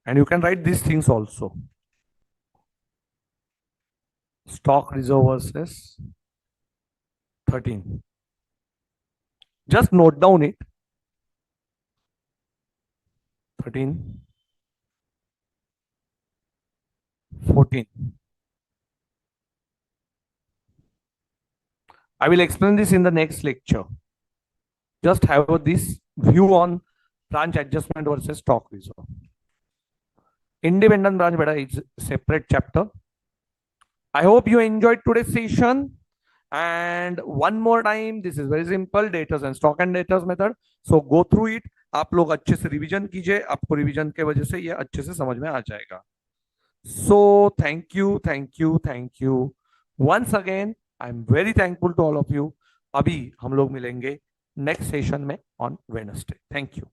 And you can write these things also. stock reserve versus 13. Just note down it. 13, 14. I will explain this in the next lecture. Just have this view on branch adjustment versus stock reserve. Independent branch beta is separate chapter. I hope you enjoyed today's session. And one more time, this is very simple, debtors and stock and debtors method. So go through it. आप लोग अच्छे से revision कीजिए, आपको revision के वजह से ये अच्छे से समझ में आ जाएगा. So thank you, thank you, thank you. Once again, I'm very thankful to all of you. अभी हम लोग मिलेंगे नेक्स्ट सेशन में on Wednesday. Thank you.